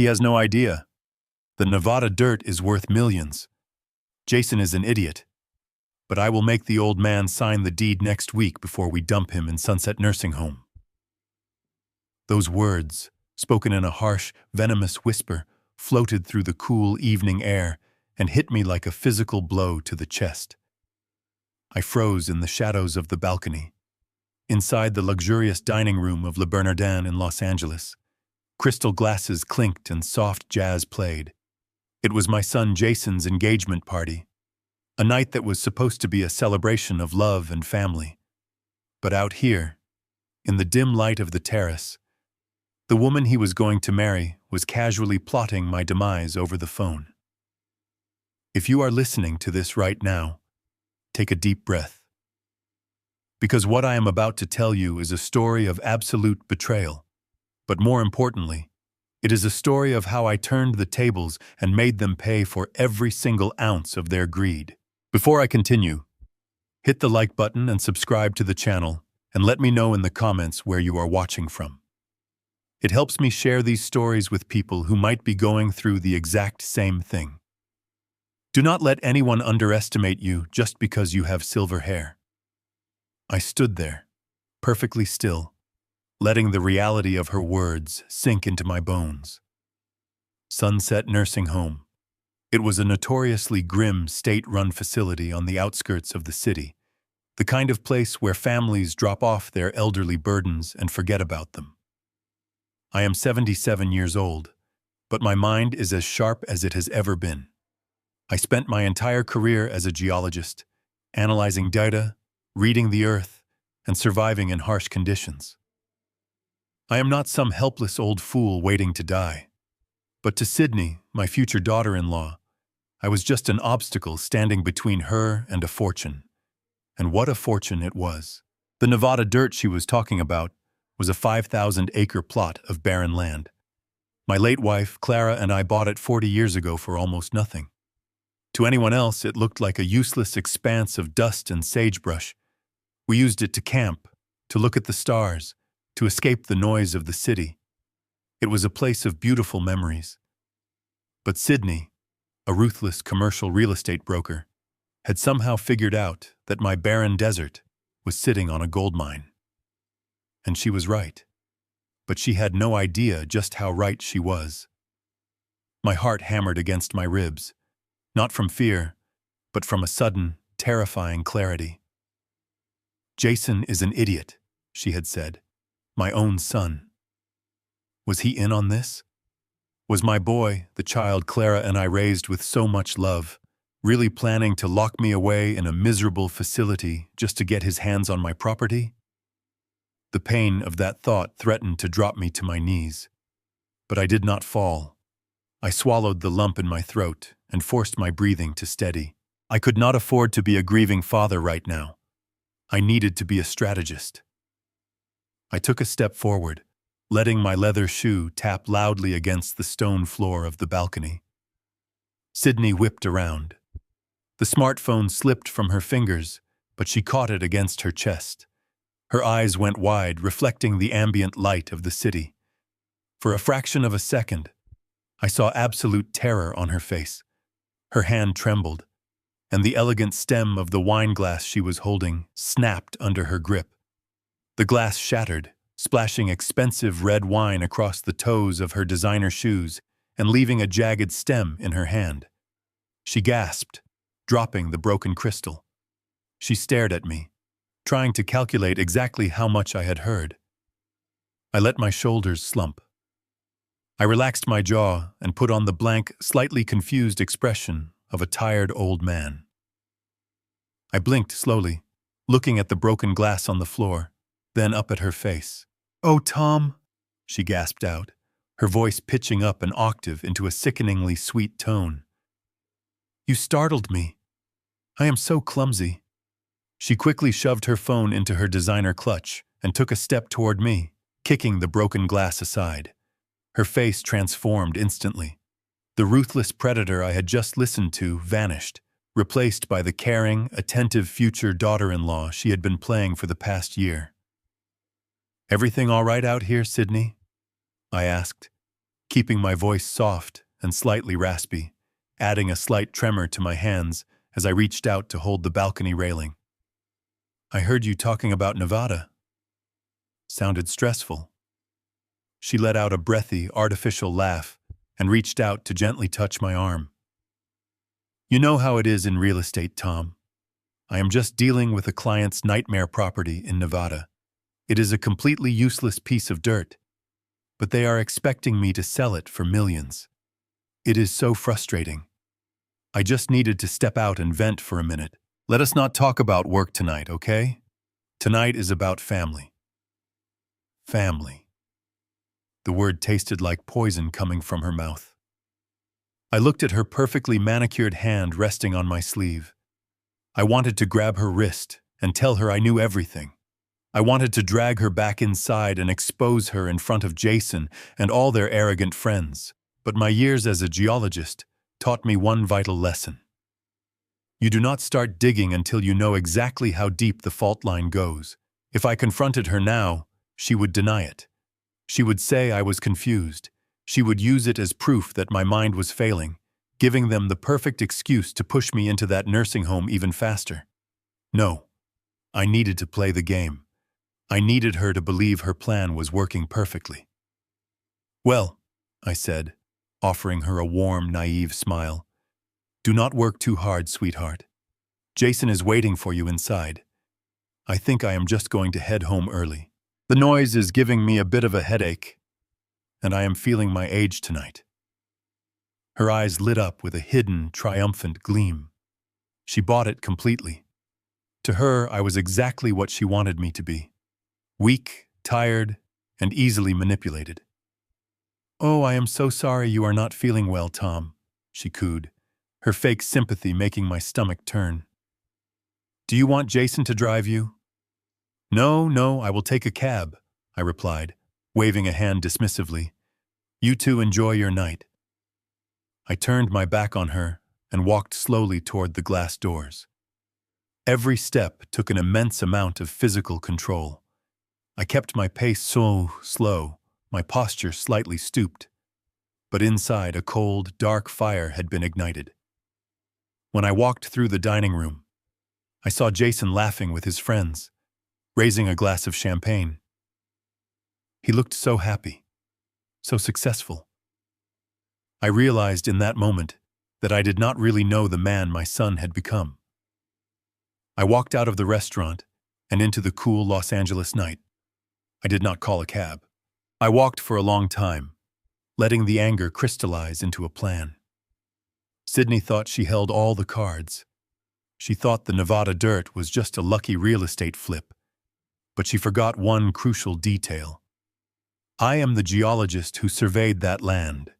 He has no idea. The Nevada dirt is worth millions. Jason is an idiot. But I will make the old man sign the deed next week before we dump him in Sunset Nursing Home. Those words, spoken in a harsh, venomous whisper, floated through the cool evening air and hit me like a physical blow to the chest. I froze in the shadows of the balcony. Inside the luxurious dining room of Le Bernardin in Los Angeles, crystal glasses clinked and soft jazz played. It was my son Jason's engagement party, a night that was supposed to be a celebration of love and family. But out here, in the dim light of the terrace, the woman he was going to marry was casually plotting my demise over the phone. If you are listening to this right now, take a deep breath. Because what I am about to tell you is a story of absolute betrayal. But more importantly, it is a story of how I turned the tables and made them pay for every single ounce of their greed. Before I continue, hit the like button and subscribe to the channel, and let me know in the comments where you are watching from. It helps me share these stories with people who might be going through the exact same thing. Do not let anyone underestimate you just because you have silver hair. I stood there, perfectly still, letting the reality of her words sink into my bones. Sunset Nursing Home. It was a notoriously grim, state-run facility on the outskirts of the city, the kind of place where families drop off their elderly burdens and forget about them. I am 77 years old, but my mind is as sharp as it has ever been. I spent my entire career as a geologist, analyzing data, reading the earth, and surviving in harsh conditions. I am not some helpless old fool waiting to die. But to Sydney, my future daughter-in-law, I was just an obstacle standing between her and a fortune. And what a fortune it was. The Nevada dirt she was talking about was a 5,000-acre plot of barren land. My late wife, Clara, and I bought it 40 years ago for almost nothing. To anyone else, it looked like a useless expanse of dust and sagebrush. We used it to camp, to look at the stars, to escape the noise of the city. It was a place of beautiful memories. But Sydney, a ruthless commercial real estate broker, had somehow figured out that my barren desert was sitting on a gold mine. And she was right. But she had no idea just how right she was. My heart hammered against my ribs, not from fear, but from a sudden, terrifying clarity. Jason is an idiot, she had said. My own son. Was he in on this? Was my boy, the child Clara and I raised with so much love, really planning to lock me away in a miserable facility just to get his hands on my property? The pain of that thought threatened to drop me to my knees. But I did not fall. I swallowed the lump in my throat and forced my breathing to steady. I could not afford to be a grieving father right now. I needed to be a strategist. I took a step forward, letting my leather shoe tap loudly against the stone floor of the balcony. Sydney whipped around. The smartphone slipped from her fingers, but she caught it against her chest. Her eyes went wide, reflecting the ambient light of the city. For a fraction of a second, I saw absolute terror on her face. Her hand trembled, and the elegant stem of the wine glass she was holding snapped under her grip. The glass shattered, splashing expensive red wine across the toes of her designer shoes and leaving a jagged stem in her hand. She gasped, dropping the broken crystal. She stared at me, trying to calculate exactly how much I had heard. I let my shoulders slump. I relaxed my jaw and put on the blank, slightly confused expression of a tired old man. I blinked slowly, looking at the broken glass on the floor, then up at her face. "Oh, Tom," she gasped out, her voice pitching up an octave into a sickeningly sweet tone. "You startled me. I am so clumsy." She quickly shoved her phone into her designer clutch and took a step toward me, kicking the broken glass aside. Her face transformed instantly. The ruthless predator I had just listened to vanished, replaced by the caring, attentive future daughter-in-law she had been playing for the past year. "Everything all right out here, Sydney?" I asked, keeping my voice soft and slightly raspy, adding a slight tremor to my hands as I reached out to hold the balcony railing. "I heard you talking about Nevada." Sounded stressful. She let out a breathy, artificial laugh and reached out to gently touch my arm. "You know how it is in real estate, Tom. I am just dealing with a client's nightmare property in Nevada. It is a completely useless piece of dirt, but they are expecting me to sell it for millions. It is so frustrating. I just needed to step out and vent for a minute. Let us not talk about work tonight, okay? Tonight is about family." Family. The word tasted like poison coming from her mouth. I looked at her perfectly manicured hand resting on my sleeve. I wanted to grab her wrist and tell her I knew everything. I wanted to drag her back inside and expose her in front of Jason and all their arrogant friends. But my years as a geologist taught me one vital lesson. You do not start digging until you know exactly how deep the fault line goes. If I confronted her now, she would deny it. She would say I was confused. She would use it as proof that my mind was failing, giving them the perfect excuse to push me into that nursing home even faster. No, I needed to play the game. I needed her to believe her plan was working perfectly. "Well," I said, offering her a warm, naive smile, "do not work too hard, sweetheart. Jason is waiting for you inside. I think I am just going to head home early. The noise is giving me a bit of a headache, and I am feeling my age tonight." Her eyes lit up with a hidden, triumphant gleam. She bought it completely. To her, I was exactly what she wanted me to be. Weak, tired, and easily manipulated. "Oh, I am so sorry you are not feeling well, Tom," she cooed, her fake sympathy making my stomach turn. "Do you want Jason to drive you?" No, I will take a cab," I replied, waving a hand dismissively. "You two enjoy your night." I turned my back on her and walked slowly toward the glass doors. Every step took an immense amount of physical control. I kept my pace so slow, my posture slightly stooped, but inside a cold, dark fire had been ignited. When I walked through the dining room, I saw Jason laughing with his friends, raising a glass of champagne. He looked so happy, so successful. I realized in that moment that I did not really know the man my son had become. I walked out of the restaurant and into the cool Los Angeles night. I did not call a cab. I walked for a long time, letting the anger crystallize into a plan. Sydney thought she held all the cards. She thought the Nevada dirt was just a lucky real estate flip, but she forgot one crucial detail. I am the geologist who surveyed that land.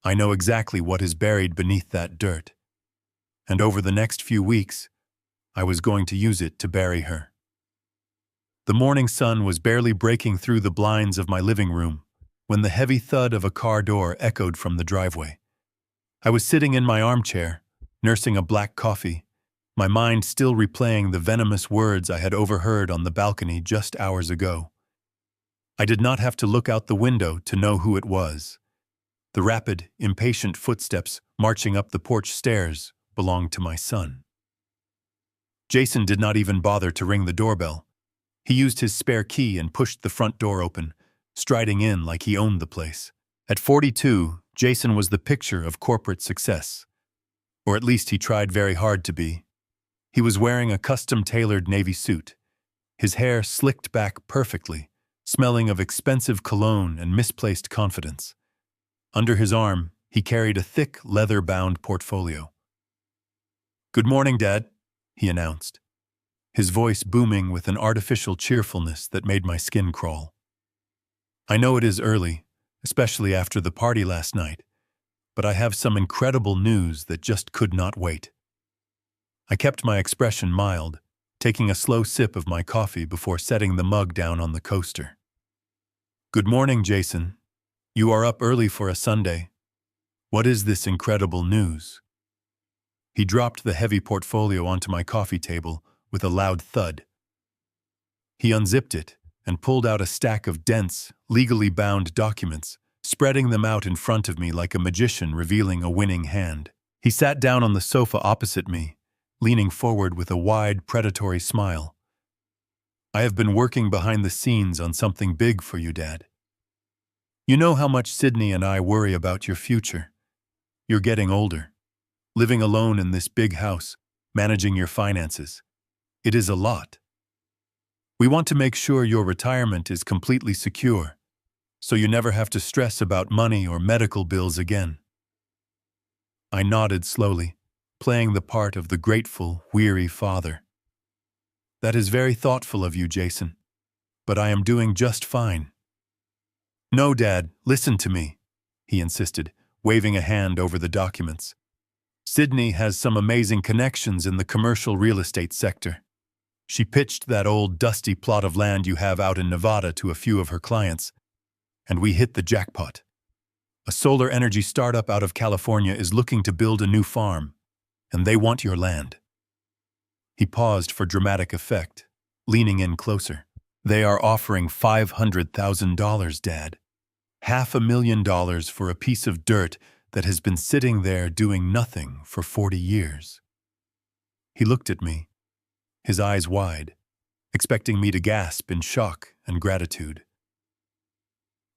I know exactly what is buried beneath that dirt. And over the next few weeks, I was going to use it to bury her. The morning sun was barely breaking through the blinds of my living room when the heavy thud of a car door echoed from the driveway. I was sitting in my armchair, nursing a black coffee, my mind still replaying the venomous words I had overheard on the balcony just hours ago. I did not have to look out the window to know who it was. The rapid, impatient footsteps marching up the porch stairs belonged to my son. Jason did not even bother to ring the doorbell. He used his spare key and pushed the front door open, striding in like he owned the place. At 42, Jason was the picture of corporate success. Or at least he tried very hard to be. He was wearing a custom-tailored navy suit, his hair slicked back perfectly, smelling of expensive cologne and misplaced confidence. Under his arm, he carried a thick, leather-bound portfolio. "Good morning, Dad," he announced, his voice booming with an artificial cheerfulness that made my skin crawl. "I know it is early, especially after the party last night, but I have some incredible news that just could not wait." I kept my expression mild, taking a slow sip of my coffee before setting the mug down on the coaster. "Good morning, Jason. You are up early for a Sunday. What is this incredible news?" He dropped the heavy portfolio onto my coffee table with a loud thud. He unzipped it and pulled out a stack of dense, legally bound documents, spreading them out in front of me like a magician revealing a winning hand. He sat down on the sofa opposite me, leaning forward with a wide, predatory smile. I have been working behind the scenes on something big for you, Dad. You know how much Sydney and I worry about your future. You're getting older, living alone in this big house, managing your finances. It is a lot. We want to make sure your retirement is completely secure, so you never have to stress about money or medical bills again. I nodded slowly, playing the part of the grateful, weary father. That is very thoughtful of you, Jason, but I am doing just fine. No, Dad, listen to me, he insisted, waving a hand over the documents. Sydney has some amazing connections in the commercial real estate sector. She pitched that old dusty plot of land you have out in Nevada to a few of her clients, and we hit the jackpot. A solar energy startup out of California is looking to build a new farm, and they want your land. He paused for dramatic effect, leaning in closer. They are offering $500,000, Dad. $500,000 for a piece of dirt that has been sitting there doing nothing for 40 years. He looked at me, his eyes wide, expecting me to gasp in shock and gratitude.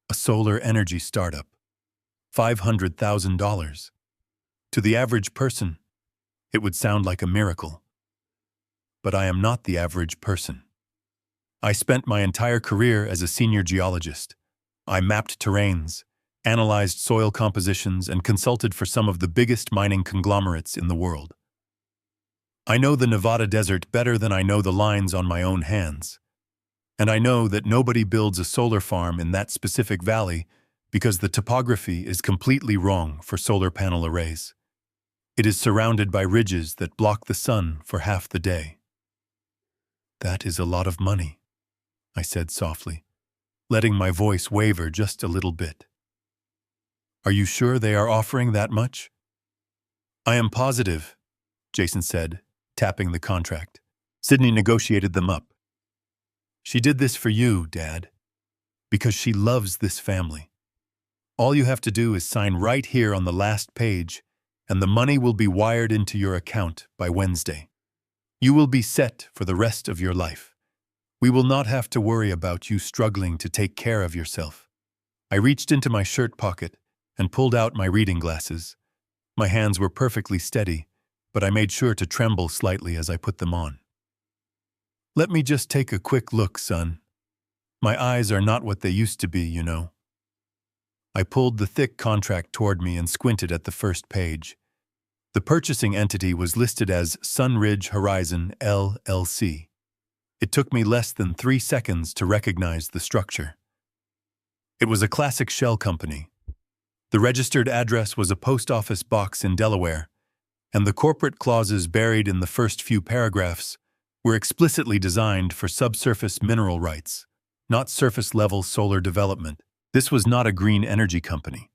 A solar energy startup. $500,000. To the average person, it would sound like a miracle. But I am not the average person. I spent my entire career as a senior geologist. I mapped terrains, analyzed soil compositions, and consulted for some of the biggest mining conglomerates in the world. I know the Nevada desert better than I know the lines on my own hands. And I know that nobody builds a solar farm in that specific valley because the topography is completely wrong for solar panel arrays. It is surrounded by ridges that block the sun for half the day. That is a lot of money, I said softly, letting my voice waver just a little bit. Are you sure they are offering that much? I am positive, Jason said, tapping the contract. Sydney negotiated them up. She did this for you, Dad, because she loves this family. All you have to do is sign right here on the last page, and the money will be wired into your account by Wednesday. You will be set for the rest of your life. We will not have to worry about you struggling to take care of yourself. I reached into my shirt pocket and pulled out my reading glasses. My hands were perfectly steady, but I made sure to tremble slightly as I put them on. Let me just take a quick look, son. My eyes are not what they used to be, you know. I pulled the thick contract toward me and squinted at the first page. The purchasing entity was listed as Sunridge Horizon, LLC. It took me less than 3 seconds to recognize the structure. It was a classic shell company. The registered address was a post office box in Delaware, and the corporate clauses buried in the first few paragraphs were explicitly designed for subsurface mineral rights, not surface-level solar development. This was not a green energy company.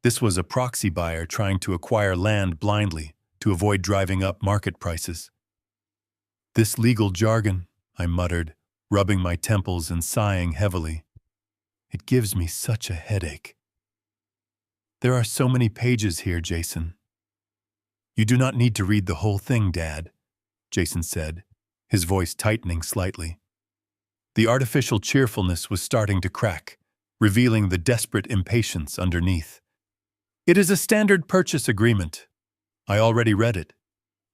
This was a proxy buyer trying to acquire land blindly to avoid driving up market prices. This legal jargon, I muttered, rubbing my temples and sighing heavily. It gives me such a headache. There are so many pages here, Jason. You do not need to read the whole thing, Dad, Jason said, his voice tightening slightly. The artificial cheerfulness was starting to crack, revealing the desperate impatience underneath. It is a standard purchase agreement. I already read it.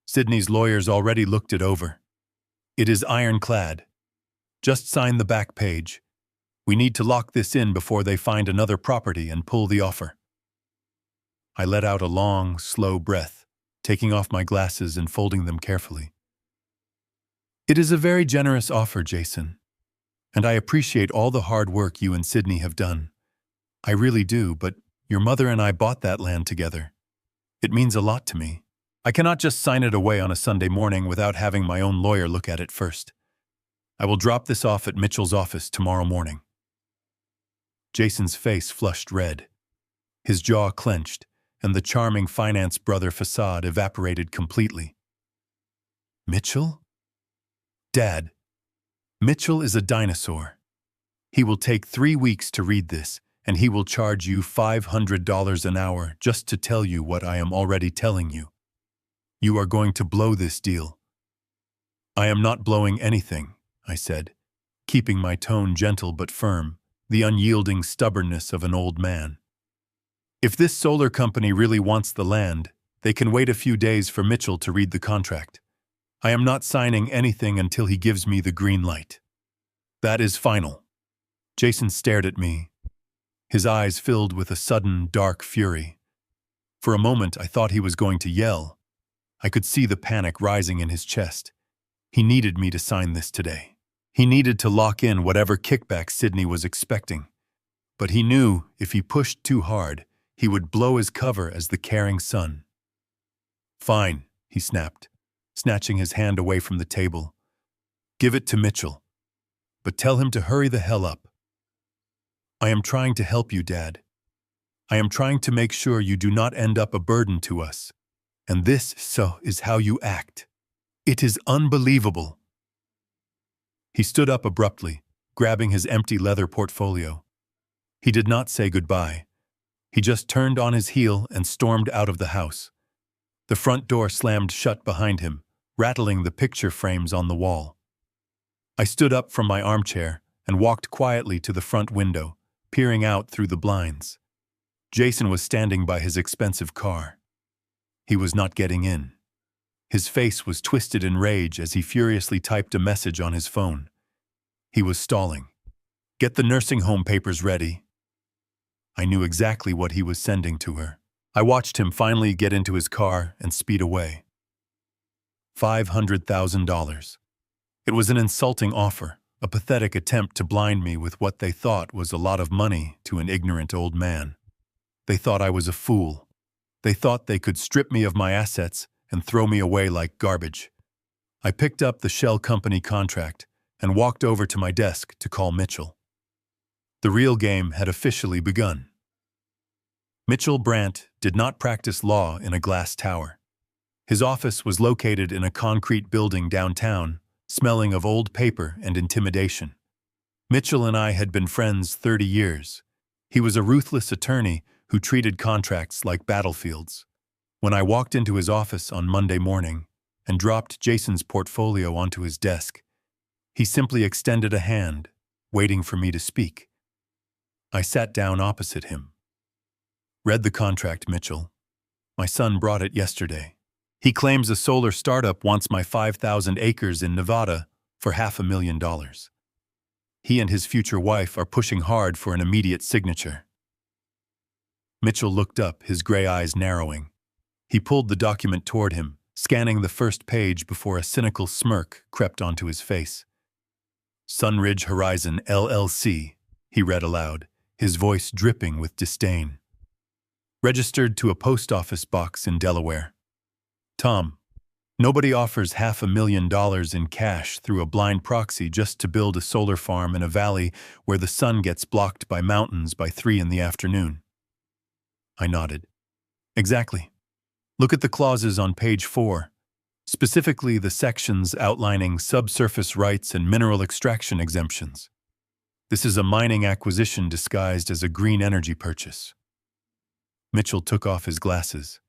Sydney's lawyers already looked it over. It is ironclad. Just sign the back page. We need to lock this in before they find another property and pull the offer. I let out a long, slow breath, taking off my glasses and folding them carefully. It is a very generous offer, Jason, and I appreciate all the hard work you and Sydney have done. I really do, but your mother and I bought that land together. It means a lot to me. I cannot just sign it away on a Sunday morning without having my own lawyer look at it first. I will drop this off at Mitchell's office tomorrow morning. Jason's face flushed red. His jaw clenched, and the charming finance brother facade evaporated completely. Mitchell? Dad, Mitchell is a dinosaur. He will take 3 weeks to read this, and he will charge you $500 an hour just to tell you what I am already telling you. You are going to blow this deal." "I am not blowing anything," I said, keeping my tone gentle but firm, the unyielding stubbornness of an old man. "If this solar company really wants the land, they can wait a few days for Mitchell to read the contract. I am not signing anything until he gives me the green light. That is final." Jason stared at me, his eyes filled with a sudden, dark fury. For a moment, I thought he was going to yell. I could see the panic rising in his chest. He needed me to sign this today. He needed to lock in whatever kickback Sydney was expecting. But he knew if he pushed too hard, he would blow his cover as the caring son. "Fine," he snapped, snatching his hand away from the table. "Give it to Mitchell. But tell him to hurry the hell up. I am trying to help you, Dad. I am trying to make sure you do not end up a burden to us. And this is how you act. It is unbelievable." He stood up abruptly, grabbing his empty leather portfolio. He did not say goodbye. He just turned on his heel and stormed out of the house. The front door slammed shut behind him, rattling the picture frames on the wall. I stood up from my armchair and walked quietly to the front window, peering out through the blinds. Jason was standing by his expensive car. He was not getting in. His face was twisted in rage as he furiously typed a message on his phone. He was stalling. "Get the nursing home papers ready." I knew exactly what he was sending to her. I watched him finally get into his car and speed away. $500,000. It was an insulting offer, a pathetic attempt to blind me with what they thought was a lot of money to an ignorant old man. They thought I was a fool. They thought they could strip me of my assets and throw me away like garbage. I picked up the shell company contract and walked over to my desk to call Mitchell. The real game had officially begun. Mitchell Brandt did not practice law in a glass tower. His office was located in a concrete building downtown, smelling of old paper and intimidation. Mitchell and I had been friends 30 years. He was a ruthless attorney who treated contracts like battlefields. When I walked into his office on Monday morning and dropped Jason's portfolio onto his desk, he simply extended a hand, waiting for me to speak. I sat down opposite him. "Read the contract, Mitchell. My son brought it yesterday. He claims a solar startup wants my 5,000 acres in Nevada for $500,000. He and his future wife are pushing hard for an immediate signature." Mitchell looked up, his gray eyes narrowing. He pulled the document toward him, scanning the first page before a cynical smirk crept onto his face. "Sunridge Horizon, LLC," he read aloud, his voice dripping with disdain. "Registered to a post office box in Delaware. Tom, nobody offers $500,000 in cash through a blind proxy just to build a solar farm in a valley where the sun gets blocked by mountains by 3 in the afternoon." I nodded. "Exactly. Look at the clauses on page 4, specifically the sections outlining subsurface rights and mineral extraction exemptions. This is a mining acquisition disguised as a green energy purchase." Mitchell took off his glasses.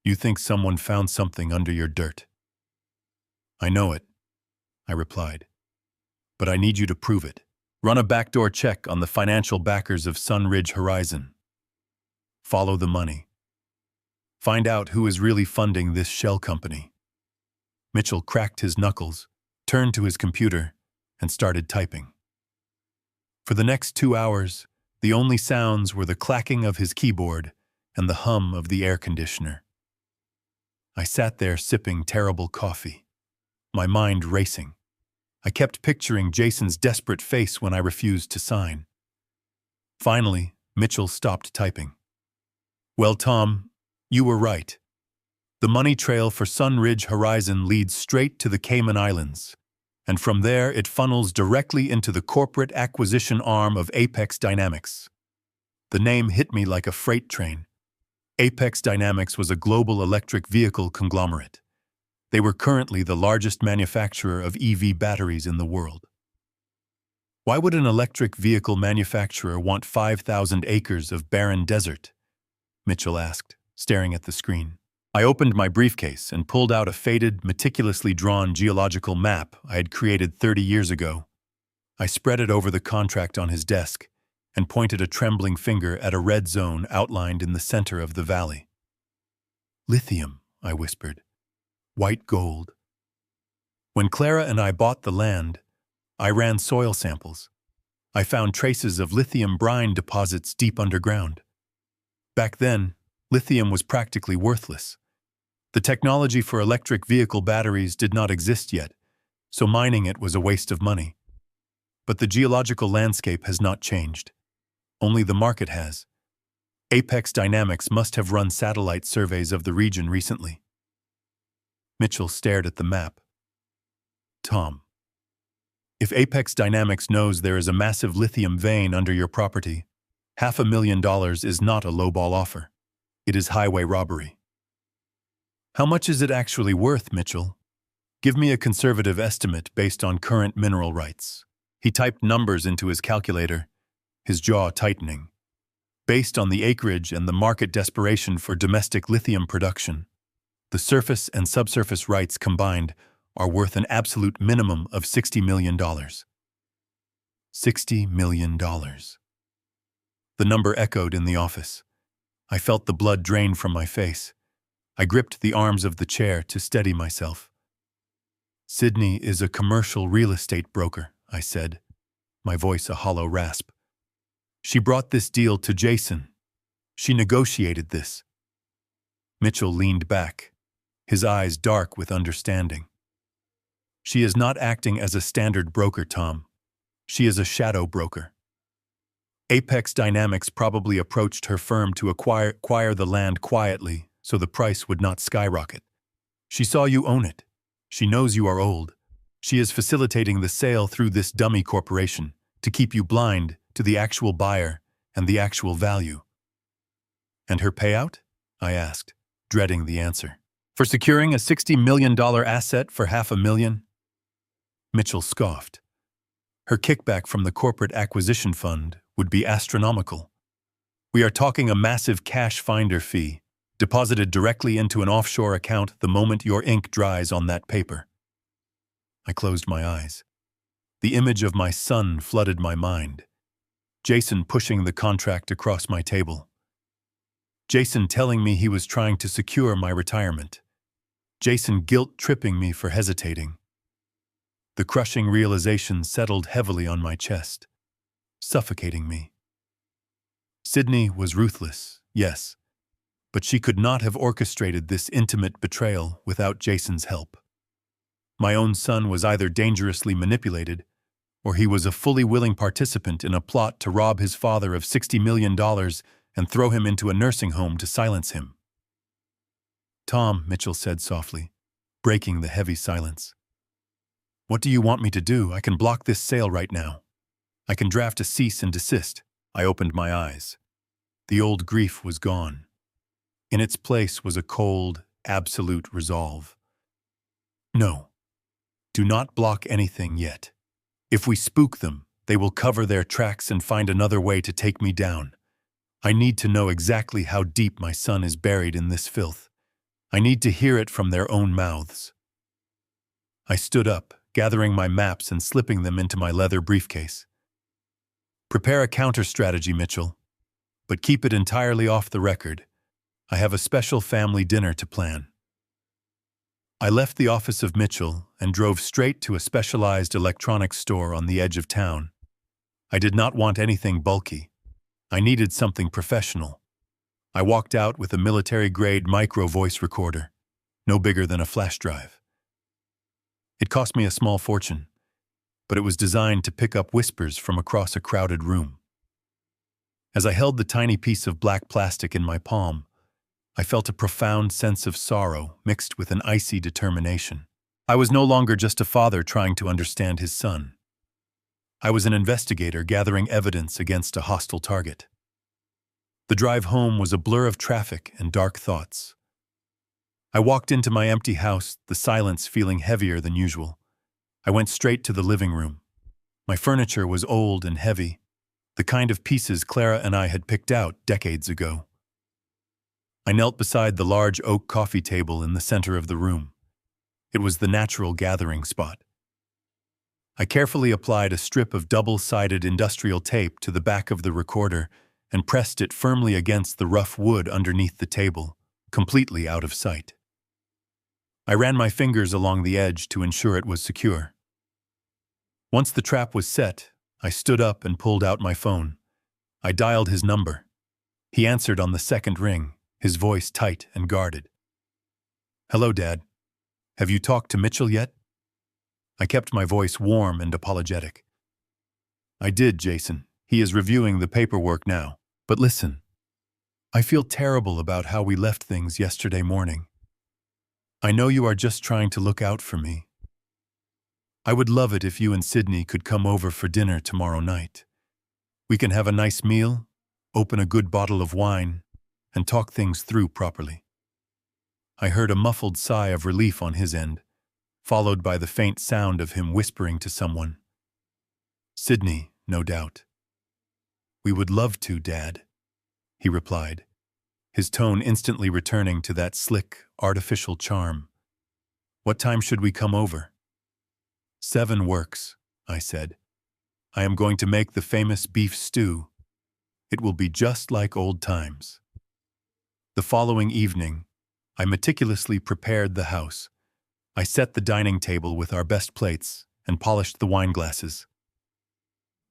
"You think someone found something under your dirt?" "I know it," I replied. "But I need you to prove it. Run a backdoor check on the financial backers of Sunridge Horizon. Follow the money. Find out who is really funding this shell company." Mitchell cracked his knuckles, turned to his computer, and started typing. For the next 2 hours, the only sounds were the clacking of his keyboard and the hum of the air conditioner. I sat there sipping terrible coffee, my mind racing. I kept picturing Jason's desperate face when I refused to sign. Finally, Mitchell stopped typing. "Well, Tom, you were right. The money trail for Sunridge Horizon leads straight to the Cayman Islands, and from there it funnels directly into the corporate acquisition arm of Apex Dynamics." The name hit me like a freight train. Apex Dynamics was a global electric vehicle conglomerate. They were currently the largest manufacturer of EV batteries in the world. Why would an electric vehicle manufacturer want 5,000 acres of barren desert? Mitchell asked, staring at the screen. I opened my briefcase and pulled out a faded, meticulously drawn geological map I had created 30 years ago. I spread it over the contract on his desk and pointed a trembling finger at a red zone outlined in the center of the valley. Lithium, I whispered. White gold. When Clara and I bought the land, I ran soil samples. I found traces of lithium brine deposits deep underground. Back then, lithium was practically worthless. The technology for electric vehicle batteries did not exist yet, so mining it was a waste of money. But the geological landscape has not changed. Only the market has. Apex Dynamics must have run satellite surveys of the region recently. Mitchell stared at the map. Tom, if Apex Dynamics knows there is a massive lithium vein under your property, $500,000 is not a lowball offer. It is highway robbery. How much is it actually worth, Mitchell? Give me a conservative estimate based on current mineral rights. He typed numbers into his calculator, his jaw tightening. Based on the acreage and the market desperation for domestic lithium production, the surface and subsurface rights combined are worth an absolute minimum of $60 million. $60 million. The number echoed in the office. I felt the blood drain from my face. I gripped the arms of the chair to steady myself. Sydney is a commercial real estate broker, I said, my voice a hollow rasp. She brought this deal to Jason. She negotiated this. Mitchell leaned back, his eyes dark with understanding. She is not acting as a standard broker, Tom. She is a shadow broker. Apex Dynamics probably approached her firm to acquire the land quietly so the price would not skyrocket. She saw you own it. She knows you are old. She is facilitating the sale through this dummy corporation to keep you blind to the actual buyer and the actual value. And her payout? I asked, dreading the answer. For securing a $60 million asset for $500,000? Mitchell scoffed. Her kickback from the corporate acquisition fund would be astronomical. We are talking a massive cash finder fee, deposited directly into an offshore account the moment your ink dries on that paper. I closed my eyes. The image of my son flooded my mind. Jason pushing the contract across my table. Jason telling me he was trying to secure my retirement. Jason guilt-tripping me for hesitating. The crushing realization settled heavily on my chest, suffocating me. Sydney was ruthless, yes, but she could not have orchestrated this intimate betrayal without Jason's help. My own son was either dangerously manipulated, or he was a fully willing participant in a plot to rob his father of $60 million and throw him into a nursing home to silence him. Tom, Mitchell said softly, breaking the heavy silence. What do you want me to do? I can block this sale right now. I can draft a cease and desist. I opened my eyes. The old grief was gone. In its place was a cold, absolute resolve. No. Do not block anything yet. If we spook them, they will cover their tracks and find another way to take me down. I need to know exactly how deep my son is buried in this filth. I need to hear it from their own mouths. I stood up, gathering my maps and slipping them into my leather briefcase. Prepare a counter-strategy, Mitchell, but keep it entirely off the record. I have a special family dinner to plan. I left the office of Mitchell and drove straight to a specialized electronics store on the edge of town. I did not want anything bulky. I needed something professional. I walked out with a military-grade micro-voice recorder, no bigger than a flash drive. It cost me a small fortune, but it was designed to pick up whispers from across a crowded room. As I held the tiny piece of black plastic in my palm, I felt a profound sense of sorrow mixed with an icy determination. I was no longer just a father trying to understand his son. I was an investigator gathering evidence against a hostile target. The drive home was a blur of traffic and dark thoughts. I walked into my empty house, the silence feeling heavier than usual. I went straight to the living room. My furniture was old and heavy, the kind of pieces Clara and I had picked out decades ago. I knelt beside the large oak coffee table in the center of the room. It was the natural gathering spot. I carefully applied a strip of double-sided industrial tape to the back of the recorder and pressed it firmly against the rough wood underneath the table, completely out of sight. I ran my fingers along the edge to ensure it was secure. Once the trap was set, I stood up and pulled out my phone. I dialed his number. He answered on the second ring, his voice tight and guarded. "Hello, Dad. Have you talked to Mitchell yet?" I kept my voice warm and apologetic. "I did, Jason. He is reviewing the paperwork now. But listen, I feel terrible about how we left things yesterday morning. I know you are just trying to look out for me. I would love it if you and Sydney could come over for dinner tomorrow night. We can have a nice meal, open a good bottle of wine, and talk things through properly." I heard a muffled sigh of relief on his end, followed by the faint sound of him whispering to someone. "Sydney, no doubt." "We would love to, Dad," he replied, his tone instantly returning to that slick, artificial charm. "What time should we come over?" "7 works," I said. "I am going to make the famous beef stew. It will be just like old times." The following evening, I meticulously prepared the house. I set the dining table with our best plates and polished the wine glasses.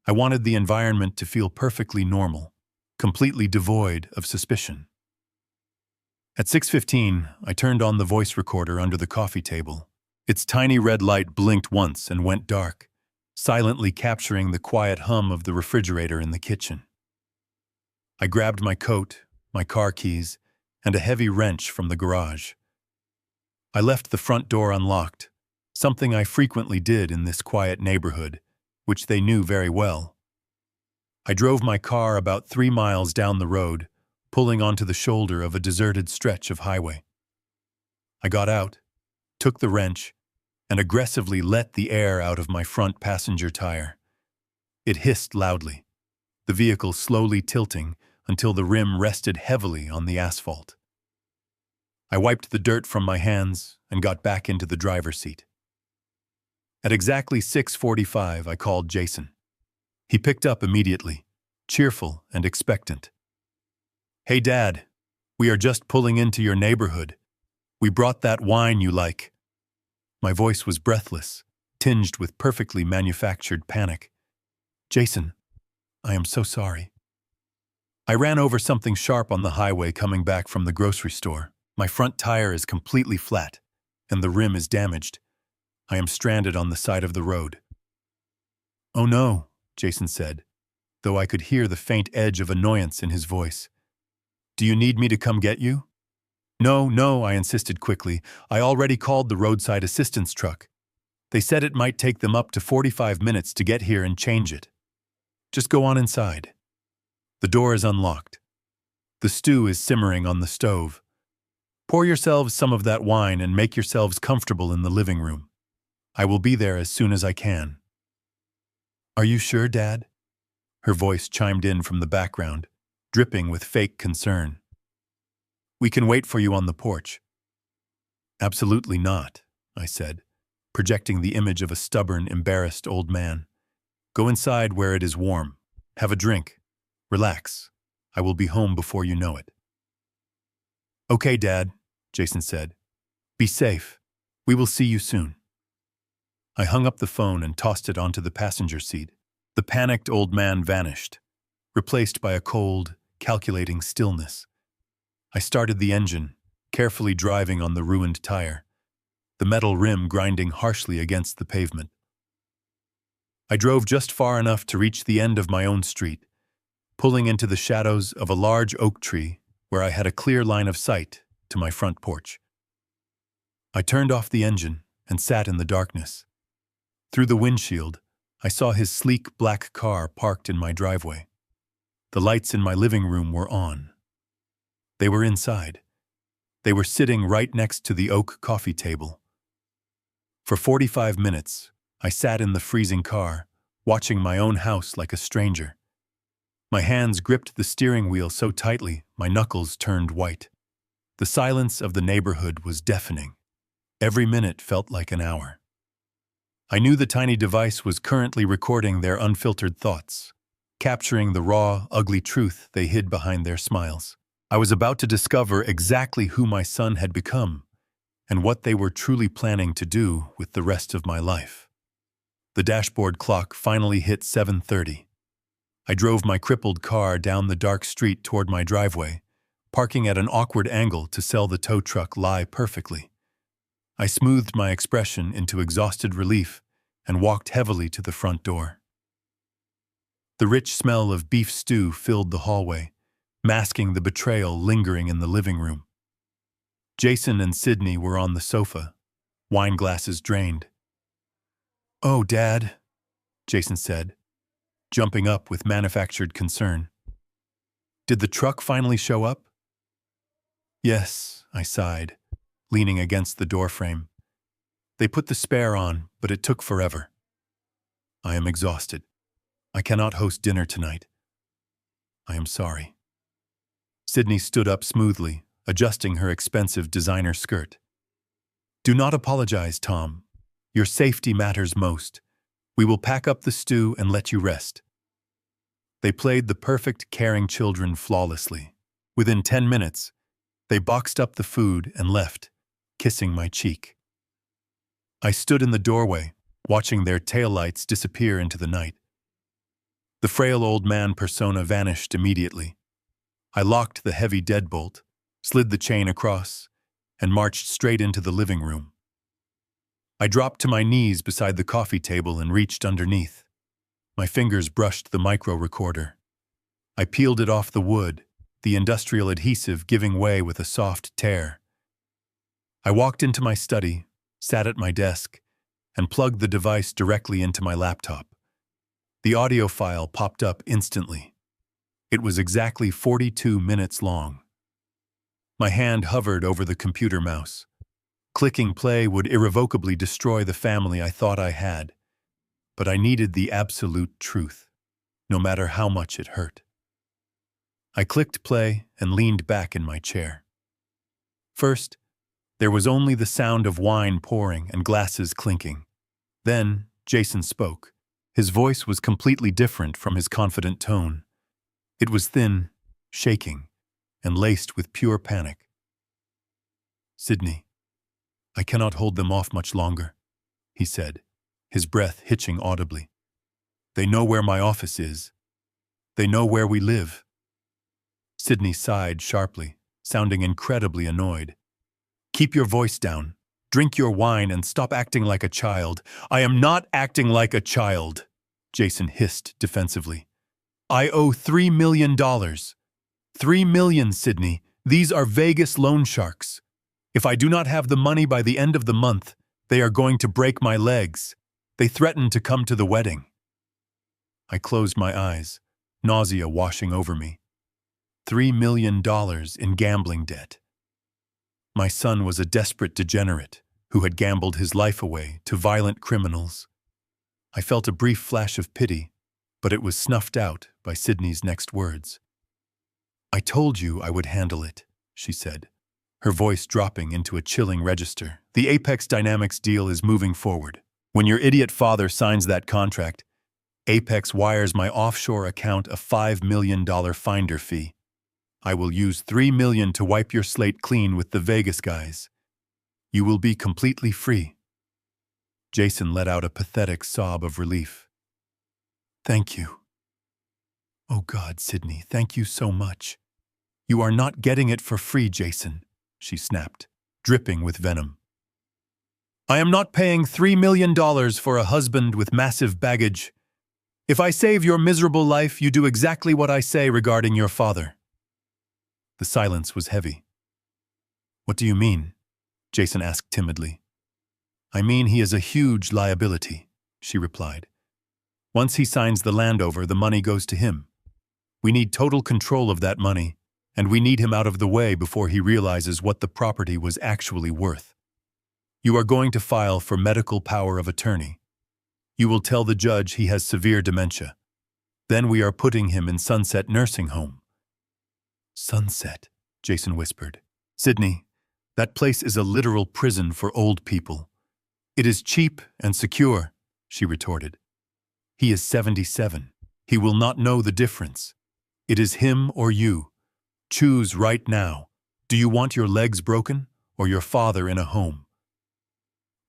I wanted the environment to feel perfectly normal, completely devoid of suspicion. At 6:15, I turned on the voice recorder under the coffee table. Its tiny red light blinked once and went dark, silently capturing the quiet hum of the refrigerator in the kitchen. I grabbed my coat, my car keys, and a heavy wrench from the garage. I left the front door unlocked, something I frequently did in this quiet neighborhood, which they knew very well. I drove my car about 3 miles down the road, pulling onto the shoulder of a deserted stretch of highway. I got out, took the wrench, and aggressively let the air out of my front passenger tire. It hissed loudly, the vehicle slowly tilting until the rim rested heavily on the asphalt. I wiped the dirt from my hands and got back into the driver's seat. At exactly 6:45, I called Jason. He picked up immediately, cheerful and expectant. "Hey, Dad, we are just pulling into your neighborhood. We brought that wine you like." My voice was breathless, tinged with perfectly manufactured panic. "Jason, I am so sorry. I ran over something sharp on the highway coming back from the grocery store. My front tire is completely flat, and the rim is damaged. I am stranded on the side of the road." "Oh no," Jason said, though I could hear the faint edge of annoyance in his voice. "Do you need me to come get you?" No, I insisted quickly. "I already called the roadside assistance truck. They said it might take them up to 45 minutes to get here and change it. Just go on inside. The door is unlocked. The stew is simmering on the stove. Pour yourselves some of that wine and make yourselves comfortable in the living room. I will be there as soon as I can." "Are you sure, Dad?" Her voice chimed in from the background, dripping with fake concern. "We can wait for you on the porch." "Absolutely not," I said, projecting the image of a stubborn, embarrassed old man. "Go inside where it is warm. Have a drink. Relax. I will be home before you know it." "Okay, Dad," Jason said. "Be safe. We will see you soon." I hung up the phone and tossed it onto the passenger seat. The panicked old man vanished, replaced by a cold, calculating stillness. I started the engine, carefully driving on the ruined tire, the metal rim grinding harshly against the pavement. I drove just far enough to reach the end of my own street, pulling into the shadows of a large oak tree where I had a clear line of sight to my front porch. I turned off the engine and sat in the darkness. Through the windshield, I saw his sleek black car parked in my driveway. The lights in my living room were on. They were inside. They were sitting right next to the oak coffee table. For 45 minutes, I sat in the freezing car, watching my own house like a stranger. My hands gripped the steering wheel so tightly, my knuckles turned white. The silence of the neighborhood was deafening. Every minute felt like an hour. I knew the tiny device was currently recording their unfiltered thoughts, capturing the raw, ugly truth they hid behind their smiles. I was about to discover exactly who my son had become and what they were truly planning to do with the rest of my life. The dashboard clock finally hit 7:30. I drove my crippled car down the dark street toward my driveway, parking at an awkward angle to sell the tow truck lie perfectly. I smoothed my expression into exhausted relief and walked heavily to the front door. The rich smell of beef stew filled the hallway, masking the betrayal lingering in the living room. Jason and Sydney were on the sofa, wine glasses drained. "Oh, Dad," Jason said, jumping up with manufactured concern. "Did the truck finally show up?" "Yes," I sighed, leaning against the doorframe. "They put the spare on, but it took forever. I am exhausted. I cannot host dinner tonight. I am sorry." Sydney stood up smoothly, adjusting her expensive designer skirt. "Do not apologize, Tom. Your safety matters most. We will pack up the stew and let you rest." They played the perfect caring children flawlessly. Within 10 minutes, they boxed up the food and left, kissing my cheek. I stood in the doorway, watching their taillights disappear into the night. The frail old man persona vanished immediately. I locked the heavy deadbolt, slid the chain across, and marched straight into the living room. I dropped to my knees beside the coffee table and reached underneath. My fingers brushed the micro recorder. I peeled it off the wood, the industrial adhesive giving way with a soft tear. I walked into my study, sat at my desk, and plugged the device directly into my laptop. The audio file popped up instantly. It was exactly 42 minutes long. My hand hovered over the computer mouse. Clicking play would irrevocably destroy the family I thought I had, but I needed the absolute truth, no matter how much it hurt. I clicked play and leaned back in my chair. First, there was only the sound of wine pouring and glasses clinking. Then, Jason spoke. His voice was completely different from his confident tone. It was thin, shaking, and laced with pure panic. "Sydney, I cannot hold them off much longer," he said, his breath hitching audibly. "They know where my office is. They know where we live." Sydney sighed sharply, sounding incredibly annoyed. "Keep your voice down. Drink your wine and stop acting like a child." "I am not acting like a child," Jason hissed defensively. "I owe $3 million. $3 million, Sydney. These are Vegas loan sharks. If I do not have the money by the end of the month, they are going to break my legs. They threatened to come to the wedding." I closed my eyes, nausea washing over me. $3 million in gambling debt. My son was a desperate degenerate who had gambled his life away to violent criminals. I felt a brief flash of pity, but it was snuffed out by Sydney's next words. "I told you I would handle it," she said, her voice dropping into a chilling register. "The Apex Dynamics deal is moving forward. When your idiot father signs that contract, Apex wires my offshore account a $5 million finder fee. I will use $3 million to wipe your slate clean with the Vegas guys. You will be completely free." Jason let out a pathetic sob of relief. "Thank you. Oh God, Sydney, thank you so much." "You are not getting it for free, Jason," she snapped, dripping with venom. "I am not paying $3 million for a husband with massive baggage. If I save your miserable life, you do exactly what I say regarding your father." The silence was heavy. "What do you mean?" Jason asked timidly. "I mean he is a huge liability," she replied. "Once he signs the land over, the money goes to him. We need total control of that money, and we need him out of the way before he realizes what the property was actually worth. You are going to file for medical power of attorney. You will tell the judge he has severe dementia. Then we are putting him in Sunset Nursing Home." "Sunset," Jason whispered. "Sydney, that place is a literal prison for old people." "It is cheap and secure," she retorted. "He is 77. He will not know the difference. It is him or you. Choose right now. Do you want your legs broken or your father in a home?"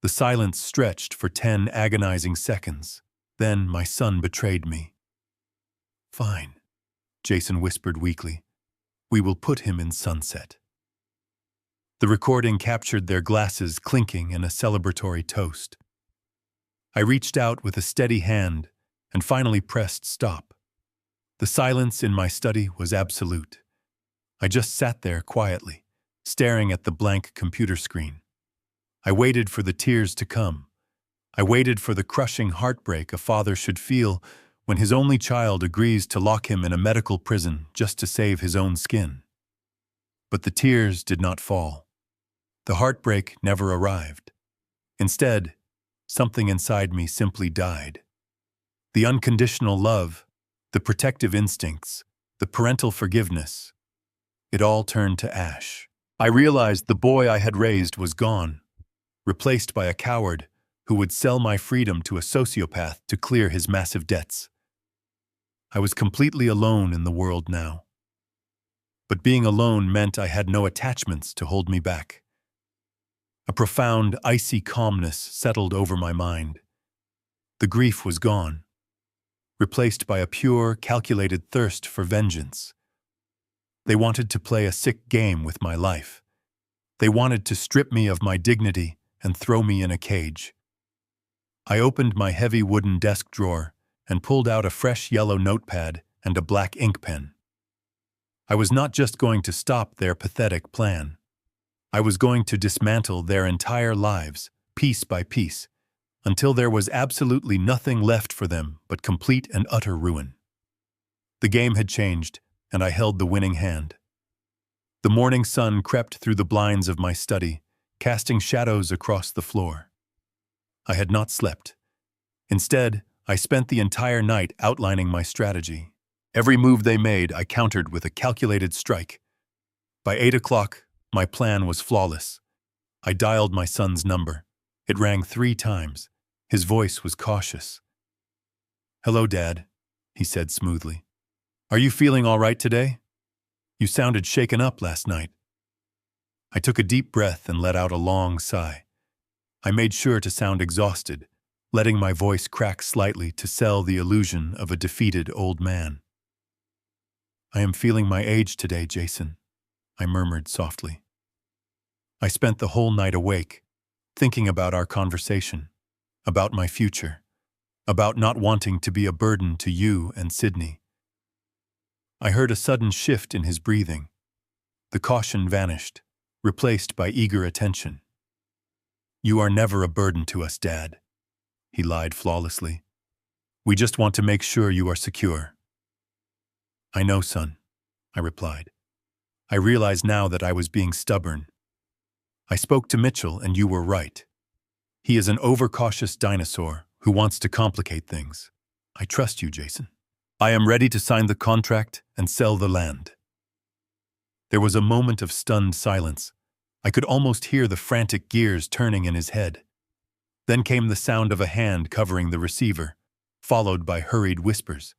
The silence stretched for 10 agonizing seconds. Then my son betrayed me. "Fine," Jason whispered weakly. "We will put him in Sunset." The recording captured their glasses clinking in a celebratory toast. I reached out with a steady hand and finally pressed stop. The silence in my study was absolute. I just sat there quietly, staring at the blank computer screen. I waited for the tears to come. I waited for the crushing heartbreak a father should feel when his only child agrees to lock him in a medical prison just to save his own skin. But the tears did not fall. The heartbreak never arrived. Instead, something inside me simply died. The unconditional love, the protective instincts, the parental forgiveness, it all turned to ash. I realized the boy I had raised was gone, replaced by a coward who would sell my freedom to a sociopath to clear his massive debts. I was completely alone in the world now. But being alone meant I had no attachments to hold me back. A profound, icy calmness settled over my mind. The grief was gone, replaced by a pure, calculated thirst for vengeance. They wanted to play a sick game with my life. They wanted to strip me of my dignity and throw me in a cage. I opened my heavy wooden desk drawer and pulled out a fresh yellow notepad and a black ink pen. I was not just going to stop their pathetic plan. I was going to dismantle their entire lives, piece by piece, until there was absolutely nothing left for them but complete and utter ruin. The game had changed, and I held the winning hand. The morning sun crept through the blinds of my study, casting shadows across the floor. I had not slept. Instead, I spent the entire night outlining my strategy. Every move they made, I countered with a calculated strike. By 8 o'clock, my plan was flawless. I dialed my son's number. It rang 3 times. His voice was cautious. "Hello, Dad," he said smoothly. "Are you feeling all right today? You sounded shaken up last night." I took a deep breath and let out a long sigh. I made sure to sound exhausted, letting my voice crack slightly to sell the illusion of a defeated old man. "I am feeling my age today, Jason," I murmured softly. I spent the whole night awake, thinking about our conversation, about my future, about not wanting to be a burden to you and Sydney. I heard a sudden shift in his breathing. The caution vanished, replaced by eager attention. "You are never a burden to us, Dad," he lied flawlessly. "We just want to make sure you are secure." "I know, son," I replied. I realize now that I was being stubborn. I spoke to Mitchell and you were right. He is an overcautious dinosaur who wants to complicate things. I trust you, Jason. I am ready to sign the contract and sell the land. There was a moment of stunned silence. I could almost hear the frantic gears turning in his head. Then came the sound of a hand covering the receiver, followed by hurried whispers.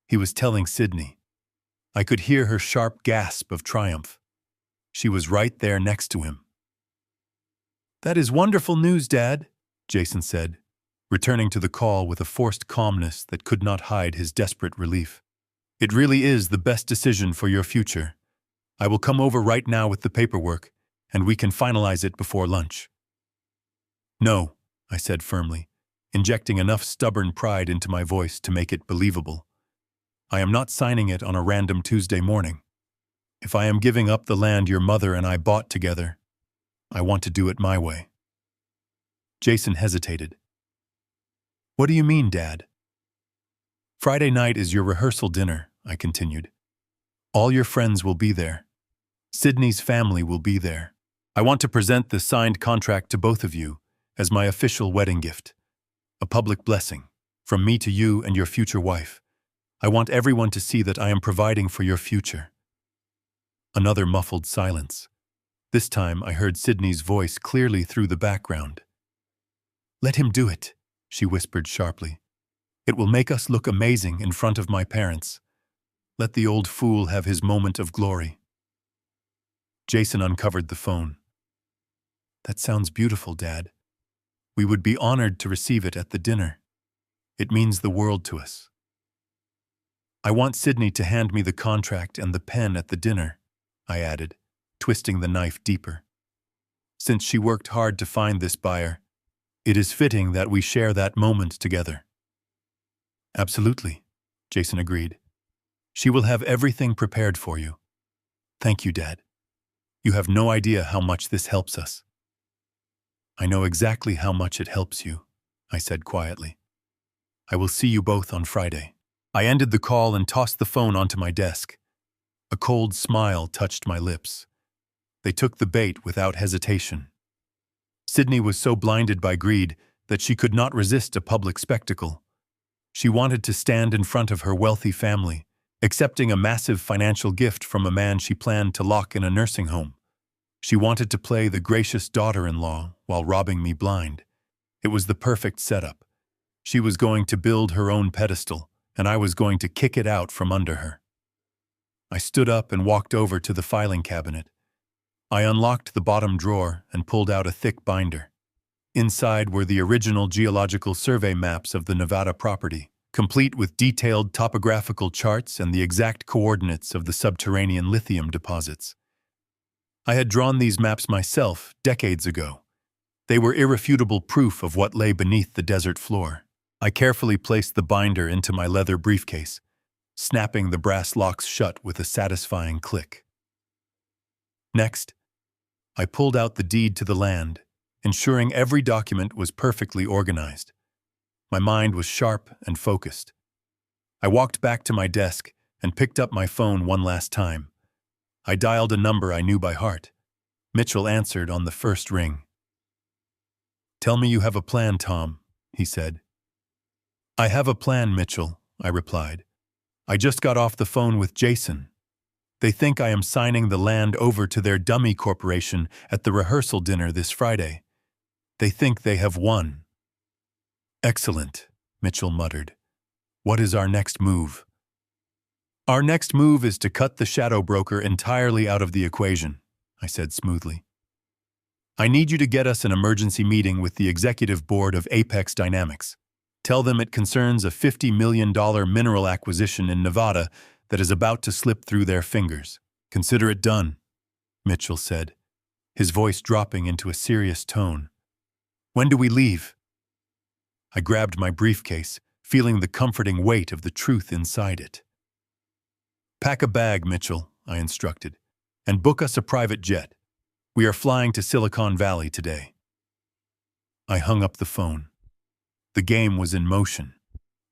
He was telling Sydney. I could hear her sharp gasp of triumph. She was right there next to him. "That is wonderful news, Dad," Jason said, returning to the call with a forced calmness that could not hide his desperate relief. "It really is the best decision for your future. I will come over right now with the paperwork, and we can finalize it before lunch." "No," I said firmly, injecting enough stubborn pride into my voice to make it believable. "I am not signing it on a random Tuesday morning. If I am giving up the land your mother and I bought together, I want to do it my way." Jason hesitated. "What do you mean, Dad?" "Friday night is your rehearsal dinner," I continued. "All your friends will be there. Sydney's family will be there. I want to present the signed contract to both of you as my official wedding gift. A public blessing, from me to you and your future wife. I want everyone to see that I am providing for your future." Another muffled silence. This time I heard Sydney's voice clearly through the background. "Let him do it," she whispered sharply. "It will make us look amazing in front of my parents. Let the old fool have his moment of glory." Jason uncovered the phone. "That sounds beautiful, Dad. We would be honored to receive it at the dinner. It means the world to us." "I want Sydney to hand me the contract and the pen at the dinner," I added, twisting the knife deeper. "Since she worked hard to find this buyer, it is fitting that we share that moment together." "Absolutely," Jason agreed. "She will have everything prepared for you." "Thank you, Dad. You have no idea how much this helps us." "I know exactly how much it helps you," I said quietly. "I will see you both on Friday." I ended the call and tossed the phone onto my desk. A cold smile touched my lips. They took the bait without hesitation. Sydney was so blinded by greed that she could not resist a public spectacle. She wanted to stand in front of her wealthy family, accepting a massive financial gift from a man she planned to lock in a nursing home. She wanted to play the gracious daughter-in-law while robbing me blind. It was the perfect setup. She was going to build her own pedestal, and I was going to kick it out from under her. I stood up and walked over to the filing cabinet. I unlocked the bottom drawer and pulled out a thick binder. Inside were the original geological survey maps of the Nevada property, complete with detailed topographical charts and the exact coordinates of the subterranean lithium deposits. I had drawn these maps myself decades ago. They were irrefutable proof of what lay beneath the desert floor. I carefully placed the binder into my leather briefcase, snapping the brass locks shut with a satisfying click. Next, I pulled out the deed to the land, ensuring every document was perfectly organized. My mind was sharp and focused. I walked back to my desk and picked up my phone one last time. I dialed a number I knew by heart. Mitchell answered on the first ring. "Tell me you have a plan, Tom," he said. "I have a plan, Mitchell," I replied. "I just got off the phone with Jason. They think I am signing the land over to their dummy corporation at the rehearsal dinner this Friday. They think they have won." "Excellent," Mitchell muttered. "What is our next move?" "Our next move is to cut the shadow broker entirely out of the equation," I said smoothly. "I need you to get us an emergency meeting with the executive board of Apex Dynamics. Tell them it concerns a $50 million mineral acquisition in Nevada that is about to slip through their fingers. Consider it done," Mitchell said, his voice dropping into a serious tone. "When do we leave?" I grabbed my briefcase, feeling the comforting weight of the truth inside it. "Pack a bag, Mitchell," I instructed, "and book us a private jet. We are flying to Silicon Valley today." I hung up the phone. The game was in motion.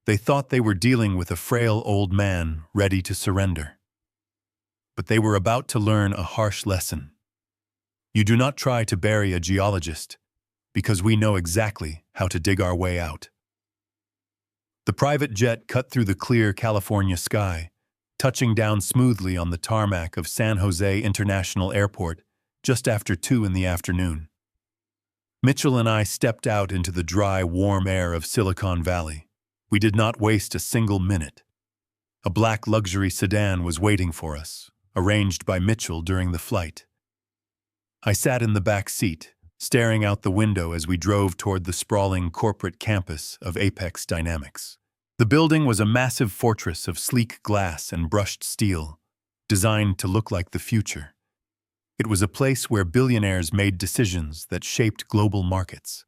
They thought they were dealing with a frail old man ready to surrender. But they were about to learn a harsh lesson. You do not try to bury a geologist, because we know exactly how to dig our way out. The private jet cut through the clear California sky, touching down smoothly on the tarmac of San Jose International Airport just after 2 in the afternoon. Mitchell and I stepped out into the dry, warm air of Silicon Valley. We did not waste a single minute. A black luxury sedan was waiting for us, arranged by Mitchell during the flight. I sat in the back seat, staring out the window as we drove toward the sprawling corporate campus of Apex Dynamics. The building was a massive fortress of sleek glass and brushed steel, designed to look like the future. It was a place where billionaires made decisions that shaped global markets,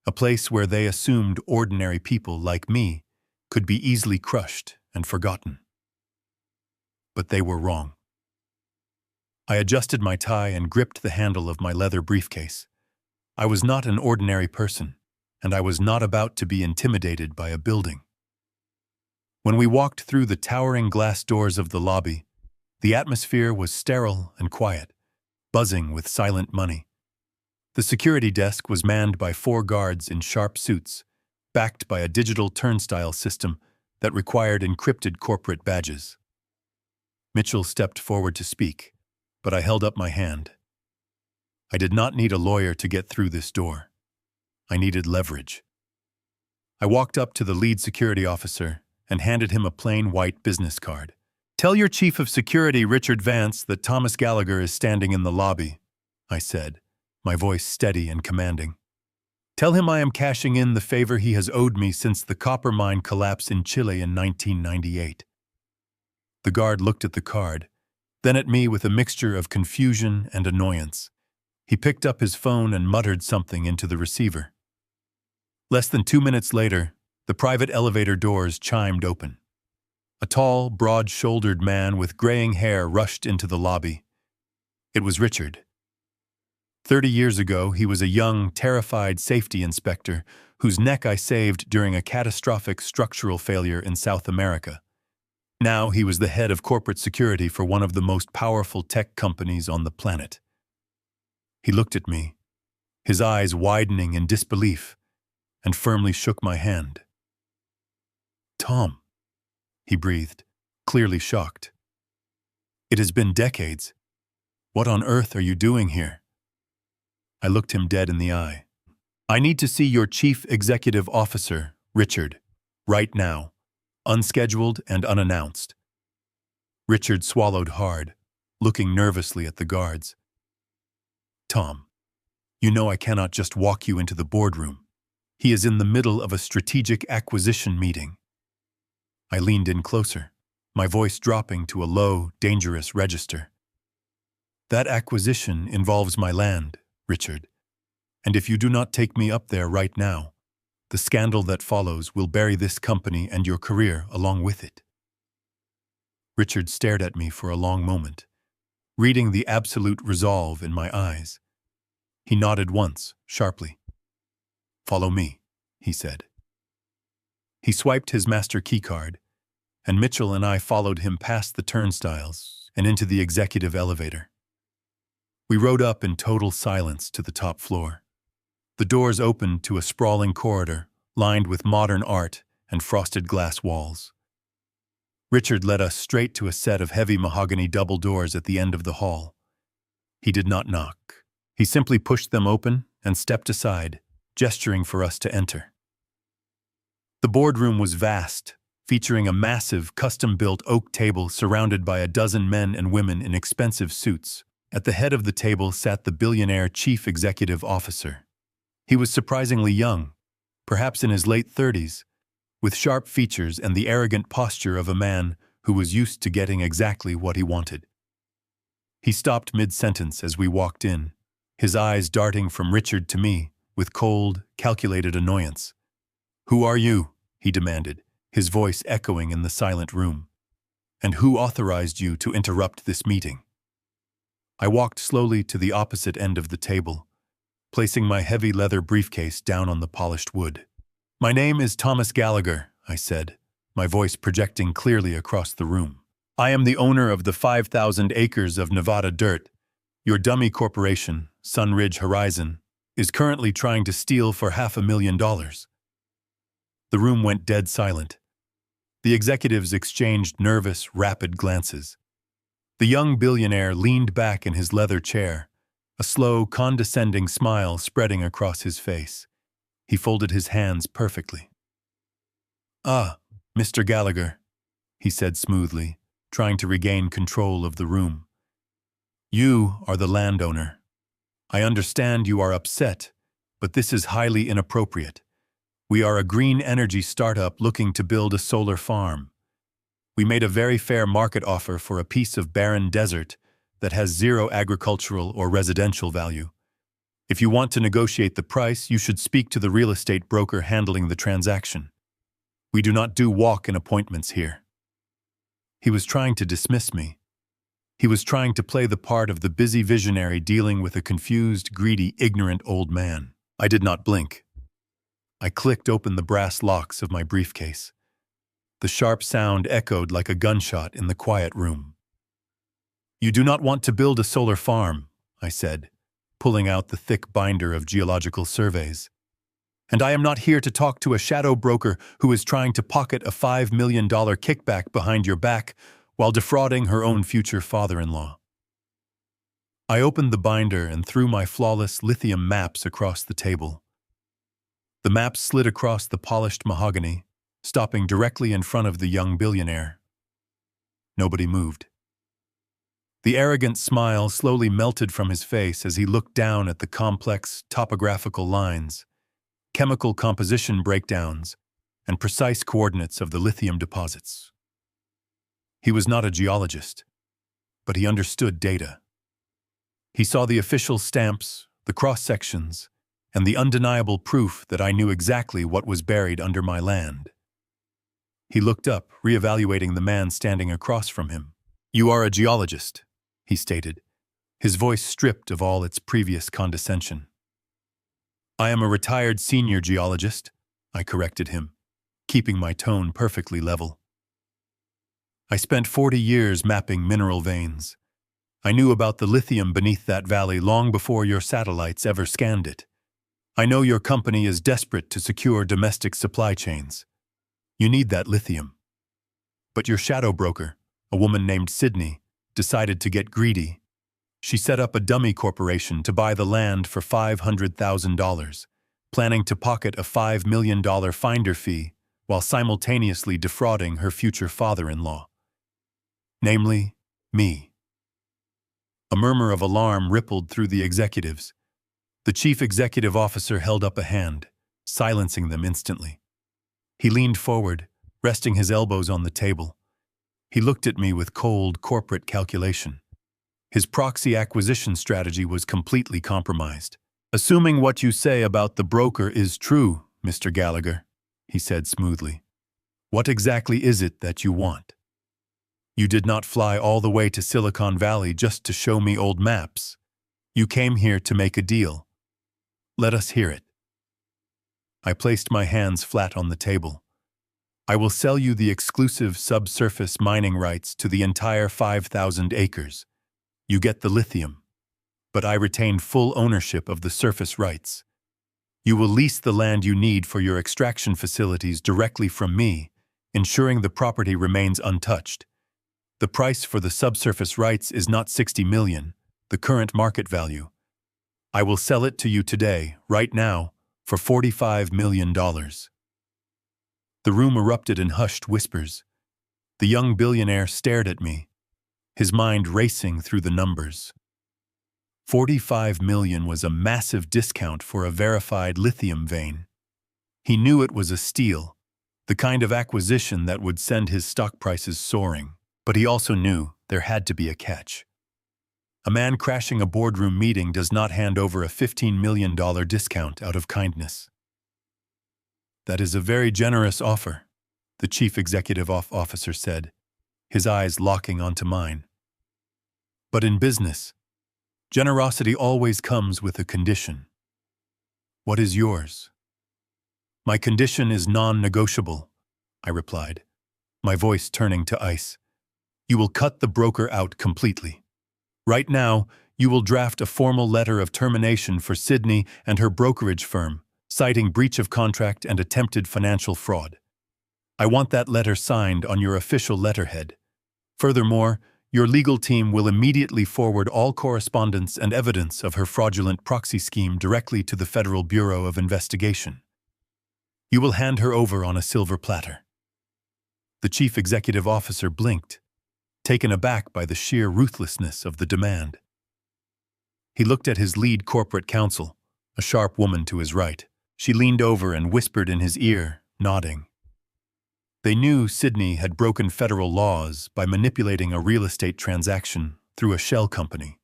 a place where they assumed ordinary people like me could be easily crushed and forgotten. But they were wrong. I adjusted my tie and gripped the handle of my leather briefcase. I was not an ordinary person, and I was not about to be intimidated by a building. When we walked through the towering glass doors of the lobby, the atmosphere was sterile and quiet, buzzing with silent money. The security desk was manned by 4 guards in sharp suits, backed by a digital turnstile system that required encrypted corporate badges. Mitchell stepped forward to speak, but I held up my hand. I did not need a lawyer to get through this door. I needed leverage. I walked up to the lead security officer and handed him a plain white business card. "Tell your chief of security, Richard Vance, that Thomas Gallagher is standing in the lobby," I said, my voice steady and commanding. "Tell him I am cashing in the favor he has owed me since the copper mine collapse in Chile in 1998. The guard looked at the card, then at me with a mixture of confusion and annoyance. He picked up his phone and muttered something into the receiver. Less than 2 minutes later, the private elevator doors chimed open. A tall, broad-shouldered man with graying hair rushed into the lobby. It was Richard. 30 years ago, he was a young, terrified safety inspector whose neck I saved during a catastrophic structural failure in South America. Now he was the head of corporate security for one of the most powerful tech companies on the planet. He looked at me, his eyes widening in disbelief, and firmly shook my hand. "Tom," he breathed, clearly shocked. "It has been decades. What on earth are you doing here?" I looked him dead in the eye. "I need to see your chief executive officer, Richard, right now, unscheduled and unannounced." Richard swallowed hard, looking nervously at the guards. "Tom, you know I cannot just walk you into the boardroom. He is in the middle of a strategic acquisition meeting." I leaned in closer, my voice dropping to a low, dangerous register. "That acquisition involves my land, Richard, and if you do not take me up there right now, the scandal that follows will bury this company and your career along with it." Richard stared at me for a long moment, reading the absolute resolve in my eyes. He nodded once, sharply. "Follow me," he said. He swiped his master keycard, and Mitchell and I followed him past the turnstiles and into the executive elevator. We rode up in total silence to the top floor. The doors opened to a sprawling corridor lined with modern art and frosted glass walls. Richard led us straight to a set of heavy mahogany double doors at the end of the hall. He did not knock. He simply pushed them open and stepped aside, gesturing for us to enter. The boardroom was vast, featuring a massive, custom-built oak table surrounded by a dozen men and women in expensive suits. At the head of the table sat the billionaire chief executive officer. He was surprisingly young, perhaps in his late 30s, with sharp features and the arrogant posture of a man who was used to getting exactly what he wanted. He stopped mid-sentence as we walked in, his eyes darting from Richard to me with cold, calculated annoyance. "Who are you?" he demanded, his voice echoing in the silent room. "And who authorized you to interrupt this meeting?" I walked slowly to the opposite end of the table, placing my heavy leather briefcase down on the polished wood. "My name is Thomas Gallagher," I said, my voice projecting clearly across the room. "I am the owner of the 5,000 acres of Nevada dirt. Your dummy corporation, Sunridge Horizon, is currently trying to steal for $500,000. The room went dead silent. The executives exchanged nervous, rapid glances. The young billionaire leaned back in his leather chair, a slow, condescending smile spreading across his face. He folded his hands perfectly. "Ah, Mr. Gallagher," he said smoothly, trying to regain control of the room. "You are the landowner. I understand you are upset, but this is highly inappropriate. We are a green energy startup looking to build a solar farm. We made a very fair market offer for a piece of barren desert that has zero agricultural or residential value. If you want to negotiate the price, you should speak to the real estate broker handling the transaction. We do not do walk-in appointments here." He was trying to dismiss me. He was trying to play the part of the busy visionary dealing with a confused, greedy, ignorant old man. I did not blink. I clicked open the brass locks of my briefcase. The sharp sound echoed like a gunshot in the quiet room. "You do not want to build a solar farm," I said, pulling out the thick binder of geological surveys. And I am not here to talk to a shadow broker who is trying to pocket a $5 million kickback behind your back while defrauding her own future father-in-law. I opened the binder and threw my flawless lithium maps across the table. The maps slid across the polished mahogany, stopping directly in front of the young billionaire. Nobody moved. The arrogant smile slowly melted from his face as he looked down at the complex topographical lines, chemical composition breakdowns, and precise coordinates of the lithium deposits. He was not a geologist, but he understood data. He saw the official stamps, the cross-sections, and the undeniable proof that I knew exactly what was buried under my land. He looked up, reevaluating the man standing across from him. "You are a geologist," he stated, his voice stripped of all its previous condescension. "I am a retired senior geologist," I corrected him, keeping my tone perfectly level. "I spent 40 years mapping mineral veins. I knew about the lithium beneath that valley long before your satellites ever scanned it. I know your company is desperate to secure domestic supply chains. You need that lithium. But your shadow broker, a woman named Sydney, decided to get greedy. She set up a dummy corporation to buy the land for $500,000, planning to pocket a $5 million finder fee while simultaneously defrauding her future father-in-law. Namely, me." A murmur of alarm rippled through the executives. The chief executive officer held up a hand, silencing them instantly. He leaned forward, resting his elbows on the table. He looked at me with cold corporate calculation. His proxy acquisition strategy was completely compromised. "Assuming what you say about the broker is true, Mr. Gallagher," he said smoothly, "what exactly is it that you want? You did not fly all the way to Silicon Valley just to show me old maps. You came here to make a deal. Let us hear it." I placed my hands flat on the table. "I will sell you the exclusive subsurface mining rights to the entire 5,000 acres. You get the lithium, but I retain full ownership of the surface rights. You will lease the land you need for your extraction facilities directly from me, ensuring the property remains untouched. The price for the subsurface rights is not $60 million, the current market value. I will sell it to you today, right now, for $45 million. The room erupted in hushed whispers. The young billionaire stared at me, his mind racing through the numbers. $45 million was a massive discount for a verified lithium vein. He knew it was a steal, the kind of acquisition that would send his stock prices soaring. But he also knew there had to be a catch. A man crashing a boardroom meeting does not hand over a $15 million discount out of kindness. "That is a very generous offer," the chief executive officer said, his eyes locking onto mine. "But in business, generosity always comes with a condition. What is yours?" "My condition is non-negotiable," I replied, my voice turning to ice. "You will cut the broker out completely. Right now, you will draft a formal letter of termination for Sydney and her brokerage firm, citing breach of contract and attempted financial fraud. I want that letter signed on your official letterhead. Furthermore, your legal team will immediately forward all correspondence and evidence of her fraudulent proxy scheme directly to the Federal Bureau of Investigation. You will hand her over on a silver platter." The chief executive officer blinked, taken aback by the sheer ruthlessness of the demand. He looked at his lead corporate counsel, a sharp woman to his right. She leaned over and whispered in his ear, nodding. They knew Sydney had broken federal laws by manipulating a real estate transaction through a shell company.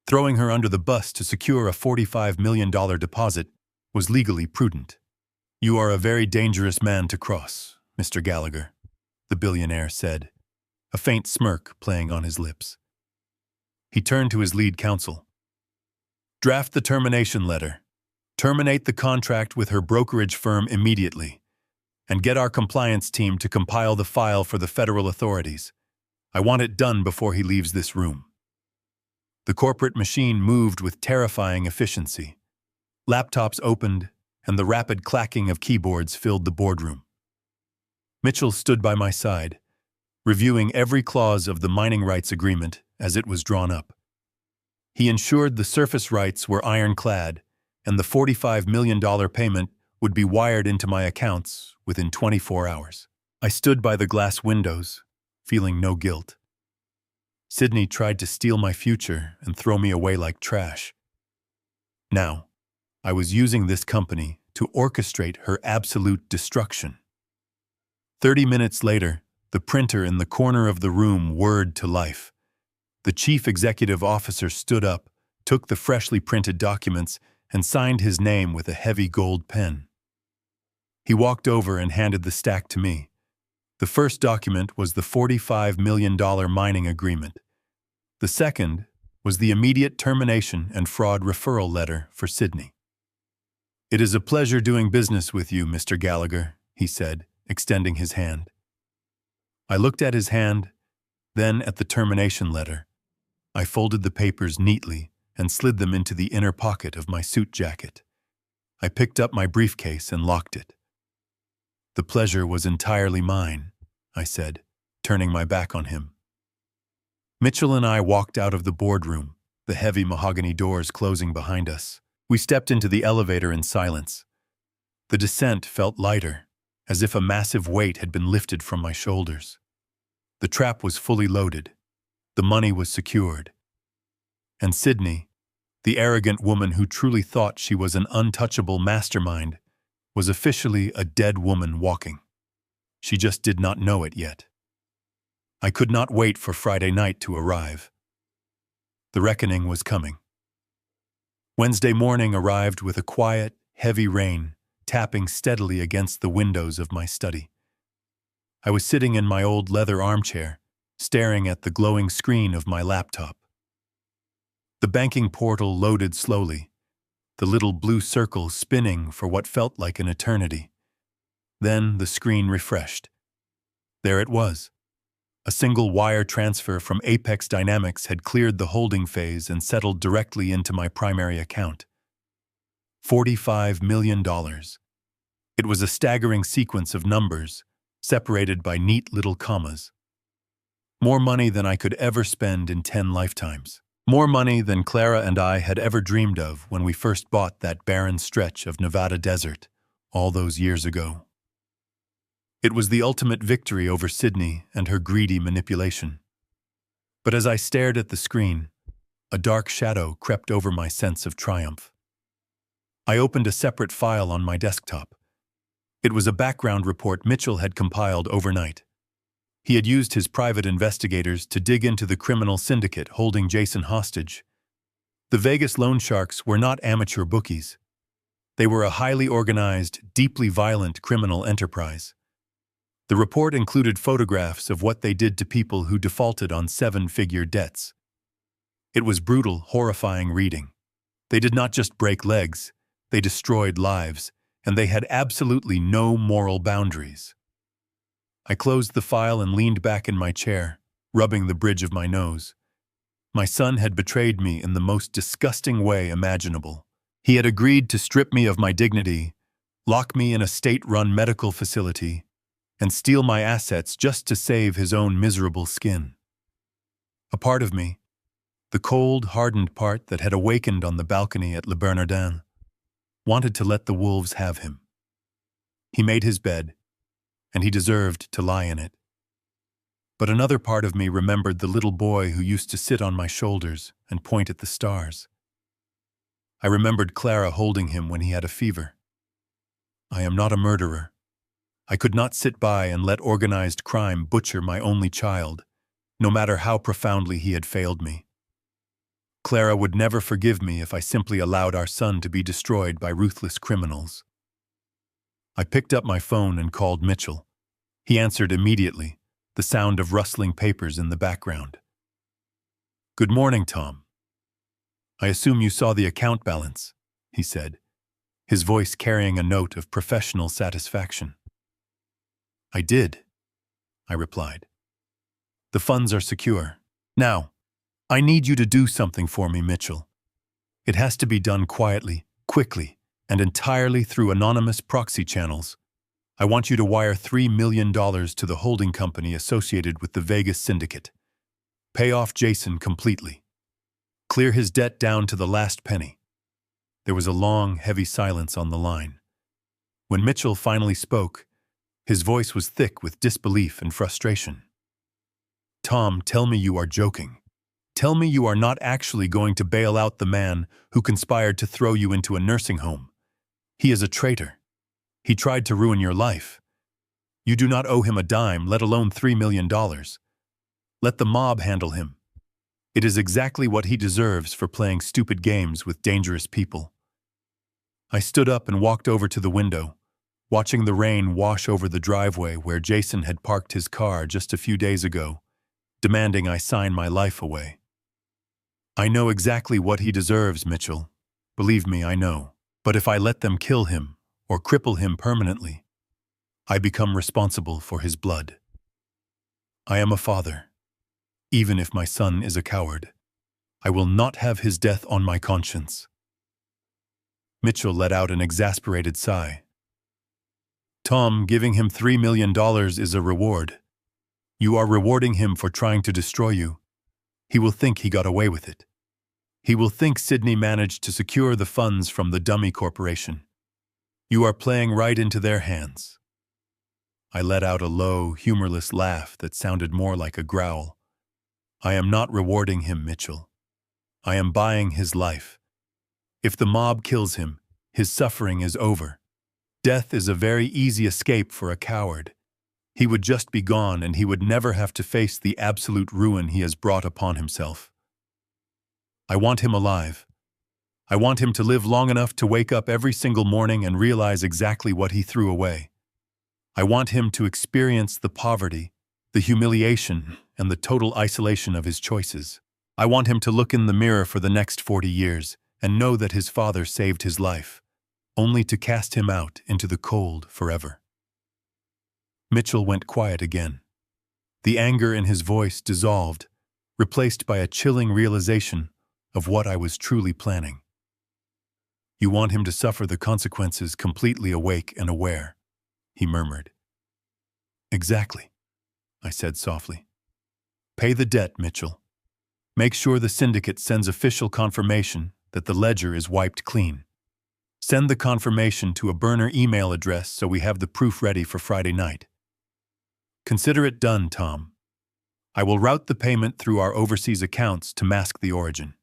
Throwing her under the bus to secure a $45 million deposit was legally prudent. "You are a very dangerous man to cross, Mr. Gallagher," the billionaire said, a faint smirk playing on his lips. He turned to his lead counsel. "Draft the termination letter. Terminate the contract with her brokerage firm immediately, and get our compliance team to compile the file for the federal authorities. I want it done before he leaves this room." The corporate machine moved with terrifying efficiency. Laptops opened, and the rapid clacking of keyboards filled the boardroom. Mitchell stood by my side, reviewing every clause of the mining rights agreement as it was drawn up. He ensured the surface rights were ironclad, and the $45 million payment would be wired into my accounts within 24 hours. I stood by the glass windows, feeling no guilt. Sydney tried to steal my future and throw me away like trash. Now, I was using this company to orchestrate her absolute destruction. 30 minutes later, the printer in the corner of the room whirred to life. The chief executive officer stood up, took the freshly printed documents, and signed his name with a heavy gold pen. He walked over and handed the stack to me. The first document was the $45 million mining agreement. The second was the immediate termination and fraud referral letter for Sydney. "It is a pleasure doing business with you, Mr. Gallagher," he said, extending his hand. I looked at his hand, then at the termination letter. I folded the papers neatly and slid them into the inner pocket of my suit jacket. I picked up my briefcase and locked it. "The pleasure was entirely mine," I said, turning my back on him. Mitchell and I walked out of the boardroom, the heavy mahogany doors closing behind us. We stepped into the elevator in silence. The descent felt lighter, as if a massive weight had been lifted from my shoulders. The trap was fully loaded. The money was secured. And Sydney, the arrogant woman who truly thought she was an untouchable mastermind, was officially a dead woman walking. She just did not know it yet. I could not wait for Friday night to arrive. The reckoning was coming. Wednesday morning arrived with a quiet, heavy rain tapping steadily against the windows of my study. I was sitting in my old leather armchair, staring at the glowing screen of my laptop. The banking portal loaded slowly, the little blue circle spinning for what felt like an eternity. Then the screen refreshed. There it was. A single wire transfer from Apex Dynamics had cleared the holding phase and settled directly into my primary account. $45 million. It was a staggering sequence of numbers, separated by neat little commas. More money than I could ever spend in 10 lifetimes. More money than Clara and I had ever dreamed of when we first bought that barren stretch of Nevada desert all those years ago. It was the ultimate victory over Sydney and her greedy manipulation. But as I stared at the screen, a dark shadow crept over my sense of triumph. I opened a separate file on my desktop. It was a background report Mitchell had compiled overnight. He had used his private investigators to dig into the criminal syndicate holding Jason hostage. The Vegas loan sharks were not amateur bookies. They were a highly organized, deeply violent criminal enterprise. The report included photographs of what they did to people who defaulted on seven-figure debts. It was brutal, horrifying reading. They did not just break legs, they destroyed lives, and they had absolutely no moral boundaries. I closed the file and leaned back in my chair, rubbing the bridge of my nose. My son had betrayed me in the most disgusting way imaginable. He had agreed to strip me of my dignity, lock me in a state-run medical facility, and steal my assets just to save his own miserable skin. A part of me, the cold, hardened part that had awakened on the balcony at Le Bernardin, wanted to let the wolves have him. He made his bed, and he deserved to lie in it. But another part of me remembered the little boy who used to sit on my shoulders and point at the stars. I remembered Clara holding him when he had a fever. I am not a murderer. I could not sit by and let organized crime butcher my only child, no matter how profoundly he had failed me. Clara would never forgive me if I simply allowed our son to be destroyed by ruthless criminals. I picked up my phone and called Mitchell. He answered immediately, the sound of rustling papers in the background. "Good morning, Tom. I assume you saw the account balance," he said, his voice carrying a note of professional satisfaction. "I did," I replied. "The funds are secure. Now, I need you to do something for me, Mitchell. It has to be done quietly, quickly, and entirely through anonymous proxy channels. I want you to wire $3 million to the holding company associated with the Vegas syndicate. Pay off Jason completely. Clear his debt down to the last penny. There was a long, heavy silence on the line. When Mitchell finally spoke, his voice was thick with disbelief and frustration. Tom, tell me you are joking. Tell me you are not actually going to bail out the man who conspired to throw you into a nursing home. He is a traitor. He tried to ruin your life. You do not owe him a dime, let alone $3 million. Let the mob handle him. It is exactly what he deserves for playing stupid games with dangerous people. I stood up and walked over to the window, watching the rain wash over the driveway where Jason had parked his car just a few days ago, demanding I sign my life away. I know exactly what he deserves, Mitchell. Believe me, I know. But if I let them kill him or cripple him permanently, I become responsible for his blood. I am a father. Even if my son is a coward, I will not have his death on my conscience. Mitchell let out an exasperated sigh. Tom, giving him $3 million is a reward. You are rewarding him for trying to destroy you. He will think he got away with it. He will think Sydney managed to secure the funds from the dummy corporation. You are playing right into their hands. I let out a low, humorless laugh that sounded more like a growl. I am not rewarding him, Mitchell. I am buying his life. If the mob kills him, his suffering is over. Death is a very easy escape for a coward. He would just be gone and he would never have to face the absolute ruin he has brought upon himself. I want him alive. I want him to live long enough to wake up every single morning and realize exactly what he threw away. I want him to experience the poverty, the humiliation, and the total isolation of his choices. I want him to look in the mirror for the next 40 years and know that his father saved his life, only to cast him out into the cold forever. Mitchell went quiet again. The anger in his voice dissolved, replaced by a chilling realization of what I was truly planning. You want him to suffer the consequences completely awake and aware, he murmured. Exactly, I said softly. Pay the debt, Mitchell. Make sure the syndicate sends official confirmation that the ledger is wiped clean. Send the confirmation to a burner email address so we have the proof ready for Friday night. Consider it done, Tom. I will route the payment through our overseas accounts to mask the origin.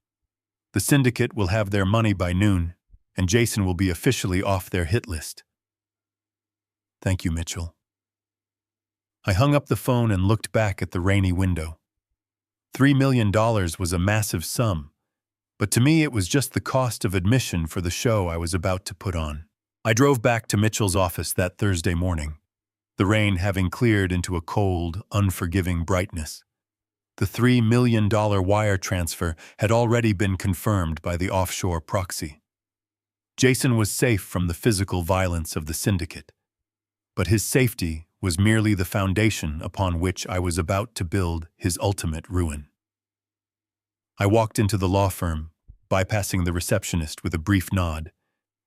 The syndicate will have their money by noon, and Jason will be officially off their hit list. Thank you, Mitchell. I hung up the phone and looked back at the rainy window. $3 million was a massive sum, but to me it was just the cost of admission for the show I was about to put on. I drove back to Mitchell's office that Thursday morning, the rain having cleared into a cold, unforgiving brightness. The $3 million wire transfer had already been confirmed by the offshore proxy. Jason was safe from the physical violence of the syndicate, but his safety was merely the foundation upon which I was about to build his ultimate ruin. I walked into the law firm, bypassing the receptionist with a brief nod,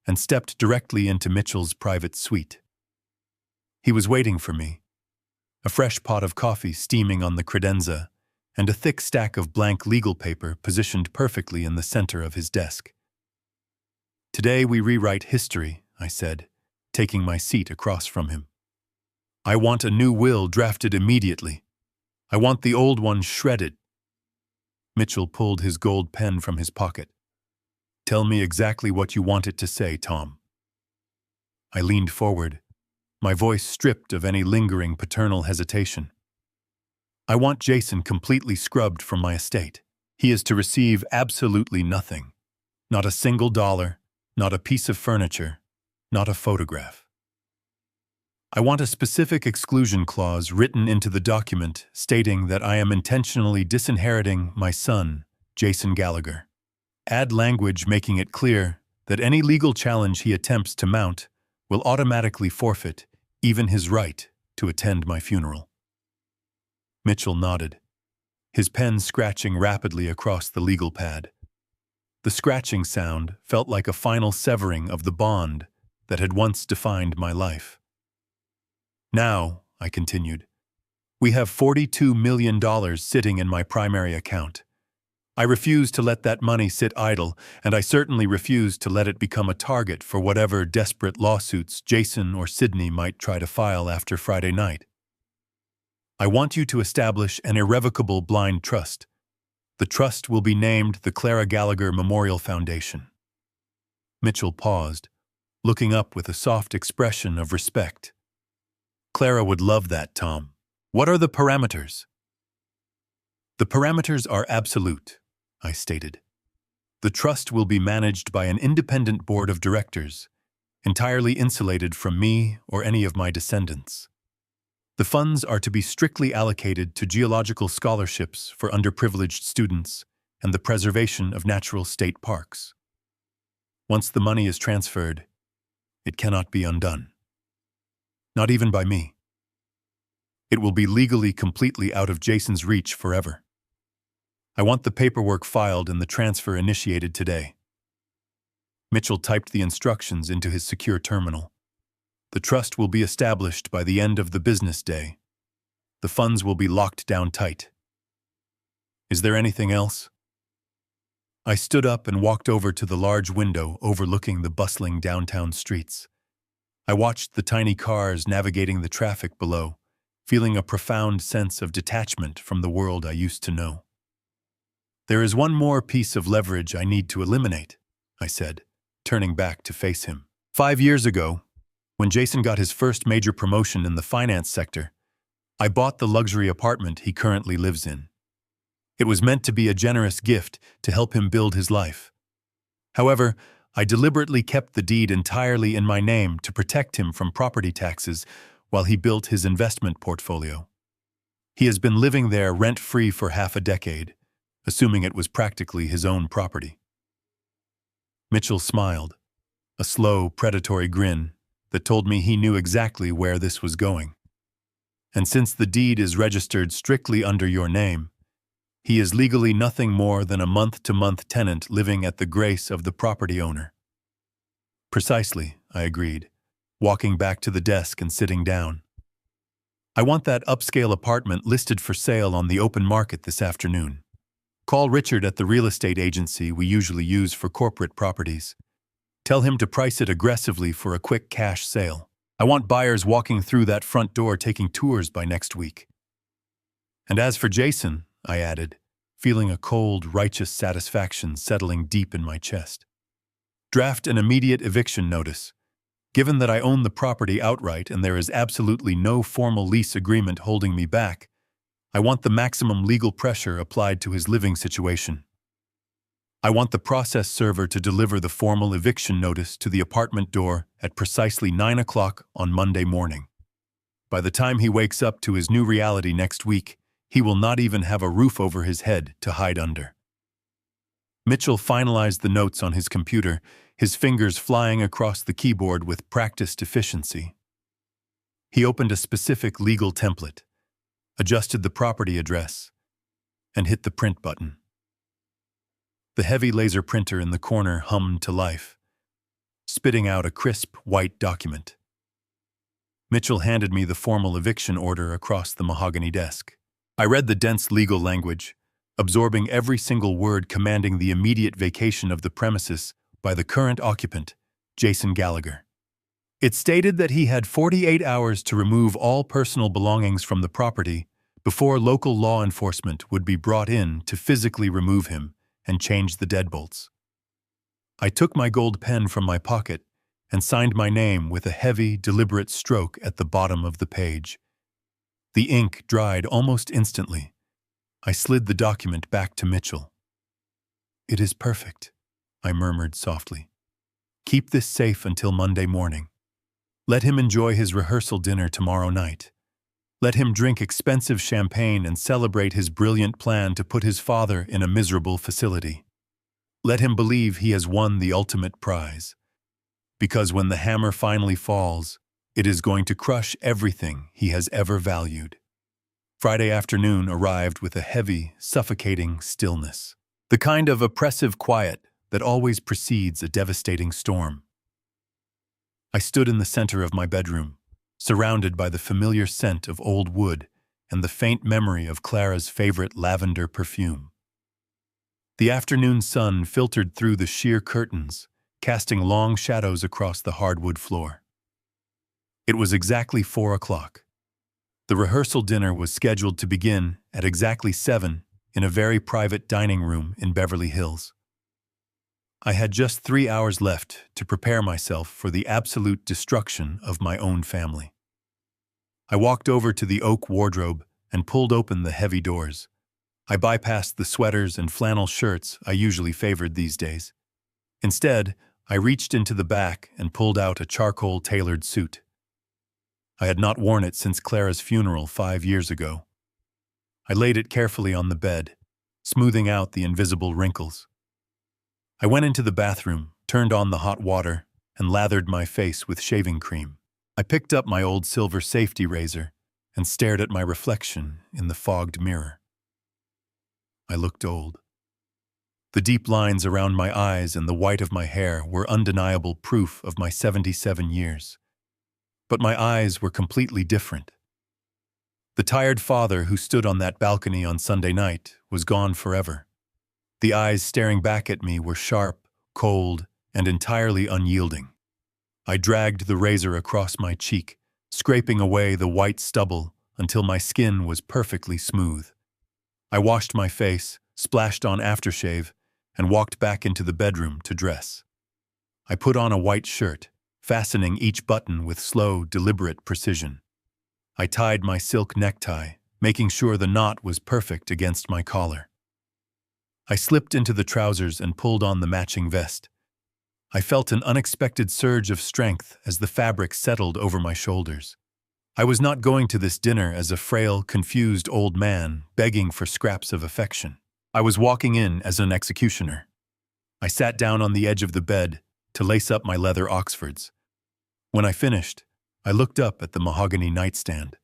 and stepped directly into Mitchell's private suite. He was waiting for me, a fresh pot of coffee steaming on the credenza, and a thick stack of blank legal paper positioned perfectly in the center of his desk. Today we rewrite history, I said, taking my seat across from him. I want a new will drafted immediately. I want the old one shredded. Mitchell pulled his gold pen from his pocket. Tell me exactly what you want it to say, Tom. I leaned forward, my voice stripped of any lingering paternal hesitation. I want Jason completely scrubbed from my estate. He is to receive absolutely nothing. Not a single dollar, not a piece of furniture, not a photograph. I want a specific exclusion clause written into the document stating that I am intentionally disinheriting my son, Jason Gallagher. Add language making it clear that any legal challenge he attempts to mount will automatically forfeit even his right to attend my funeral. Mitchell nodded, his pen scratching rapidly across the legal pad. The scratching sound felt like a final severing of the bond that had once defined my life. Now, I continued, we have $42 million sitting in my primary account. I refuse to let that money sit idle, and I certainly refuse to let it become a target for whatever desperate lawsuits Jason or Sydney might try to file after Friday night. I want you to establish an irrevocable blind trust. The trust will be named the Clara Gallagher Memorial Foundation. Mitchell paused, looking up with a soft expression of respect. Clara would love that, Tom. What are the parameters? The parameters are absolute, I stated. The trust will be managed by an independent board of directors, entirely insulated from me or any of my descendants. The funds are to be strictly allocated to geological scholarships for underprivileged students and the preservation of natural state parks. Once the money is transferred, it cannot be undone. Not even by me. It will be legally completely out of Jason's reach forever. I want the paperwork filed and the transfer initiated today. Mitchell typed the instructions into his secure terminal. The trust will be established by the end of the business day. The funds will be locked down tight. Is there anything else? I stood up and walked over to the large window overlooking the bustling downtown streets. I watched the tiny cars navigating the traffic below, feeling a profound sense of detachment from the world I used to know. There is one more piece of leverage I need to eliminate, I said, turning back to face him. 5 years ago, when Jason got his first major promotion in the finance sector, I bought the luxury apartment he currently lives in. It was meant to be a generous gift to help him build his life. However, I deliberately kept the deed entirely in my name to protect him from property taxes while he built his investment portfolio. He has been living there rent-free for half a decade, assuming it was practically his own property. Mitchell smiled, a slow, predatory grin that told me he knew exactly where this was going. And since the deed is registered strictly under your name, he is legally nothing more than a month-to-month tenant living at the grace of the property owner. Precisely, I agreed, walking back to the desk and sitting down. I want that upscale apartment listed for sale on the open market this afternoon. Call Richard at the real estate agency we usually use for corporate properties. Tell him to price it aggressively for a quick cash sale. I want buyers walking through that front door taking tours by next week. And as for Jason, I added, feeling a cold, righteous satisfaction settling deep in my chest. Draft an immediate eviction notice. Given that I own the property outright and there is absolutely no formal lease agreement holding me back, I want the maximum legal pressure applied to his living situation. I want the process server to deliver the formal eviction notice to the apartment door at precisely 9 o'clock on Monday morning. By the time he wakes up to his new reality next week, he will not even have a roof over his head to hide under. Mitchell finalized the notes on his computer, his fingers flying across the keyboard with practiced efficiency. He opened a specific legal template, adjusted the property address, and hit the print button. The heavy laser printer in the corner hummed to life, spitting out a crisp, white document. Mitchell handed me the formal eviction order across the mahogany desk. I read the dense legal language, absorbing every single word commanding the immediate vacation of the premises by the current occupant, Jason Gallagher. It stated that he had 48 hours to remove all personal belongings from the property before local law enforcement would be brought in to physically remove him and change the deadbolts. I took my gold pen from my pocket and signed my name with a heavy, deliberate stroke at the bottom of the page. The ink dried almost instantly. I slid the document back to Mitchell. "It is perfect," I murmured softly. "Keep this safe until Monday morning. Let him enjoy his rehearsal dinner tomorrow night. Let him drink expensive champagne and celebrate his brilliant plan to put his father in a miserable facility. Let him believe he has won the ultimate prize. Because when the hammer finally falls, it is going to crush everything he has ever valued." Friday afternoon arrived with a heavy, suffocating stillness. The kind of oppressive quiet that always precedes a devastating storm. I stood in the center of my bedroom, surrounded by the familiar scent of old wood and the faint memory of Clara's favorite lavender perfume. The afternoon sun filtered through the sheer curtains, casting long shadows across the hardwood floor. It was exactly 4 o'clock. The rehearsal dinner was scheduled to begin at exactly 7 in a very private dining room in Beverly Hills. I had just 3 hours left to prepare myself for the absolute destruction of my own family. I walked over to the oak wardrobe and pulled open the heavy doors. I bypassed the sweaters and flannel shirts I usually favored these days. Instead, I reached into the back and pulled out a charcoal-tailored suit. I had not worn it since Clara's funeral 5 years ago. I laid it carefully on the bed, smoothing out the invisible wrinkles. I went into the bathroom, turned on the hot water, and lathered my face with shaving cream. I picked up my old silver safety razor and stared at my reflection in the fogged mirror. I looked old. The deep lines around my eyes and the white of my hair were undeniable proof of my 77 years. But my eyes were completely different. The tired father who stood on that balcony on Sunday night was gone forever. The eyes staring back at me were sharp, cold, and entirely unyielding. I dragged the razor across my cheek, scraping away the white stubble until my skin was perfectly smooth. I washed my face, splashed on aftershave, and walked back into the bedroom to dress. I put on a white shirt, fastening each button with slow, deliberate precision. I tied my silk necktie, making sure the knot was perfect against my collar. I slipped into the trousers and pulled on the matching vest. I felt an unexpected surge of strength as the fabric settled over my shoulders. I was not going to this dinner as a frail, confused old man begging for scraps of affection. I was walking in as an executioner. I sat down on the edge of the bed to lace up my leather Oxfords. When I finished, I looked up at the mahogany nightstand.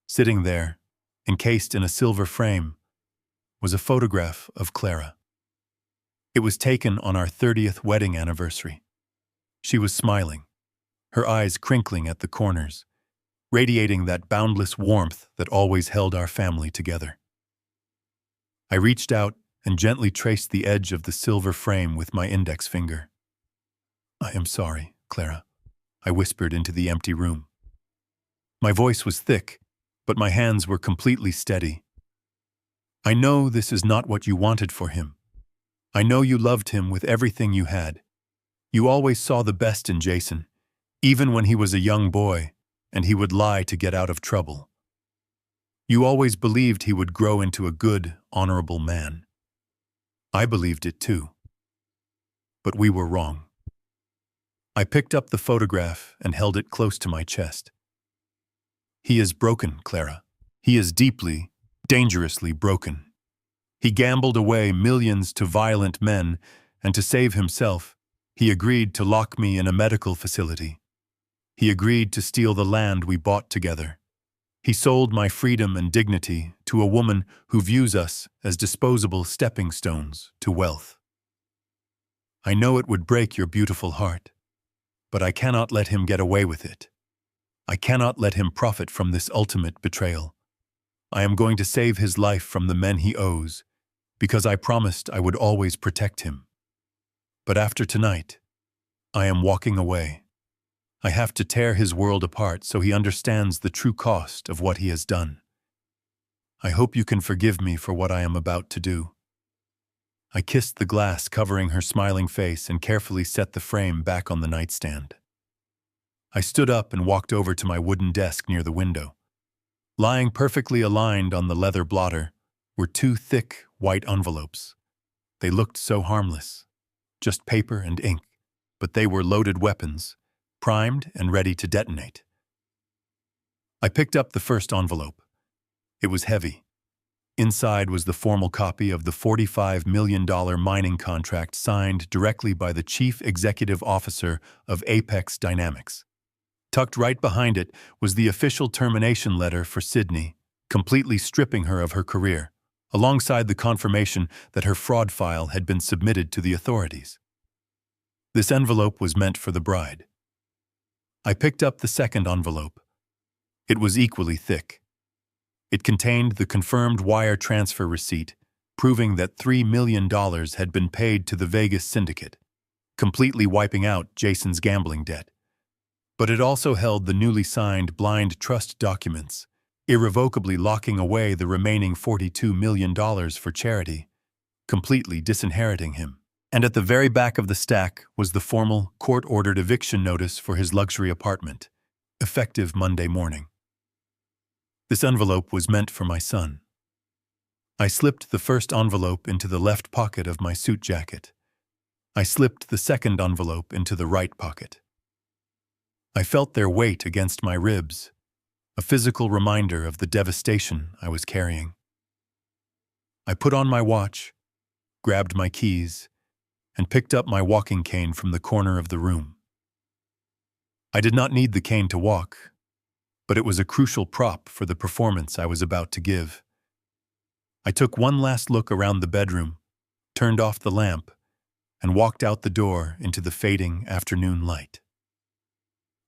Sitting there, encased in a silver frame, was a photograph of Clara. It was taken on our 30th wedding anniversary. She was smiling, her eyes crinkling at the corners, radiating that boundless warmth that always held our family together. I reached out and gently traced the edge of the silver frame with my index finger. "I am sorry, Clara," I whispered into the empty room. My voice was thick, but my hands were completely steady. "I know this is not what you wanted for him. I know you loved him with everything you had. You always saw the best in Jason, even when he was a young boy, and he would lie to get out of trouble. You always believed he would grow into a good, honorable man. I believed it too. But we were wrong." I picked up the photograph and held it close to my chest. "He is broken, Clara. He is deeply, dangerously broken. He gambled away millions to violent men, and to save himself, he agreed to lock me in a medical facility. He agreed to steal the land we bought together. He sold my freedom and dignity to a woman who views us as disposable stepping stones to wealth. I know it would break your beautiful heart, but I cannot let him get away with it. I cannot let him profit from this ultimate betrayal. I am going to save his life from the men he owes, because I promised I would always protect him. But after tonight, I am walking away. I have to tear his world apart so he understands the true cost of what he has done. I hope you can forgive me for what I am about to do." I kissed the glass covering her smiling face and carefully set the frame back on the nightstand. I stood up and walked over to my wooden desk near the window. Lying perfectly aligned on the leather blotter were 2 thick, white envelopes. They looked so harmless, just paper and ink, but they were loaded weapons, primed and ready to detonate. I picked up the first envelope. It was heavy. Inside was the formal copy of the $45 million mining contract signed directly by the Chief Executive Officer of Apex Dynamics. Tucked right behind it was the official termination letter for Sydney, completely stripping her of her career, alongside the confirmation that her fraud file had been submitted to the authorities. This envelope was meant for the bride. I picked up the second envelope. It was equally thick. It contained the confirmed wire transfer receipt, proving that $3 million had been paid to the Vegas syndicate, completely wiping out Jason's gambling debt. But it also held the newly signed blind trust documents, irrevocably locking away the remaining $42 million for charity, completely disinheriting him. And at the very back of the stack was the formal, court-ordered eviction notice for his luxury apartment, effective Monday morning. This envelope was meant for my son. I slipped the first envelope into the left pocket of my suit jacket. I slipped the second envelope into the right pocket. I felt their weight against my ribs, a physical reminder of the devastation I was carrying. I put on my watch, grabbed my keys, and picked up my walking cane from the corner of the room. I did not need the cane to walk, but it was a crucial prop for the performance I was about to give. I took one last look around the bedroom, turned off the lamp, and walked out the door into the fading afternoon light.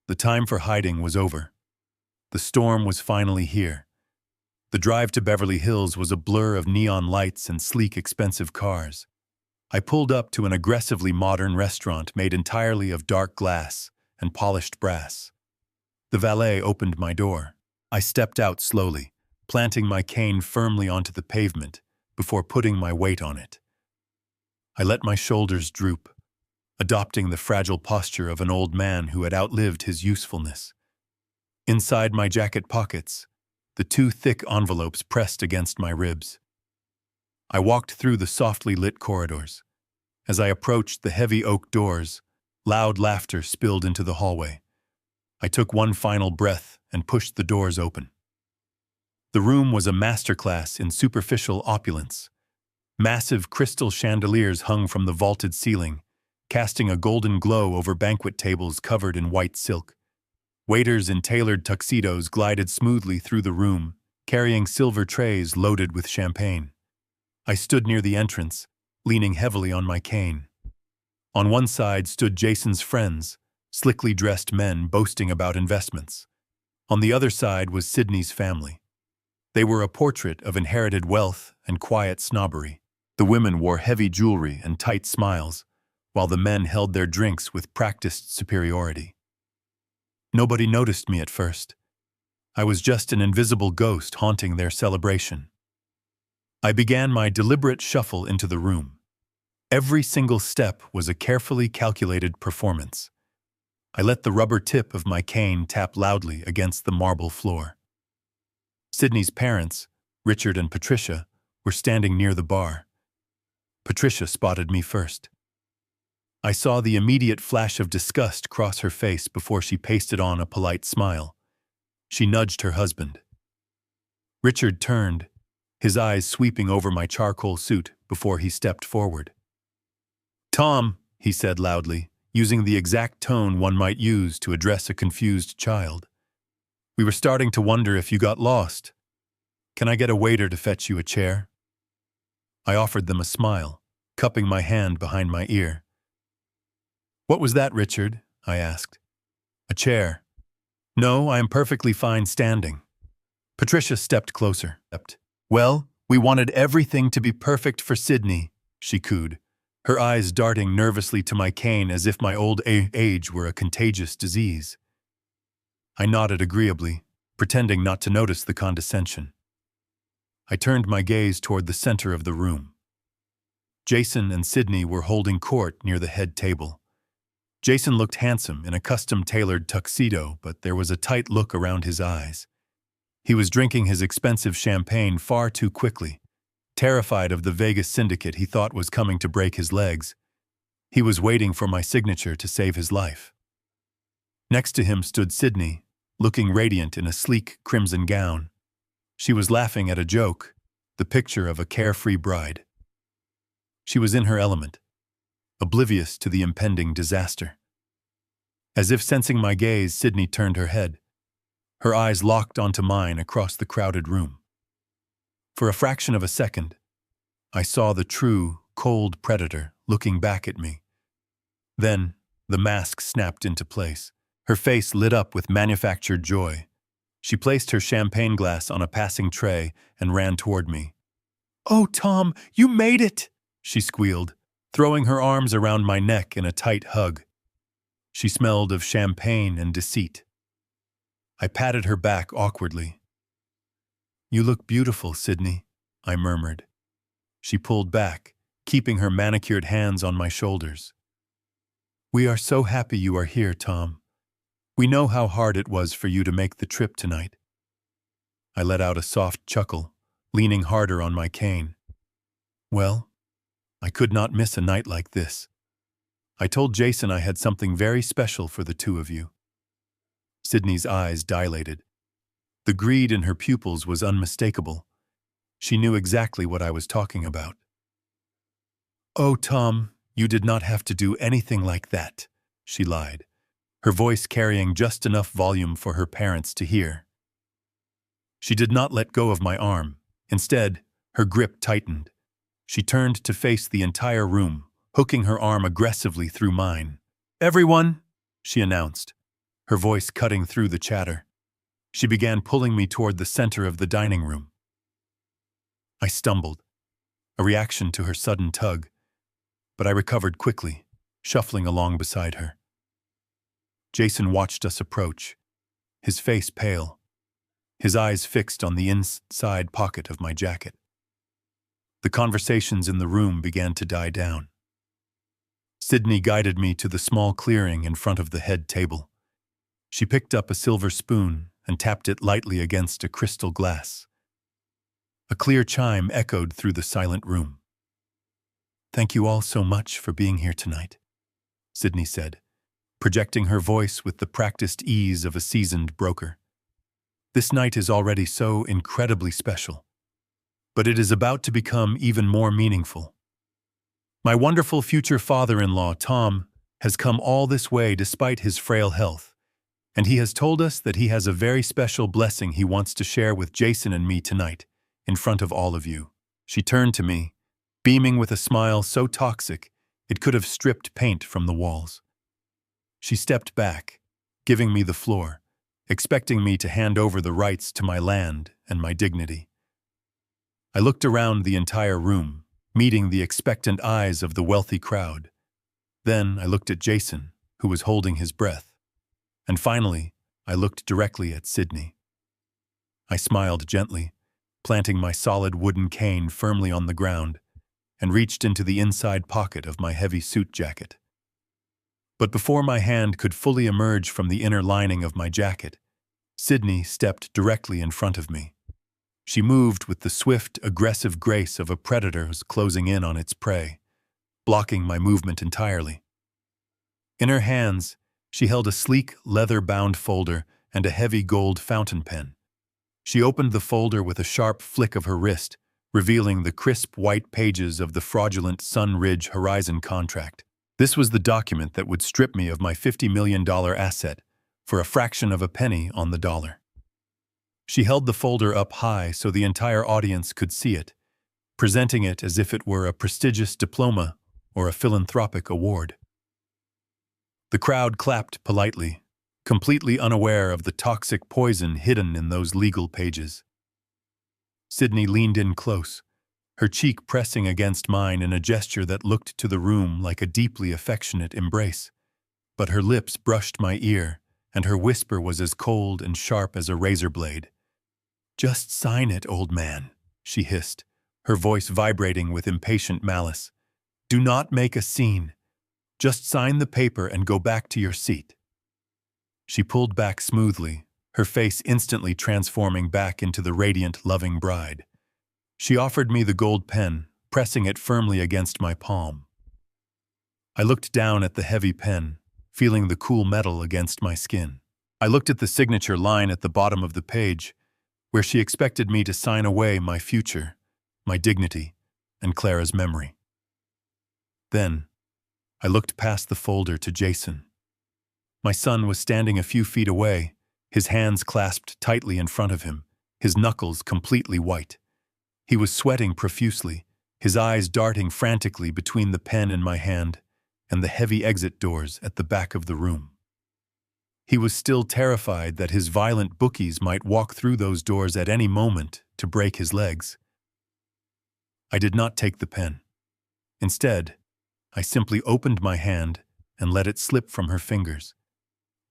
The time for hiding was over. The storm was finally here. The drive to Beverly Hills was a blur of neon lights and sleek, expensive cars. I pulled up to an aggressively modern restaurant made entirely of dark glass and polished brass. The valet opened my door. I stepped out slowly, planting my cane firmly onto the pavement before putting my weight on it. I let my shoulders droop, adopting the fragile posture of an old man who had outlived his usefulness. Inside my jacket pockets, the two thick envelopes pressed against my ribs. I walked through the softly lit corridors. As I approached the heavy oak doors, loud laughter spilled into the hallway. I took one final breath and pushed the doors open. The room was a masterclass in superficial opulence. Massive crystal chandeliers hung from the vaulted ceiling, casting a golden glow over banquet tables covered in white silk. Waiters in tailored tuxedos glided smoothly through the room, carrying silver trays loaded with champagne. I stood near the entrance, leaning heavily on my cane. On one side stood Jason's friends, slickly dressed men boasting about investments. On the other side was Sydney's family. They were a portrait of inherited wealth and quiet snobbery. The women wore heavy jewelry and tight smiles, while the men held their drinks with practiced superiority. Nobody noticed me at first. I was just an invisible ghost haunting their celebration. I began my deliberate shuffle into the room. Every single step was a carefully calculated performance. I let the rubber tip of my cane tap loudly against the marble floor. Sydney's parents, Richard and Patricia, were standing near the bar. Patricia spotted me first. I saw the immediate flash of disgust cross her face before she pasted on a polite smile. She nudged her husband. Richard turned, his eyes sweeping over my charcoal suit before he stepped forward. "Tom," he said loudly, using the exact tone one might use to address a confused child. "We were starting to wonder if you got lost. Can I get a waiter to fetch you a chair?" I offered them a smile, cupping my hand behind my ear. "What was that, Richard?" I asked. "A chair." "No, I am perfectly fine standing." Patricia stepped closer. "Well, we wanted everything to be perfect for Sydney," she cooed, her eyes darting nervously to my cane as if my old age were a contagious disease. I nodded agreeably, pretending not to notice the condescension. I turned my gaze toward the center of the room. Jason and Sydney were holding court near the head table. Jason looked handsome in a custom-tailored tuxedo, but there was a tight look around his eyes. He was drinking his expensive champagne far too quickly. Terrified of the Vegas syndicate he thought was coming to break his legs, he was waiting for my signature to save his life. Next to him stood Sydney, looking radiant in a sleek crimson gown. She was laughing at a joke, the picture of a carefree bride. She was in her element, oblivious to the impending disaster. As if sensing my gaze, Sydney turned her head. Her eyes locked onto mine across the crowded room. For a fraction of a second, I saw the true, cold predator looking back at me. Then, the mask snapped into place. Her face lit up with manufactured joy. She placed her champagne glass on a passing tray and ran toward me. "Oh, Tom, you made it!" she squealed, throwing her arms around my neck in a tight hug. She smelled of champagne and deceit. I patted her back awkwardly. "You look beautiful, Sydney," I murmured. She pulled back, keeping her manicured hands on my shoulders. "We are so happy you are here, Tom. We know how hard it was for you to make the trip tonight." I let out a soft chuckle, leaning harder on my cane. "Well, I could not miss a night like this. I told Jason I had something very special for the two of you." Sydney's eyes dilated. The greed in her pupils was unmistakable. She knew exactly what I was talking about. "Oh, Tom, you did not have to do anything like that," she lied, her voice carrying just enough volume for her parents to hear. She did not let go of my arm. Instead, her grip tightened. She turned to face the entire room, hooking her arm aggressively through mine. "Everyone," she announced, her voice cutting through the chatter. She began pulling me toward the center of the dining room. I stumbled, a reaction to her sudden tug, but I recovered quickly, shuffling along beside her. Jason watched us approach, his face pale, his eyes fixed on the inside pocket of my jacket. The conversations in the room began to die down. Sydney guided me to the small clearing in front of the head table. She picked up a silver spoon and tapped it lightly against a crystal glass. A clear chime echoed through the silent room. "Thank you all so much for being here tonight," Sydney said, projecting her voice with the practiced ease of a seasoned broker. "This night is already so incredibly special, but it is about to become even more meaningful. My wonderful future father-in-law, Tom, has come all this way despite his frail health, and he has told us that he has a very special blessing he wants to share with Jason and me tonight, in front of all of you." She turned to me, beaming with a smile so toxic it could have stripped paint from the walls. She stepped back, giving me the floor, expecting me to hand over the rights to my land and my dignity. I looked around the entire room, meeting the expectant eyes of the wealthy crowd. Then I looked at Jason, who was holding his breath. And finally, I looked directly at Sydney. I smiled gently, planting my solid wooden cane firmly on the ground, and reached into the inside pocket of my heavy suit jacket. But before my hand could fully emerge from the inner lining of my jacket, Sydney stepped directly in front of me. She moved with the swift, aggressive grace of a predator who's closing in on its prey, blocking my movement entirely. In her hands, she held a sleek, leather-bound folder and a heavy gold fountain pen. She opened the folder with a sharp flick of her wrist, revealing the crisp white pages of the fraudulent Sun Ridge Horizon contract. This was the document that would strip me of my $50 million asset for a fraction of a penny on the dollar. She held the folder up high so the entire audience could see it, presenting it as if it were a prestigious diploma or a philanthropic award. The crowd clapped politely, completely unaware of the toxic poison hidden in those legal pages. Sydney leaned in close, her cheek pressing against mine in a gesture that looked to the room like a deeply affectionate embrace. But her lips brushed my ear, and her whisper was as cold and sharp as a razor blade. "Just sign it, old man," she hissed, her voice vibrating with impatient malice. "Do not make a scene. Just sign the paper and go back to your seat." She pulled back smoothly, her face instantly transforming back into the radiant, loving bride. She offered me the gold pen, pressing it firmly against my palm. I looked down at the heavy pen, feeling the cool metal against my skin. I looked at the signature line at the bottom of the page, where she expected me to sign away my future, my dignity, and Clara's memory. Then, I looked past the folder to Jason. My son was standing a few feet away, his hands clasped tightly in front of him, his knuckles completely white. He was sweating profusely, his eyes darting frantically between the pen in my hand and the heavy exit doors at the back of the room. He was still terrified that his violent bookies might walk through those doors at any moment to break his legs. I did not take the pen. Instead, I simply opened my hand and let it slip from her fingers.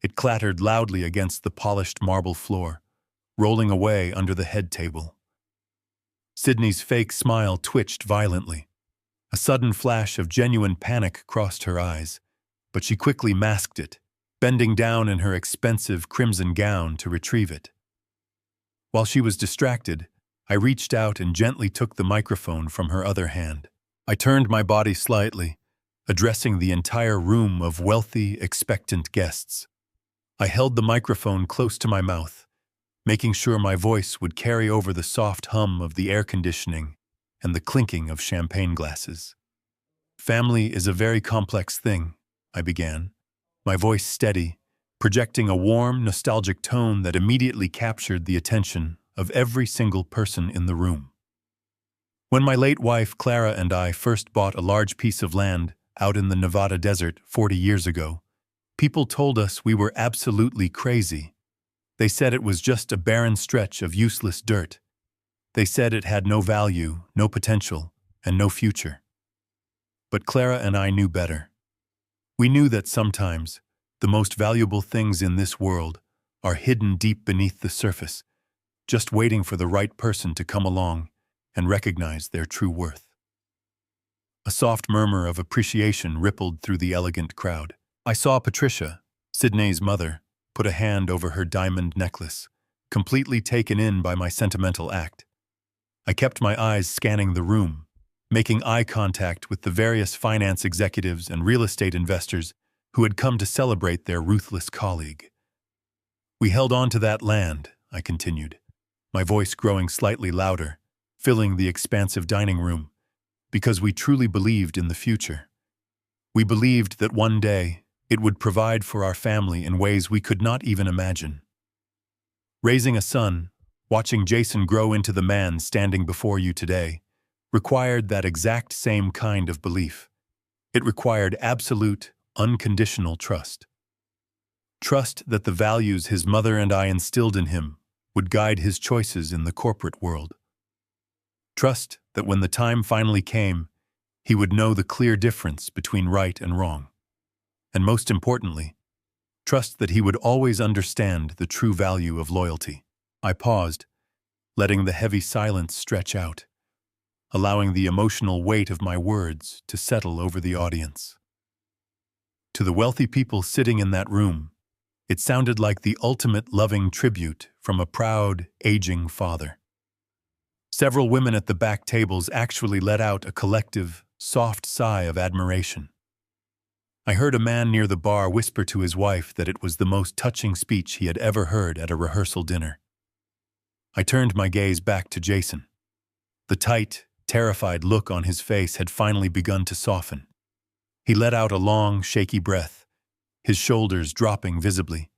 It clattered loudly against the polished marble floor, rolling away under the head table. Sydney's fake smile twitched violently. A sudden flash of genuine panic crossed her eyes, but she quickly masked it, bending down in her expensive crimson gown to retrieve it. While she was distracted, I reached out and gently took the microphone from her other hand. I turned my body slightly, addressing the entire room of wealthy, expectant guests. I held the microphone close to my mouth, making sure my voice would carry over the soft hum of the air conditioning and the clinking of champagne glasses. "Family is a very complex thing," I began, my voice steady, projecting a warm, nostalgic tone that immediately captured the attention of every single person in the room. When my late wife Clara and I first bought a large piece of land out in the Nevada desert 40 years ago, people told us we were absolutely crazy. They said it was just a barren stretch of useless dirt. They said it had no value, no potential, and no future. But Clara and I knew better. We knew that sometimes the most valuable things in this world are hidden deep beneath the surface, just waiting for the right person to come along and recognize their true worth. A soft murmur of appreciation rippled through the elegant crowd. I saw Patricia, Sydney's mother, put a hand over her diamond necklace, completely taken in by my sentimental act. I kept my eyes scanning the room, making eye contact with the various finance executives and real estate investors who had come to celebrate their ruthless colleague. "We held on to that land," I continued, my voice growing slightly louder, filling the expansive dining room, "because we truly believed in the future. We believed that one day it would provide for our family in ways we could not even imagine. Raising a son, watching Jason grow into the man standing before you today, required that exact same kind of belief. It required absolute, unconditional trust. Trust that the values his mother and I instilled in him would guide his choices in the corporate world. Trust that when the time finally came, he would know the clear difference between right and wrong. And most importantly, trust that he would always understand the true value of loyalty." I paused, letting the heavy silence stretch out, allowing the emotional weight of my words to settle over the audience. To the wealthy people sitting in that room, it sounded like the ultimate loving tribute from a proud, aging father. Several women at the back tables actually let out a collective, soft sigh of admiration. I heard a man near the bar whisper to his wife that it was the most touching speech he had ever heard at a rehearsal dinner. I turned my gaze back to Jason. The tight, terrified look on his face had finally begun to soften. He let out a long, shaky breath, his shoulders dropping visibly.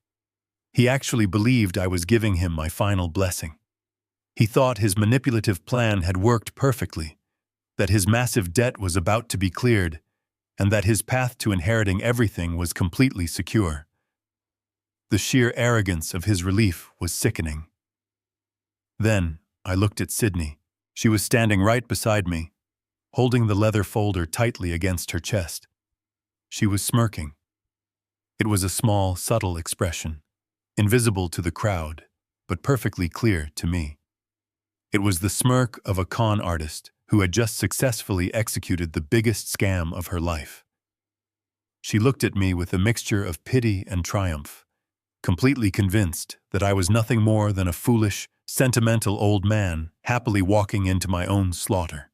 He actually believed I was giving him my final blessing. He thought his manipulative plan had worked perfectly, that his massive debt was about to be cleared, and that his path to inheriting everything was completely secure. The sheer arrogance of his relief was sickening. Then I looked at Sydney. She was standing right beside me, holding the leather folder tightly against her chest. She was smirking. It was a small, subtle expression, invisible to the crowd, but perfectly clear to me. It was the smirk of a con artist who had just successfully executed the biggest scam of her life. She looked at me with a mixture of pity and triumph, completely convinced that I was nothing more than a foolish, sentimental old man happily walking into my own slaughter.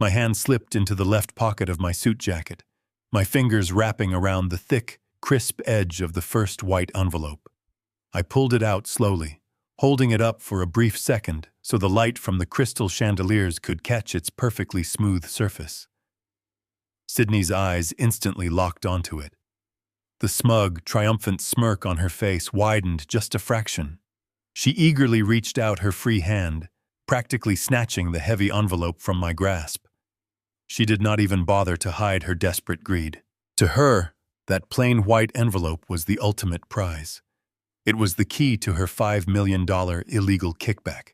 My hand slipped into the left pocket of my suit jacket, my fingers wrapping around the thick, crisp edge of the first white envelope. I pulled it out slowly, holding it up for a brief second so the light from the crystal chandeliers could catch its perfectly smooth surface. Sydney's eyes instantly locked onto it. The smug, triumphant smirk on her face widened just a fraction. She eagerly reached out her free hand, practically snatching the heavy envelope from my grasp. She did not even bother to hide her desperate greed. To her, that plain white envelope was the ultimate prize. It was the key to her $5 million illegal kickback.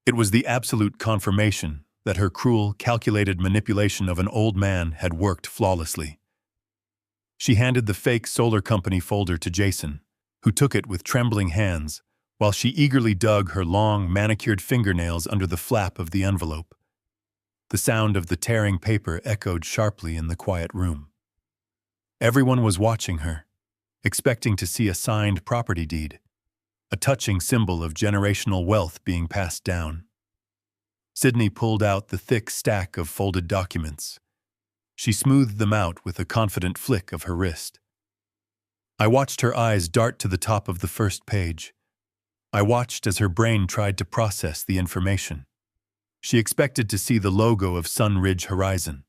It was the absolute confirmation that her cruel, calculated manipulation of an old man had worked flawlessly. She handed the fake solar company folder to Jason, who took it with trembling hands, while she eagerly dug her long, manicured fingernails under the flap of the envelope. The sound of the tearing paper echoed sharply in the quiet room. Everyone was watching her, expecting to see a signed property deed, a touching symbol of generational wealth being passed down. Sydney pulled out the thick stack of folded documents. She smoothed them out with a confident flick of her wrist. I watched her eyes dart to the top of the first page. I watched as her brain tried to process the information. She expected to see the logo of Sunridge Horizon,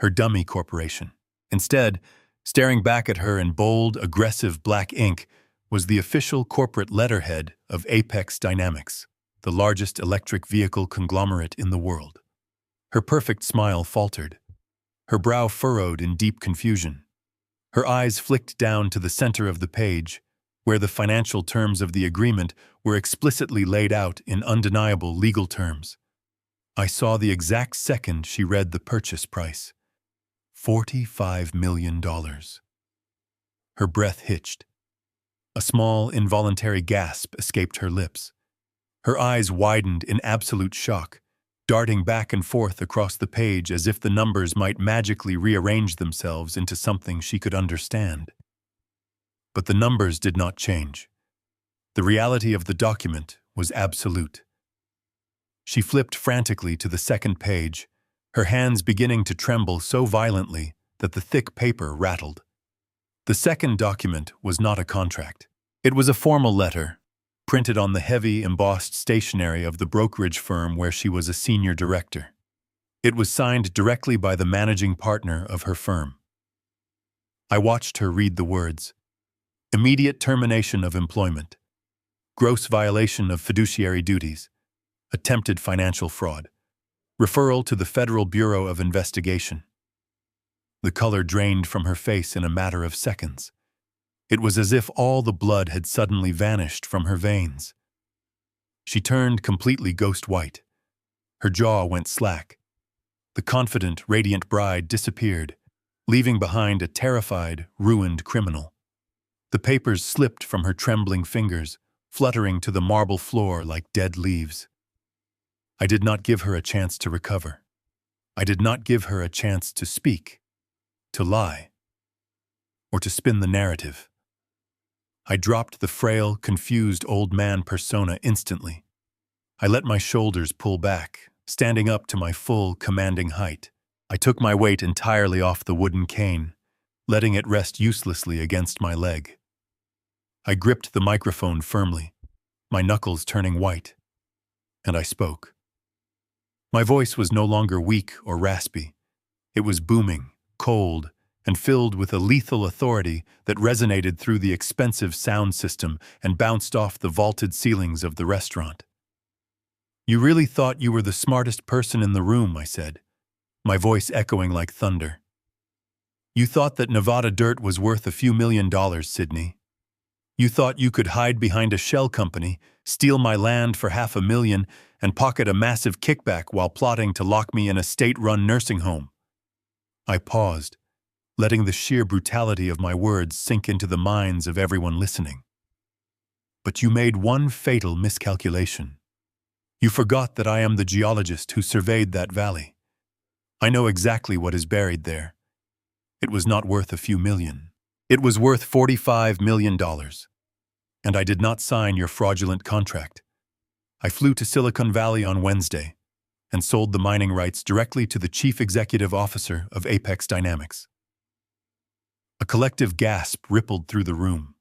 her dummy corporation. Instead, staring back at her in bold, aggressive black ink was the official corporate letterhead of Apex Dynamics, the largest electric vehicle conglomerate in the world. Her perfect smile faltered. Her brow furrowed in deep confusion. Her eyes flicked down to the center of the page, where the financial terms of the agreement were explicitly laid out in undeniable legal terms. I saw the exact second she read the purchase price. $45 million. Her breath hitched. A small, involuntary gasp escaped her lips. Her eyes widened in absolute shock, darting back and forth across the page as if the numbers might magically rearrange themselves into something she could understand. But the numbers did not change. The reality of the document was absolute. She flipped frantically to the second page, her hands beginning to tremble so violently that the thick paper rattled. The second document was not a contract. It was a formal letter, printed on the heavy, embossed stationery of the brokerage firm where she was a senior director. It was signed directly by the managing partner of her firm. I watched her read the words: immediate termination of employment, gross violation of fiduciary duties, attempted financial fraud, referral to the Federal Bureau of Investigation. The color drained from her face in a matter of seconds. It was as if all the blood had suddenly vanished from her veins. She turned completely ghost white. Her jaw went slack. The confident, radiant bride disappeared, leaving behind a terrified, ruined criminal. The papers slipped from her trembling fingers, fluttering to the marble floor like dead leaves. I did not give her a chance to recover. I did not give her a chance to speak, to lie, or to spin the narrative. I dropped the frail, confused old man persona instantly. I let my shoulders pull back, standing up to my full, commanding height. I took my weight entirely off the wooden cane, letting it rest uselessly against my leg. I gripped the microphone firmly, my knuckles turning white, and I spoke. My voice was no longer weak or raspy. It was booming, cold, and filled with a lethal authority that resonated through the expensive sound system and bounced off the vaulted ceilings of the restaurant. "You really thought you were the smartest person in the room," I said, my voice echoing like thunder. "You thought that Nevada dirt was worth a few $1 million, Sydney. You thought you could hide behind a shell company, steal my land for $500,000, and pocket a massive kickback while plotting to lock me in a state-run nursing home." I paused, letting the sheer brutality of my words sink into the minds of everyone listening. "But you made one fatal miscalculation. You forgot that I am the geologist who surveyed that valley. I know exactly what is buried there. It was not worth a few million. It was worth $45 million. And I did not sign your fraudulent contract. I flew to Silicon Valley on Wednesday and sold the mining rights directly to the chief executive officer of Apex Dynamics." A collective gasp rippled through the room.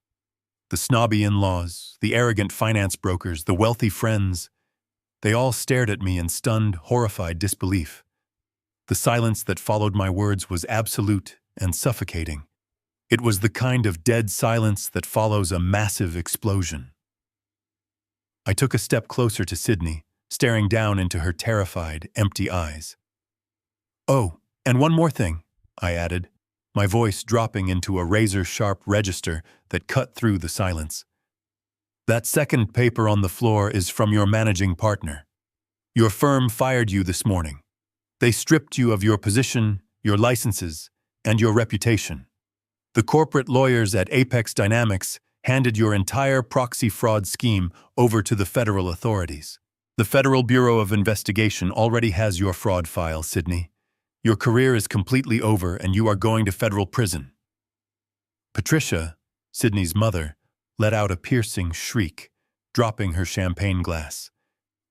The snobby in-laws, the arrogant finance brokers, the wealthy friends, they all stared at me in stunned, horrified disbelief. The silence that followed my words was absolute and suffocating. It was the kind of dead silence that follows a massive explosion. I took a step closer to Sydney, staring down into her terrified, empty eyes. "Oh, and one more thing," I added, my voice dropping into a razor-sharp register that cut through the silence. "That second paper on the floor is from your managing partner. Your firm fired you this morning. They stripped you of your position, your licenses, and your reputation. The corporate lawyers at Apex Dynamics handed your entire proxy fraud scheme over to the federal authorities. The Federal Bureau of Investigation already has your fraud file, Sydney. Your career is completely over and you are going to federal prison." Patricia, Sydney's mother, let out a piercing shriek, dropping her champagne glass.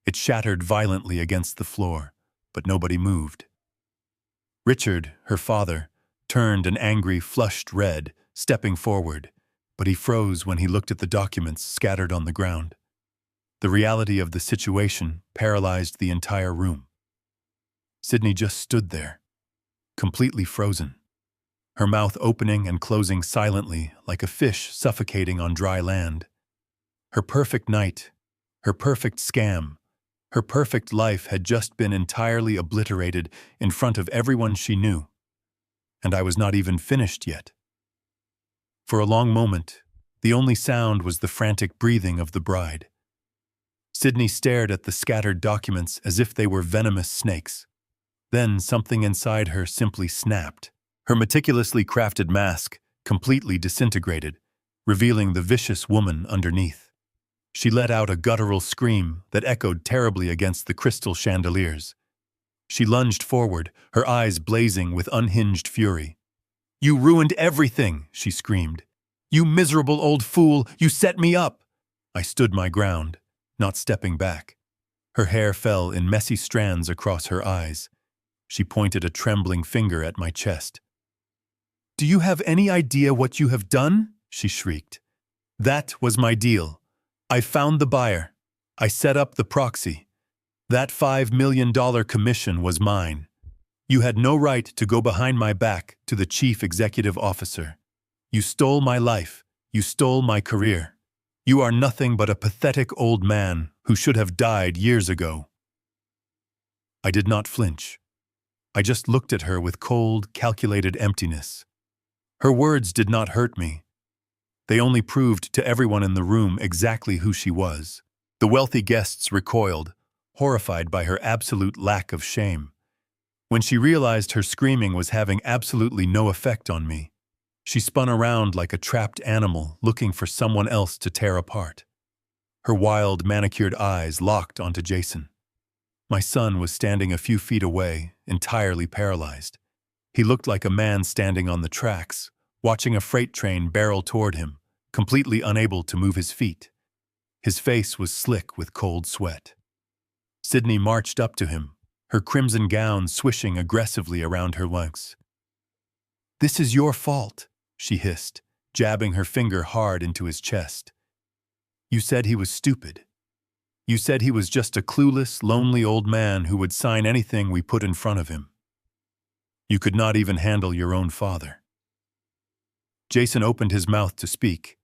It shattered violently against the floor, but nobody moved. Richard, her father, turned an angry, flushed red, stepping forward, but he froze when he looked at the documents scattered on the ground. The reality of the situation paralyzed the entire room. Sydney just stood there, completely frozen, her mouth opening and closing silently like a fish suffocating on dry land. Her perfect night, her perfect scam, her perfect life had just been entirely obliterated in front of everyone she knew. And I was not even finished yet. For a long moment, the only sound was the frantic breathing of the bride. Sydney stared at the scattered documents as if they were venomous snakes. Then something inside her simply snapped. Her meticulously crafted mask completely disintegrated, revealing the vicious woman underneath. She let out a guttural scream that echoed terribly against the crystal chandeliers. She lunged forward, her eyes blazing with unhinged fury. "You ruined everything," she screamed. "You miserable old fool, you set me up!" I stood my ground, not stepping back. Her hair fell in messy strands across her eyes. She pointed a trembling finger at my chest. "Do you have any idea what you have done?" she shrieked. "That was my deal. I found the buyer. I set up the proxy. That $5 million commission was mine. You had no right to go behind my back to the chief executive officer. You stole my life. You stole my career. You are nothing but a pathetic old man who should have died years ago." I did not flinch. I just looked at her with cold, calculated emptiness. Her words did not hurt me. They only proved to everyone in the room exactly who she was. The wealthy guests recoiled, horrified by her absolute lack of shame. When she realized her screaming was having absolutely no effect on me, she spun around like a trapped animal looking for someone else to tear apart. Her wild, manicured eyes locked onto Jason. My son was standing a few feet away, entirely paralyzed. He looked like a man standing on the tracks, watching a freight train barrel toward him, completely unable to move his feet. His face was slick with cold sweat. Sydney marched up to him, her crimson gown swishing aggressively around her legs. "This is your fault," she hissed, jabbing her finger hard into his chest. "You said he was stupid. You said he was just a clueless, lonely old man who would sign anything we put in front of him. You could not even handle your own father." Jason opened his mouth to speak,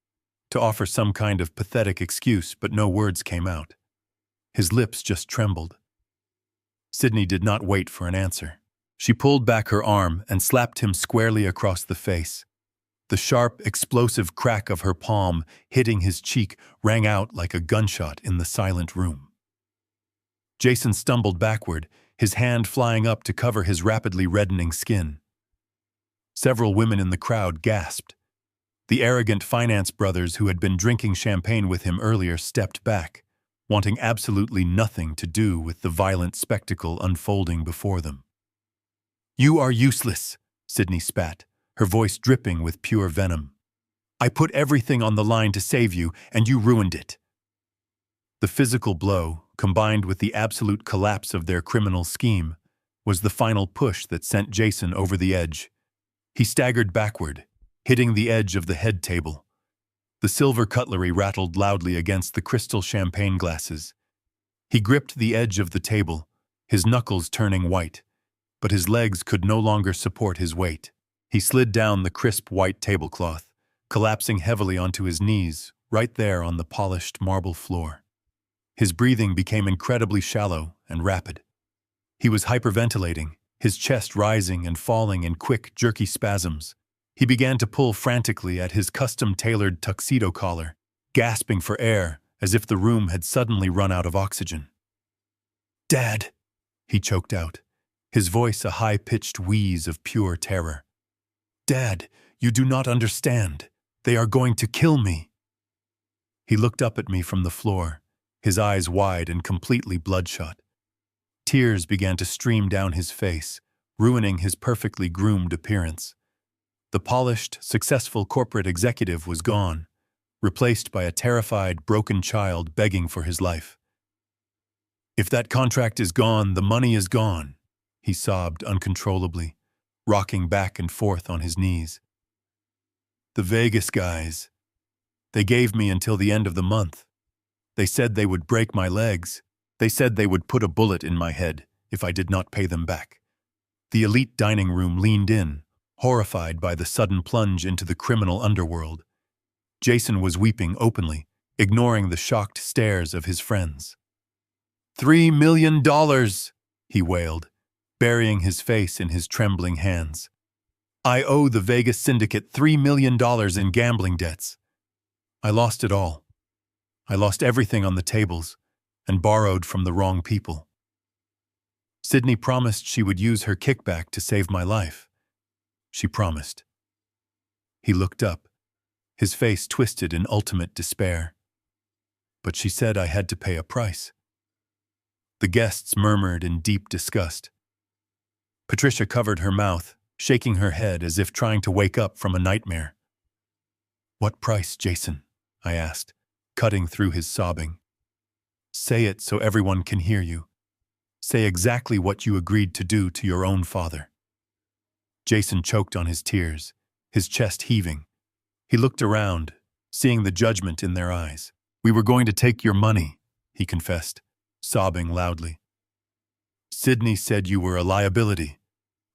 to offer some kind of pathetic excuse, but no words came out. His lips just trembled. Sydney did not wait for an answer. She pulled back her arm and slapped him squarely across the face. The sharp, explosive crack of her palm hitting his cheek rang out like a gunshot in the silent room. Jason stumbled backward, his hand flying up to cover his rapidly reddening skin. Several women in the crowd gasped. The arrogant finance brothers who had been drinking champagne with him earlier stepped back, wanting absolutely nothing to do with the violent spectacle unfolding before them. "You are useless," Sydney spat, her voice dripping with pure venom. "I put everything on the line to save you, and you ruined it." The physical blow, combined with the absolute collapse of their criminal scheme, was the final push that sent Jason over the edge. He staggered backward, hitting the edge of the head table. The silver cutlery rattled loudly against the crystal champagne glasses. He gripped the edge of the table, his knuckles turning white, but his legs could no longer support his weight. He slid down the crisp white tablecloth, collapsing heavily onto his knees, right there on the polished marble floor. His breathing became incredibly shallow and rapid. He was hyperventilating, his chest rising and falling in quick, jerky spasms. He began to pull frantically at his custom-tailored tuxedo collar, gasping for air as if the room had suddenly run out of oxygen. "Dad," he choked out, his voice a high-pitched wheeze of pure terror. "Dad, you do not understand. They are going to kill me." He looked up at me from the floor, his eyes wide and completely bloodshot. Tears began to stream down his face, ruining his perfectly groomed appearance. The polished, successful corporate executive was gone, replaced by a terrified, broken child begging for his life. "If that contract is gone, the money is gone," he sobbed uncontrollably, rocking back and forth on his knees. "The Vegas guys, they gave me until the end of the month. They said they would break my legs. They said they would put a bullet in my head if I did not pay them back." The elite dining room leaned in, horrified by the sudden plunge into the criminal underworld. Jason was weeping openly, ignoring the shocked stares of his friends. $3 million, he wailed, burying his face in his trembling hands. "I owe the Vegas syndicate $3 million in gambling debts. I lost it all. I lost everything on the tables and borrowed from the wrong people. Sydney promised she would use her kickback to save my life. She promised." He looked up, his face twisted in ultimate despair. "But she said I had to pay a price." The guests murmured in deep disgust. Patricia covered her mouth, shaking her head as if trying to wake up from a nightmare. "What price, Jason?" I asked, cutting through his sobbing. "Say it so everyone can hear you. Say exactly what you agreed to do to your own father." Jason choked on his tears, his chest heaving. He looked around, seeing the judgment in their eyes. "We were going to take your money," he confessed, sobbing loudly. "Sydney said you were a liability.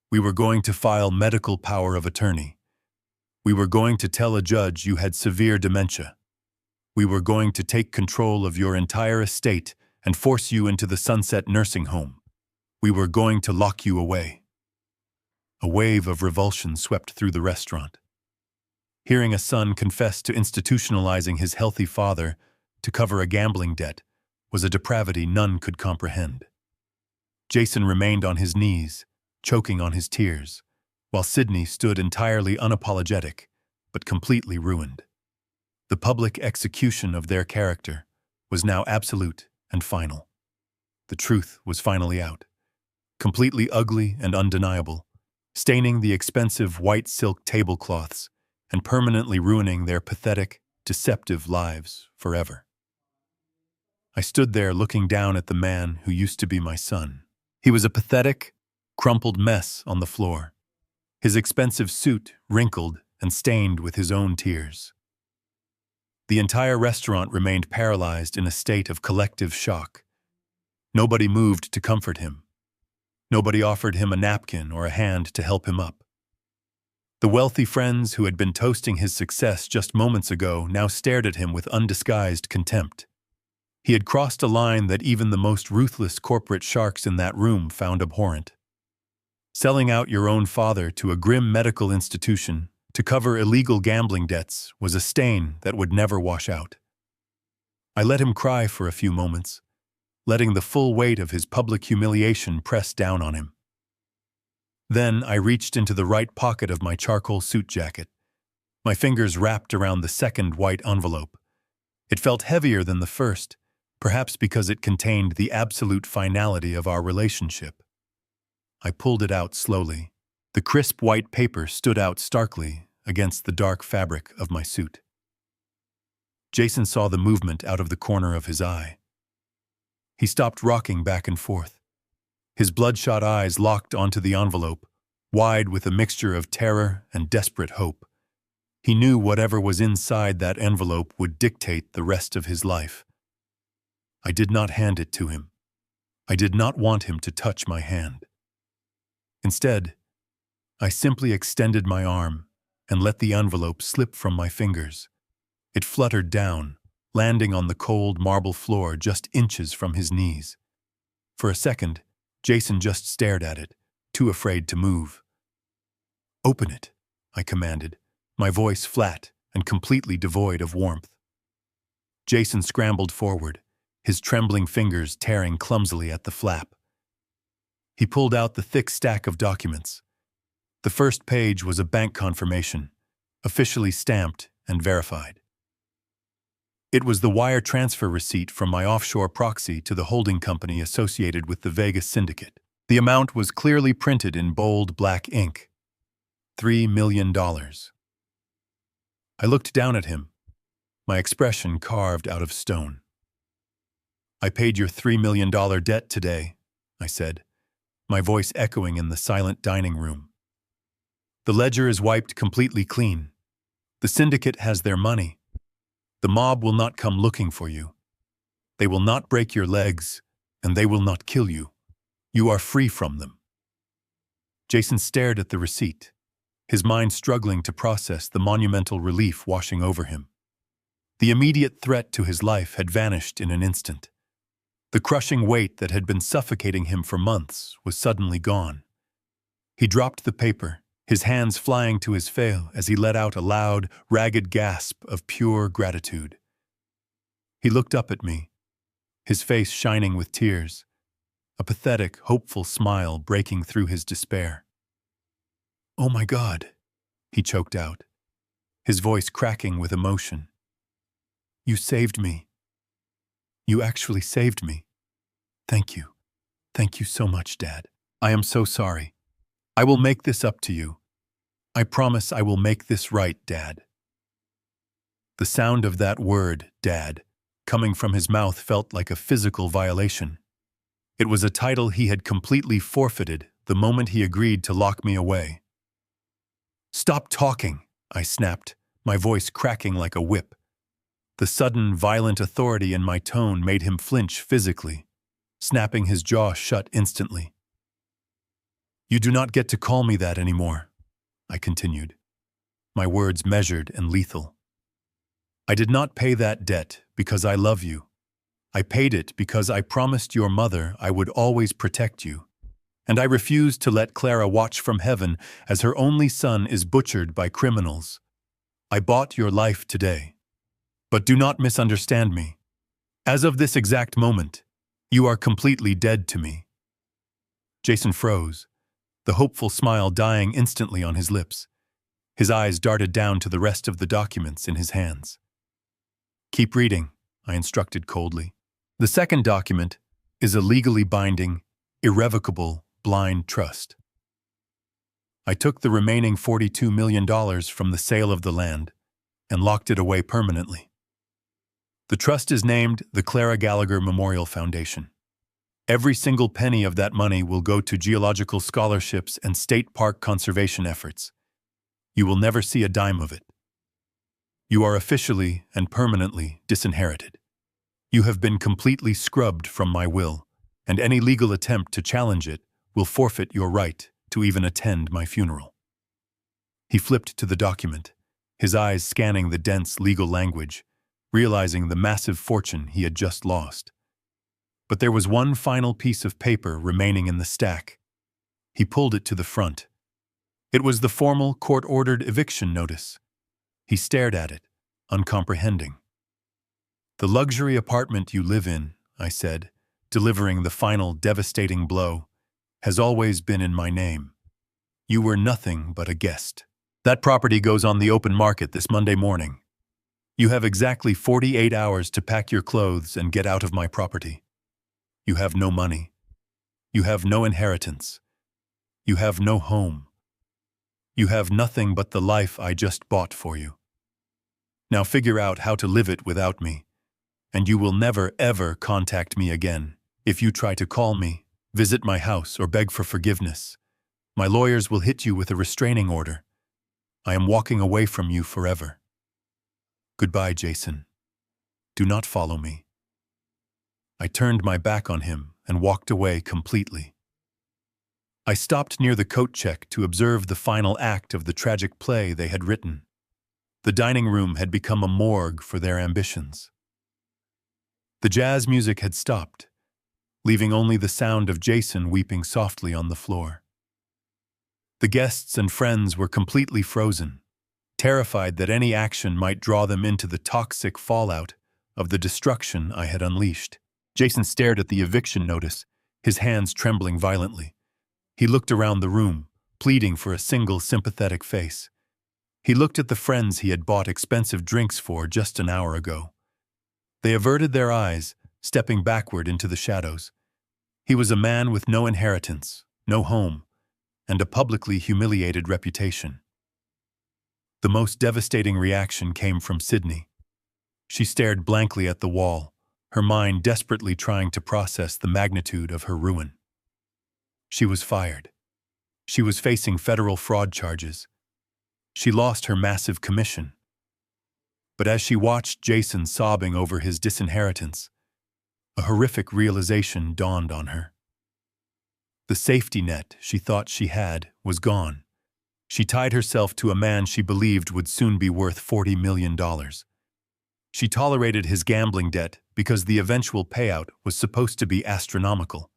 We were going to file medical power of attorney. We were going to tell a judge you had severe dementia. We were going to take control of your entire estate and force you into the Sunset nursing home. We were going to lock you away." A wave of revulsion swept through the restaurant. Hearing a son confess to institutionalizing his healthy father to cover a gambling debt was a depravity none could comprehend. Jason remained on his knees, choking on his tears, while Sydney stood entirely unapologetic, but completely ruined. The public execution of their character was now absolute and final. The truth was finally out, completely ugly and undeniable, staining the expensive white silk tablecloths and permanently ruining their pathetic, deceptive lives forever. I stood there looking down at the man who used to be my son. He was a pathetic, crumpled mess on the floor, his expensive suit wrinkled and stained with his own tears. The entire restaurant remained paralyzed in a state of collective shock. Nobody moved to comfort him. Nobody offered him a napkin or a hand to help him up. The wealthy friends who had been toasting his success just moments ago now stared at him with undisguised contempt. He had crossed a line that even the most ruthless corporate sharks in that room found abhorrent. Selling out your own father to a grim medical institution to cover illegal gambling debts was a stain that would never wash out. I let him cry for a few moments, letting the full weight of his public humiliation press down on him. Then I reached into the right pocket of my charcoal suit jacket, my fingers wrapped around the second white envelope. It felt heavier than the first, perhaps because it contained the absolute finality of our relationship. I pulled it out slowly. The crisp white paper stood out starkly against the dark fabric of my suit. Jason saw the movement out of the corner of his eye. He stopped rocking back and forth. His bloodshot eyes locked onto the envelope, wide with a mixture of terror and desperate hope. He knew whatever was inside that envelope would dictate the rest of his life. I did not hand it to him. I did not want him to touch my hand. Instead, I simply extended my arm and let the envelope slip from my fingers. It fluttered down, landing on the cold marble floor just inches from his knees. For a second, Jason just stared at it, too afraid to move. "Open it," I commanded, my voice flat and completely devoid of warmth. Jason scrambled forward, his trembling fingers tearing clumsily at the flap. He pulled out the thick stack of documents. The first page was a bank confirmation, officially stamped and verified. It was the wire transfer receipt from my offshore proxy to the holding company associated with the Vegas syndicate. The amount was clearly printed in bold black ink. $3 million. I looked down at him, my expression carved out of stone. "I paid your $3 million debt today," I said, my voice echoing in the silent dining room. "The ledger is wiped completely clean. The syndicate has their money. The mob will not come looking for you. They will not break your legs, and they will not kill you. You are free from them." Jason stared at the receipt, his mind struggling to process the monumental relief washing over him. The immediate threat to his life had vanished in an instant. The crushing weight that had been suffocating him for months was suddenly gone. He dropped the paper, his hands flying to his face as he let out a loud, ragged gasp of pure gratitude. He looked up at me, his face shining with tears, a pathetic, hopeful smile breaking through his despair. "Oh my God," he choked out, his voice cracking with emotion. "You saved me. You actually saved me. Thank you. Thank you so much, Dad. I am so sorry. I will make this up to you. I promise I will make this right, Dad." The sound of that word, Dad, coming from his mouth felt like a physical violation. It was a title he had completely forfeited the moment he agreed to lock me away. "Stop talking," I snapped, my voice cracking like a whip. The sudden, violent authority in my tone made him flinch physically, snapping his jaw shut instantly. "You do not get to call me that anymore," I continued, my words measured and lethal. "I did not pay that debt because I love you. I paid it because I promised your mother I would always protect you, and I refused to let Clara watch from heaven as her only son is butchered by criminals. I bought your life today. But do not misunderstand me. As of this exact moment, you are completely dead to me." Jason froze, the hopeful smile dying instantly on his lips. His eyes darted down to the rest of the documents in his hands. "Keep reading," I instructed coldly. "The second document is a legally binding, irrevocable, blind trust." I took the remaining $42 million from the sale of the land and locked it away permanently. The trust is named the Clara Gallagher Memorial Foundation. Every single penny of that money will go to geological scholarships and state park conservation efforts. You will never see a dime of it. You are officially and permanently disinherited. You have been completely scrubbed from my will, and any legal attempt to challenge it will forfeit your right to even attend my funeral. He flipped to the document, his eyes scanning the dense legal language, realizing the massive fortune he had just lost. But there was one final piece of paper remaining in the stack. He pulled it to the front. It was the formal court-ordered eviction notice. He stared at it, uncomprehending. "The luxury apartment you live in," I said, delivering the final devastating blow, "has always been in my name. You were nothing but a guest. That property goes on the open market this Monday morning. You have exactly 48 hours to pack your clothes and get out of my property. You have no money. You have no inheritance. You have no home. You have nothing but the life I just bought for you. Now figure out how to live it without me, and you will never, ever contact me again. If you try to call me, visit my house, or beg for forgiveness, my lawyers will hit you with a restraining order. I am walking away from you forever. Goodbye, Jason. Do not follow me." I turned my back on him and walked away completely. I stopped near the coat check to observe the final act of the tragic play they had written. The dining room had become a morgue for their ambitions. The jazz music had stopped, leaving only the sound of Jason weeping softly on the floor. The guests and friends were completely frozen, terrified that any action might draw them into the toxic fallout of the destruction I had unleashed. Jason stared at the eviction notice, his hands trembling violently. He looked around the room, pleading for a single sympathetic face. He looked at the friends he had bought expensive drinks for just an hour ago. They averted their eyes, stepping backward into the shadows. He was a man with no inheritance, no home, and a publicly humiliated reputation. The most devastating reaction came from Sydney. She stared blankly at the wall, her mind desperately trying to process the magnitude of her ruin. She was fired. She was facing federal fraud charges. She lost her massive commission. But as she watched Jason sobbing over his disinheritance, a horrific realization dawned on her. The safety net she thought she had was gone. She tied herself to a man she believed would soon be worth $40 million. She tolerated his gambling debt because the eventual payout was supposed to be astronomical.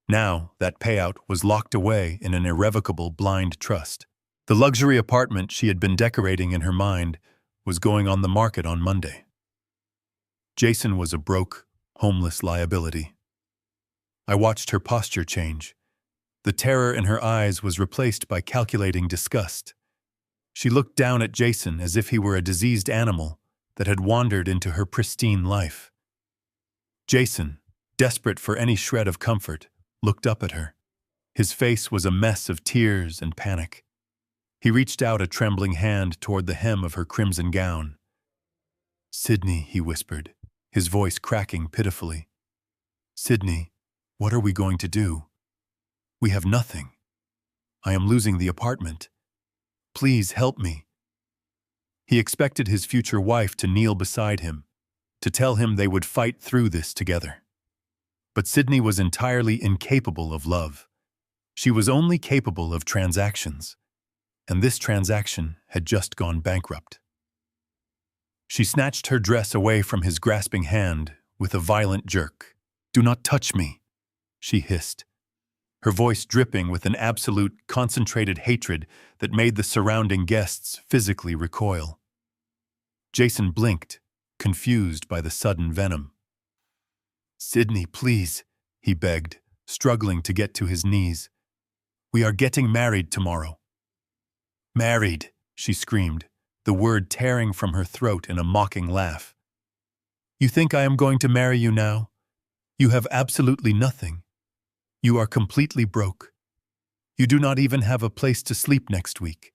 Now, that payout was locked away in an irrevocable blind trust. The luxury apartment she had been decorating in her mind was going on the market on Monday. Jason was a broke, homeless liability. I watched her posture change. The terror in her eyes was replaced by calculating disgust. She looked down at Jason as if he were a diseased animal that had wandered into her pristine life. Jason, desperate for any shred of comfort, looked up at her. His face was a mess of tears and panic. He reached out a trembling hand toward the hem of her crimson gown. "Sydney," he whispered, his voice cracking pitifully. "Sydney, what are we going to do? We have nothing. I am losing the apartment. Please help me." He expected his future wife to kneel beside him, to tell him they would fight through this together. But Sydney was entirely incapable of love. She was only capable of transactions, and this transaction had just gone bankrupt. She snatched her dress away from his grasping hand with a violent jerk. "Do not touch me," she hissed, her voice dripping with an absolute, concentrated hatred that made the surrounding guests physically recoil. Jason blinked, confused by the sudden venom. "Sydney, please," he begged, struggling to get to his knees. "We are getting married tomorrow." "Married," she screamed, the word tearing from her throat in a mocking laugh. "You think I am going to marry you now? You have absolutely nothing. You are completely broke. You do not even have a place to sleep next week.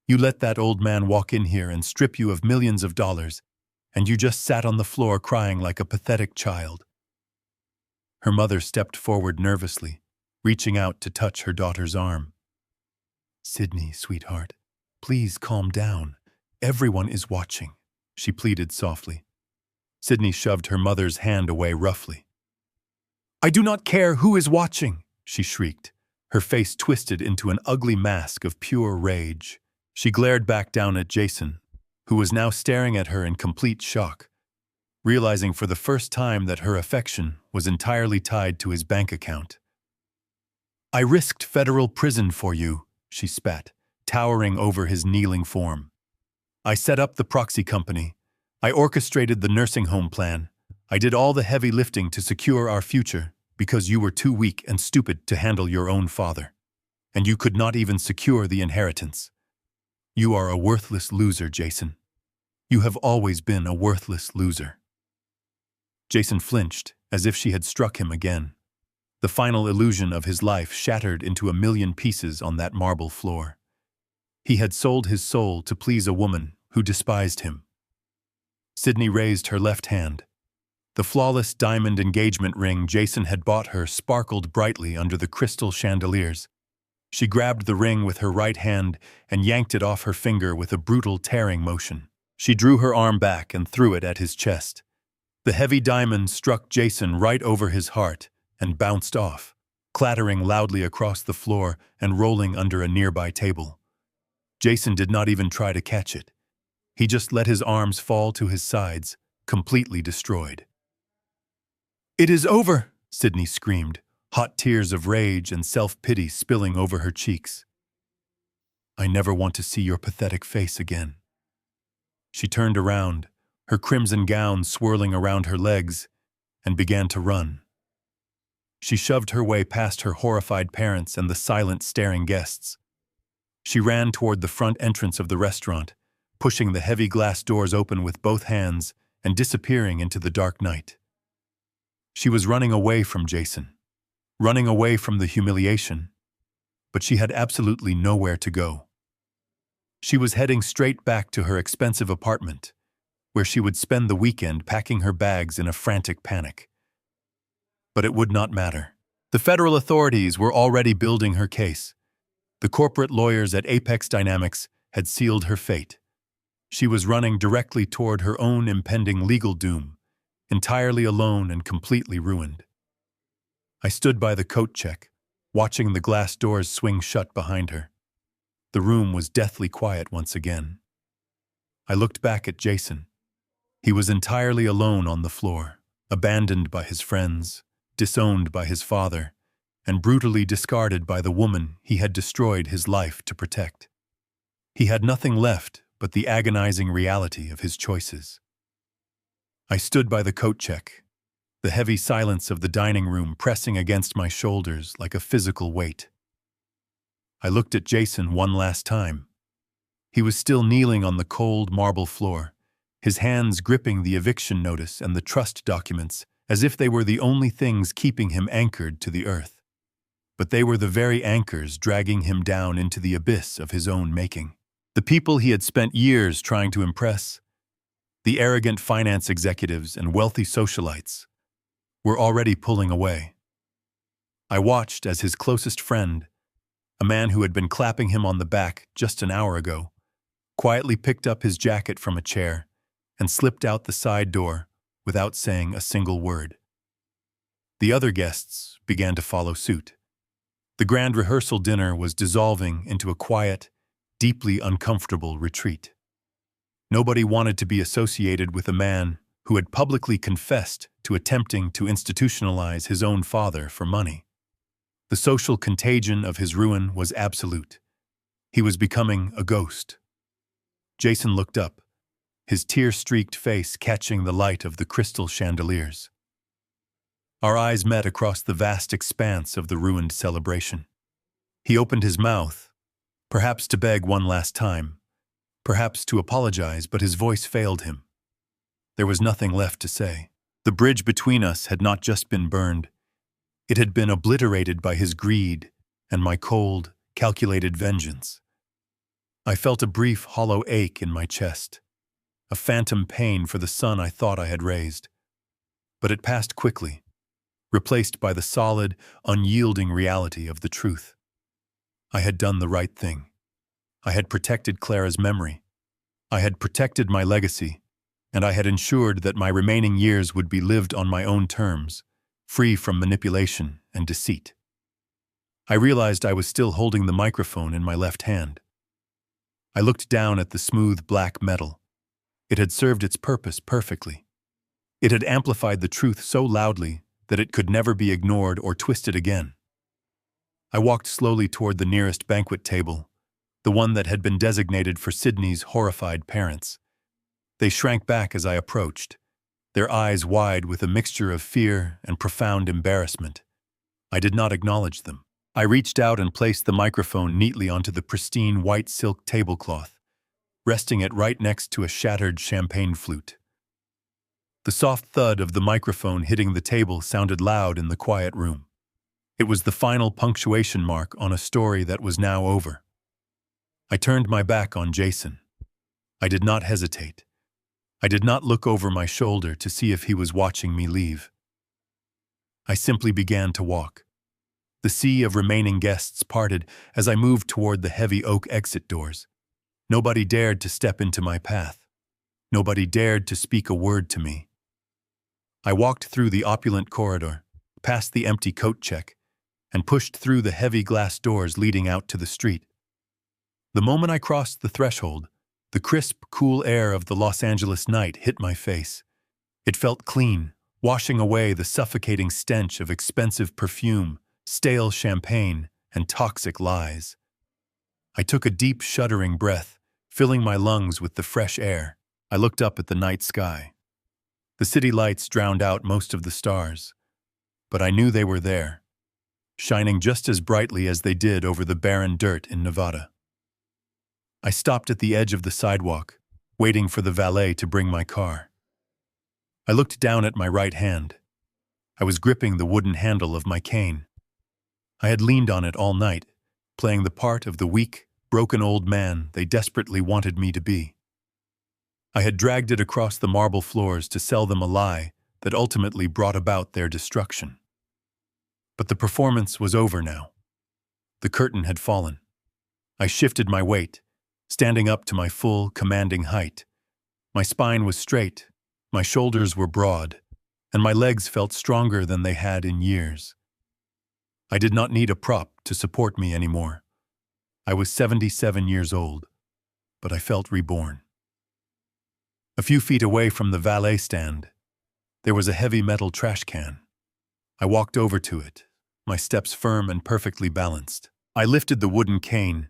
You let that old man walk in here and strip you of millions of dollars, and you just sat on the floor crying like a pathetic child." Her mother stepped forward nervously, reaching out to touch her daughter's arm. "Sydney, sweetheart, please calm down. Everyone is watching," she pleaded softly. Sydney shoved her mother's hand away roughly. "I do not care who is watching," she shrieked, her face twisted into an ugly mask of pure rage. She glared back down at Jason, who was now staring at her in complete shock, realizing for the first time that her affection was entirely tied to his bank account. "I risked federal prison for you," she spat, towering over his kneeling form. "I set up the proxy company. I orchestrated the nursing home plan. I did all the heavy lifting to secure our future because you were too weak and stupid to handle your own father. And you could not even secure the inheritance. You are a worthless loser, Jason. You have always been a worthless loser." Jason flinched, as if she had struck him again. The final illusion of his life shattered into a million pieces on that marble floor. He had sold his soul to please a woman who despised him. Sydney raised her left hand. The flawless diamond engagement ring Jason had bought her sparkled brightly under the crystal chandeliers. She grabbed the ring with her right hand and yanked it off her finger with a brutal tearing motion. She drew her arm back and threw it at his chest. The heavy diamond struck Jason right over his heart and bounced off, clattering loudly across the floor and rolling under a nearby table. Jason did not even try to catch it. He just let his arms fall to his sides, completely destroyed. "It is over!" Sydney screamed, hot tears of rage and self-pity spilling over her cheeks. "I never want to see your pathetic face again." She turned around, her crimson gown swirling around her legs, and began to run. She shoved her way past her horrified parents and the silent, staring guests. She ran toward the front entrance of the restaurant, pushing the heavy glass doors open with both hands and disappearing into the dark night. She was running away from Jason, running away from the humiliation, but she had absolutely nowhere to go. She was heading straight back to her expensive apartment, where she would spend the weekend packing her bags in a frantic panic. But it would not matter. The federal authorities were already building her case. The corporate lawyers at Apex Dynamics had sealed her fate. She was running directly toward her own impending legal doom, entirely alone and completely ruined. I stood by the coat check, watching the glass doors swing shut behind her. The room was deathly quiet once again. I looked back at Jason. He was entirely alone on the floor, abandoned by his friends, disowned by his father, and brutally discarded by the woman he had destroyed his life to protect. He had nothing left but the agonizing reality of his choices. I stood by the coat check, the heavy silence of the dining room pressing against my shoulders like a physical weight. I looked at Jason one last time. He was still kneeling on the cold marble floor, his hands gripping the eviction notice and the trust documents as if they were the only things keeping him anchored to the earth. But they were the very anchors dragging him down into the abyss of his own making. The people he had spent years trying to impress, the arrogant finance executives and wealthy socialites, were already pulling away. I watched as his closest friend, a man who had been clapping him on the back just an hour ago, quietly picked up his jacket from a chair and slipped out the side door without saying a single word. The other guests began to follow suit. The grand rehearsal dinner was dissolving into a quiet, deeply uncomfortable retreat. Nobody wanted to be associated with a man who had publicly confessed to attempting to institutionalize his own father for money. The social contagion of his ruin was absolute. He was becoming a ghost. Jason looked up, his tear-streaked face catching the light of the crystal chandeliers. Our eyes met across the vast expanse of the ruined celebration. He opened his mouth, perhaps to beg one last time, perhaps to apologize, but his voice failed him. There was nothing left to say. The bridge between us had not just been burned. It had been obliterated by his greed and my cold, calculated vengeance. I felt a brief, hollow ache in my chest, a phantom pain for the son I thought I had raised. But it passed quickly, replaced by the solid, unyielding reality of the truth. I had done the right thing. I had protected Clara's memory. I had protected my legacy, and I had ensured that my remaining years would be lived on my own terms, free from manipulation and deceit. I realized I was still holding the microphone in my left hand. I looked down at the smooth black metal. It had served its purpose perfectly. It had amplified the truth so loudly that it could never be ignored or twisted again. I walked slowly toward the nearest banquet table, the one that had been designated for Sydney's horrified parents. They shrank back as I approached, their eyes wide with a mixture of fear and profound embarrassment. I did not acknowledge them. I reached out and placed the microphone neatly onto the pristine white silk tablecloth, resting it right next to a shattered champagne flute. The soft thud of the microphone hitting the table sounded loud in the quiet room. It was the final punctuation mark on a story that was now over. I turned my back on Jason. I did not hesitate. I did not look over my shoulder to see if he was watching me leave. I simply began to walk. The sea of remaining guests parted as I moved toward the heavy oak exit doors. Nobody dared to step into my path. Nobody dared to speak a word to me. I walked through the opulent corridor, past the empty coat check, and pushed through the heavy glass doors leading out to the street. The moment I crossed the threshold, the crisp, cool air of the Los Angeles night hit my face. It felt clean, washing away the suffocating stench of expensive perfume, stale champagne, and toxic lies. I took a deep, shuddering breath, filling my lungs with the fresh air. I looked up at the night sky. The city lights drowned out most of the stars, but I knew they were there, shining just as brightly as they did over the barren dirt in Nevada. I stopped at the edge of the sidewalk, waiting for the valet to bring my car. I looked down at my right hand. I was gripping the wooden handle of my cane. I had leaned on it all night, playing the part of the weak, broken old man they desperately wanted me to be. I had dragged it across the marble floors to sell them a lie that ultimately brought about their destruction. But the performance was over now. The curtain had fallen. I shifted my weight, standing up to my full, commanding height. My spine was straight, my shoulders were broad, and my legs felt stronger than they had in years. I did not need a prop to support me anymore. I was 77 years old, but I felt reborn. A few feet away from the valet stand, there was a heavy metal trash can. I walked over to it, my steps firm and perfectly balanced. I lifted the wooden cane,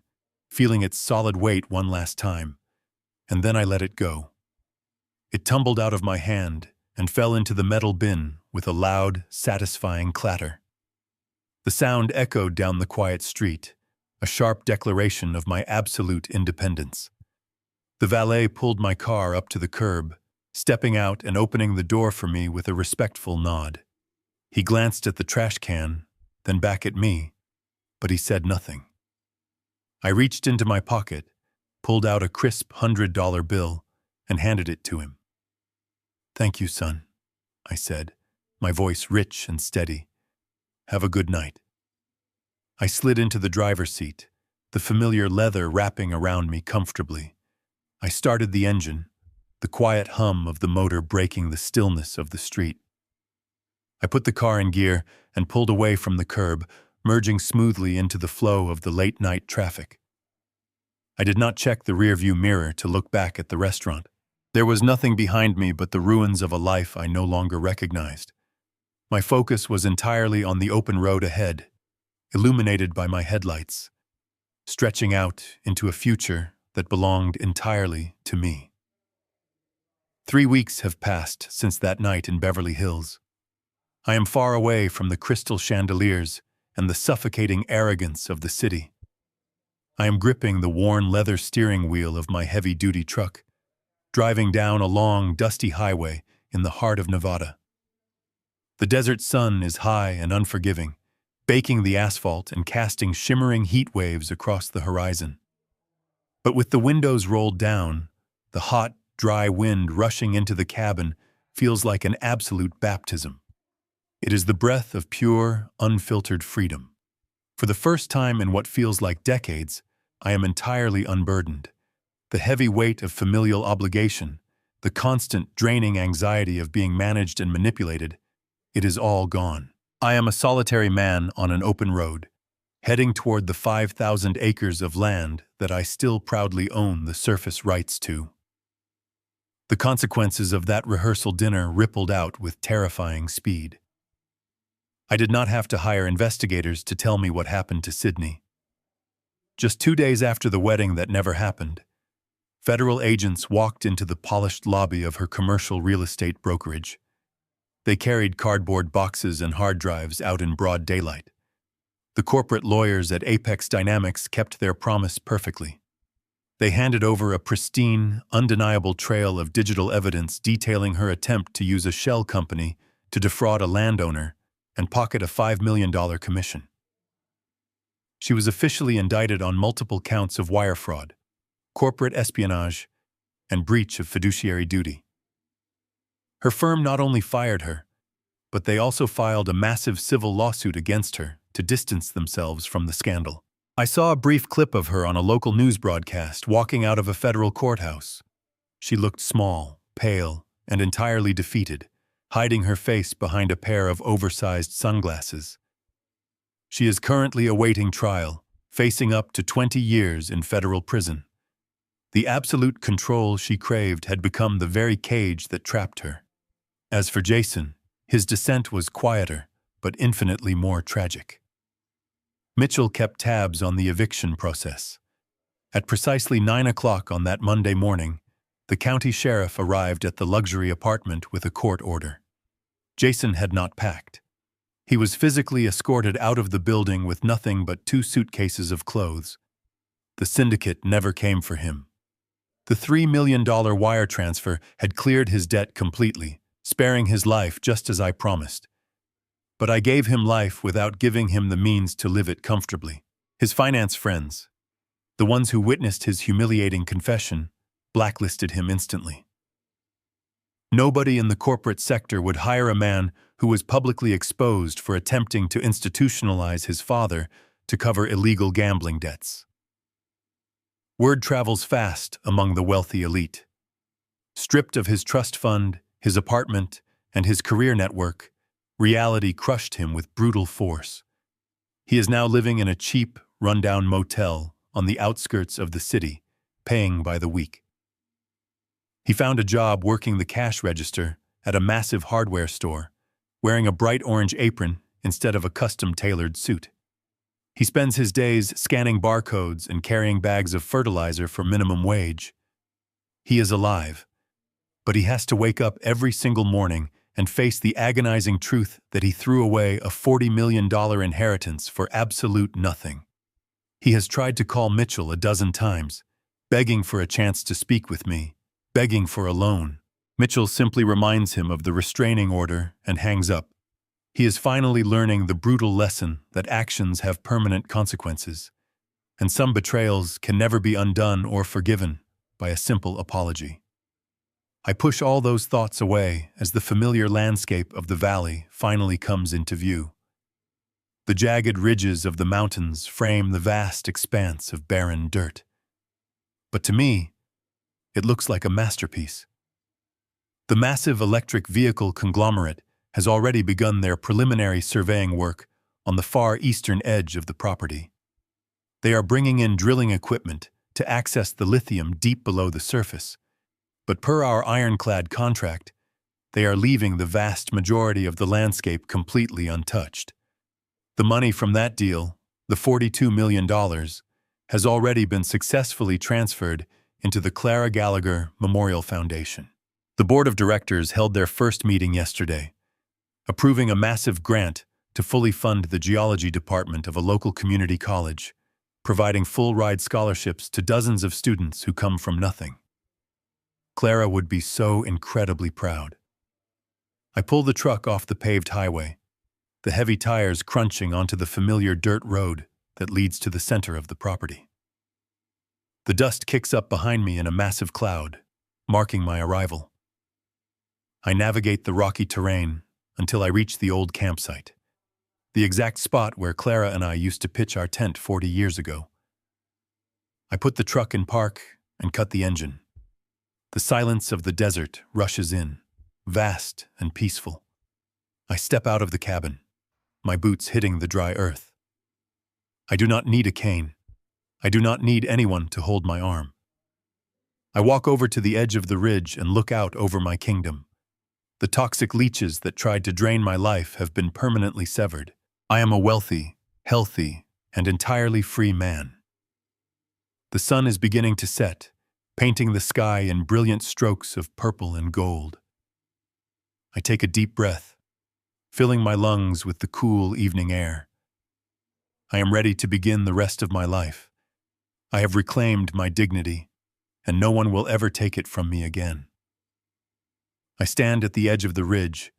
feeling its solid weight one last time, and then I let it go. It tumbled out of my hand and fell into the metal bin with a loud, satisfying clatter. The sound echoed down the quiet street, a sharp declaration of my absolute independence. The valet pulled my car up to the curb, stepping out and opening the door for me with a respectful nod. He glanced at the trash can, then back at me, but he said nothing. I reached into my pocket, pulled out a crisp $100 bill, and handed it to him. "Thank you, son," I said, my voice rich and steady. "Have a good night." I slid into the driver's seat, the familiar leather wrapping around me comfortably. I started the engine, the quiet hum of the motor breaking the stillness of the street. I put the car in gear and pulled away from the curb, merging smoothly into the flow of the late-night traffic. I did not check the rearview mirror to look back at the restaurant. There was nothing behind me but the ruins of a life I no longer recognized. My focus was entirely on the open road ahead, illuminated by my headlights, stretching out into a future that belonged entirely to me. 3 weeks have passed since that night in Beverly Hills. I am far away from the crystal chandeliers and the suffocating arrogance of the city. I am gripping the worn leather steering wheel of my heavy-duty truck, driving down a long, dusty highway in the heart of Nevada. The desert sun is high and unforgiving, baking the asphalt and casting shimmering heat waves across the horizon. But with the windows rolled down, the hot, dry wind rushing into the cabin feels like an absolute baptism. It is the breath of pure, unfiltered freedom. For the first time in what feels like decades, I am entirely unburdened. The heavy weight of familial obligation, the constant, draining anxiety of being managed and manipulated, it is all gone. I am a solitary man on an open road, heading toward the 5,000 acres of land that I still proudly own the surface rights to. The consequences of that rehearsal dinner rippled out with terrifying speed. I did not have to hire investigators to tell me what happened to Sydney. Just 2 days after the wedding that never happened, federal agents walked into the polished lobby of her commercial real estate brokerage. They carried cardboard boxes and hard drives out in broad daylight. The corporate lawyers at Apex Dynamics kept their promise perfectly. They handed over a pristine, undeniable trail of digital evidence detailing her attempt to use a shell company to defraud a landowner and pocket a $5 million commission. She was officially indicted on multiple counts of wire fraud, corporate espionage, and breach of fiduciary duty. Her firm not only fired her, but they also filed a massive civil lawsuit against her to distance themselves from the scandal. I saw a brief clip of her on a local news broadcast walking out of a federal courthouse. She looked small, pale, and entirely defeated, hiding her face behind a pair of oversized sunglasses. She is currently awaiting trial, facing up to 20 years in federal prison. The absolute control she craved had become the very cage that trapped her. As for Jason, His descent was quieter, but infinitely more tragic. Mitchell kept tabs on the eviction process. At precisely 9 o'clock on that Monday morning, the county sheriff arrived at the luxury apartment with a court order. Jason had not packed. He was physically escorted out of the building with nothing but 2 suitcases of clothes. The syndicate never came for him. The $3 million wire transfer had cleared his debt completely, sparing his life just as I promised. But I gave him life without giving him the means to live it comfortably. His finance friends, the ones who witnessed his humiliating confession, blacklisted him instantly. Nobody in the corporate sector would hire a man who was publicly exposed for attempting to institutionalize his father to cover illegal gambling debts. Word travels fast among the wealthy elite. Stripped of his trust fund, his apartment, and his career network, reality crushed him with brutal force. He is now living in a cheap, rundown motel on the outskirts of the city, paying by the week. He found a job working the cash register at a massive hardware store, wearing a bright orange apron instead of a custom-tailored suit. He spends his days scanning barcodes and carrying bags of fertilizer for minimum wage. He is alive, but he has to wake up every single morning and face the agonizing truth that he threw away a $40 million inheritance for absolute nothing. He has tried to call Mitchell a dozen times, begging for a chance to speak with me, begging for a loan. Mitchell simply reminds him of the restraining order and hangs up. He is finally learning the brutal lesson that actions have permanent consequences, and some betrayals can never be undone or forgiven by a simple apology. I push all those thoughts away as the familiar landscape of the valley finally comes into view. The jagged ridges of the mountains frame the vast expanse of barren dirt. But to me, it looks like a masterpiece. The massive electric vehicle conglomerate has already begun their preliminary surveying work on the far eastern edge of the property. They are bringing in drilling equipment to access the lithium deep below the surface, but per our ironclad contract, they are leaving the vast majority of the landscape completely untouched. The money from that deal, the $42 million, has already been successfully transferred into the Clara Gallagher Memorial Foundation. The board of directors held their first meeting yesterday, approving a massive grant to fully fund the geology department of a local community college, providing full-ride scholarships to dozens of students who come from nothing. Clara would be so incredibly proud. I pull the truck off the paved highway, the heavy tires crunching onto the familiar dirt road that leads to the center of the property. The dust kicks up behind me in a massive cloud, marking my arrival. I navigate the rocky terrain until I reach the old campsite, the exact spot where Clara and I used to pitch our tent 40 years ago. I put the truck in park and cut the engine. The silence of the desert rushes in, vast and peaceful. I step out of the cabin, my boots hitting the dry earth. I do not need a cane. I do not need anyone to hold my arm. I walk over to the edge of the ridge and look out over my kingdom. The toxic leeches that tried to drain my life have been permanently severed. I am a wealthy, healthy, and entirely free man. The sun is beginning to set, painting the sky in brilliant strokes of purple and gold. I take a deep breath, filling my lungs with the cool evening air. I am ready to begin the rest of my life. I have reclaimed my dignity, and no one will ever take it from me again. I stand at the edge of the ridge,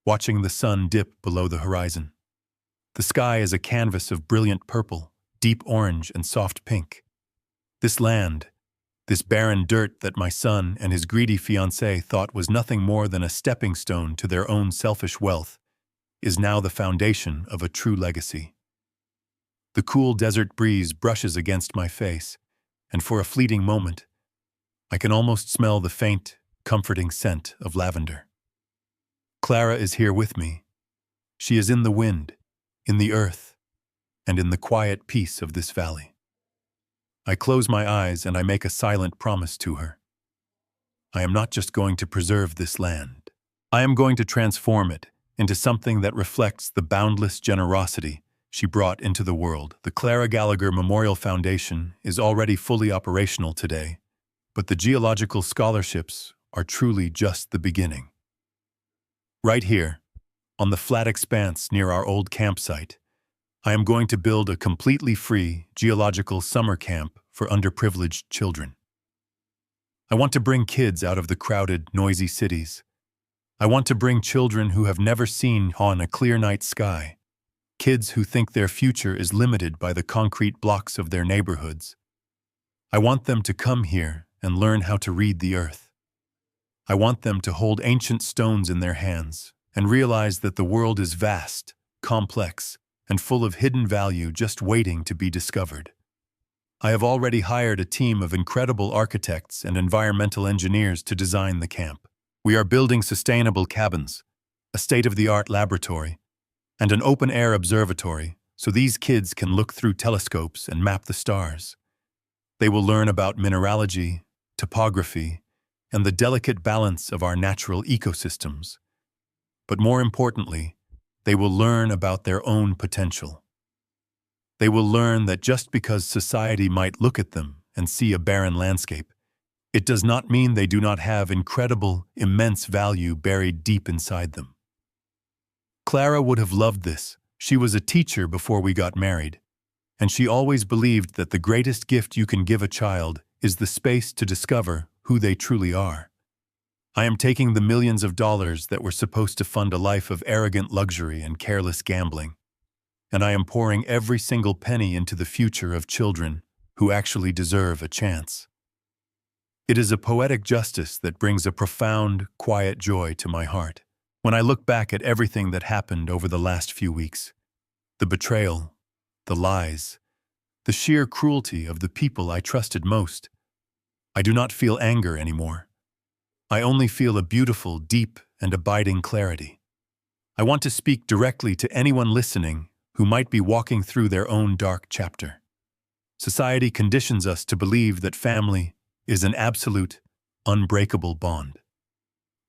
watching the sun dip below the horizon. The sky is a canvas of brilliant purple, deep orange, and soft pink. This land, this barren dirt that my son and his greedy fiancée thought was nothing more than a stepping stone to their own selfish wealth, is now the foundation of a true legacy. The cool desert breeze brushes against my face, and for a fleeting moment, I can almost smell the faint, comforting scent of lavender. Clara is here with me. She is in the wind, in the earth, and in the quiet peace of this valley. I close my eyes and I make a silent promise to her. I am not just going to preserve this land. I am going to transform it into something that reflects the boundless generosity she brought into the world. The Clara Gallagher Memorial Foundation is already fully operational today, but the geological scholarships are truly just the beginning. Right here, on the flat expanse near our old campsite, I am going to build a completely free geological summer camp for underprivileged children. I want to bring kids out of the crowded, noisy cities. I want to bring children who have never seen on a clear night sky, kids who think their future is limited by the concrete blocks of their neighborhoods. I want them to come here and learn how to read the earth. I want them to hold ancient stones in their hands and realize that the world is vast, complex, and full of hidden value just waiting to be discovered. I have already hired a team of incredible architects and environmental engineers to design the camp. We are building sustainable cabins, a state-of-the-art laboratory, and an open-air observatory so these kids can look through telescopes and map the stars. They will learn about mineralogy, topography, and the delicate balance of our natural ecosystems. But more importantly, they will learn about their own potential. They will learn that just because society might look at them and see a barren landscape, it does not mean they do not have incredible, immense value buried deep inside them. Clara would have loved this. She was a teacher before we got married, and she always believed that the greatest gift you can give a child is the space to discover who they truly are. I am taking the millions of dollars that were supposed to fund a life of arrogant luxury and careless gambling, and I am pouring every single penny into the future of children who actually deserve a chance. It is a poetic justice that brings a profound, quiet joy to my heart. When I look back at everything that happened over the last few weeks, the betrayal, the lies, the sheer cruelty of the people I trusted most, I do not feel anger anymore. I only feel a beautiful, deep, and abiding clarity. I want to speak directly to anyone listening who might be walking through their own dark chapter. Society conditions us to believe that family is an absolute, unbreakable bond.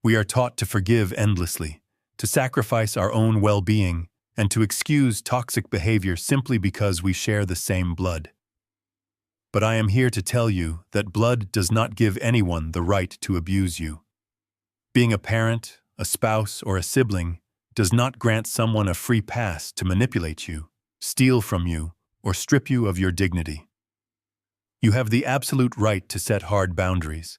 We are taught to forgive endlessly, to sacrifice our own well-being, and to excuse toxic behavior simply because we share the same blood. But I am here to tell you that blood does not give anyone the right to abuse you. Being a parent, a spouse, or a sibling does not grant someone a free pass to manipulate you, steal from you, or strip you of your dignity. You have the absolute right to set hard boundaries.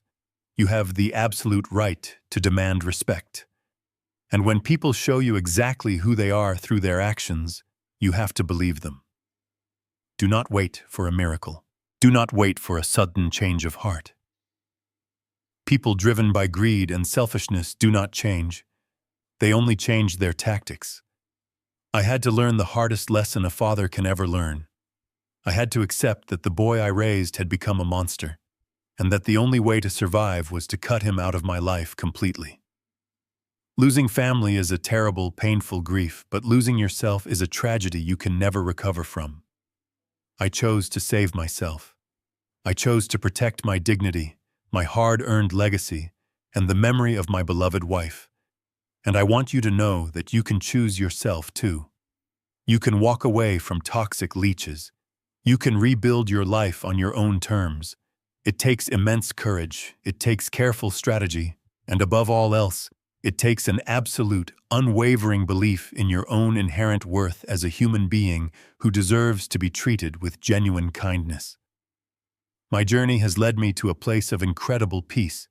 You have the absolute right to demand respect. And when people show you exactly who they are through their actions, you have to believe them. Do not wait for a miracle. Do not wait for a sudden change of heart. People driven by greed and selfishness do not change. They only change their tactics. I had to learn the hardest lesson a father can ever learn. I had to accept that the boy I raised had become a monster, and that the only way to survive was to cut him out of my life completely. Losing family is a terrible, painful grief, but losing yourself is a tragedy you can never recover from. I chose to save myself. I chose to protect my dignity, my hard-earned legacy, and the memory of my beloved wife. And I want you to know that you can choose yourself too. You can walk away from toxic leeches. You can rebuild your life on your own terms. It takes immense courage, it takes careful strategy, and above all else, it takes an absolute, unwavering belief in your own inherent worth as a human being who deserves to be treated with genuine kindness. My journey has led me to a place of incredible peace,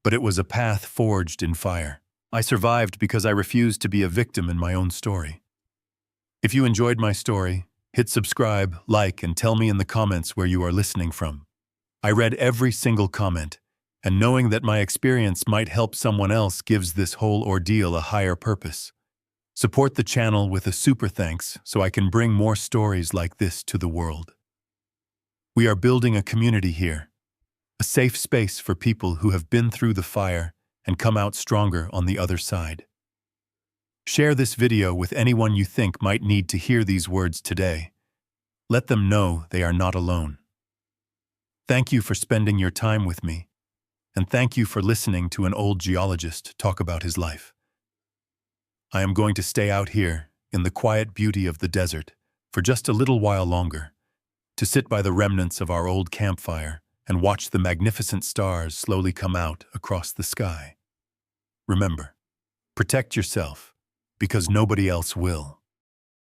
but it was a path forged in fire. I survived because I refused to be a victim in my own story. If you enjoyed my story, hit subscribe, like, and tell me in the comments where you are listening from. I read every single comment, and knowing that my experience might help someone else gives this whole ordeal a higher purpose. Support the channel with a super thanks so I can bring more stories like this to the world. We are building a community here, a safe space for people who have been through the fire and come out stronger on the other side. Share this video with anyone you think might need to hear these words today. Let them know they are not alone. Thank you for spending your time with me, and thank you for listening to an old geologist talk about his life. I am going to stay out here, in the quiet beauty of the desert, for just a little while longer, to sit by the remnants of our old campfire and watch the magnificent stars slowly come out across the sky. Remember, protect yourself, because nobody else will.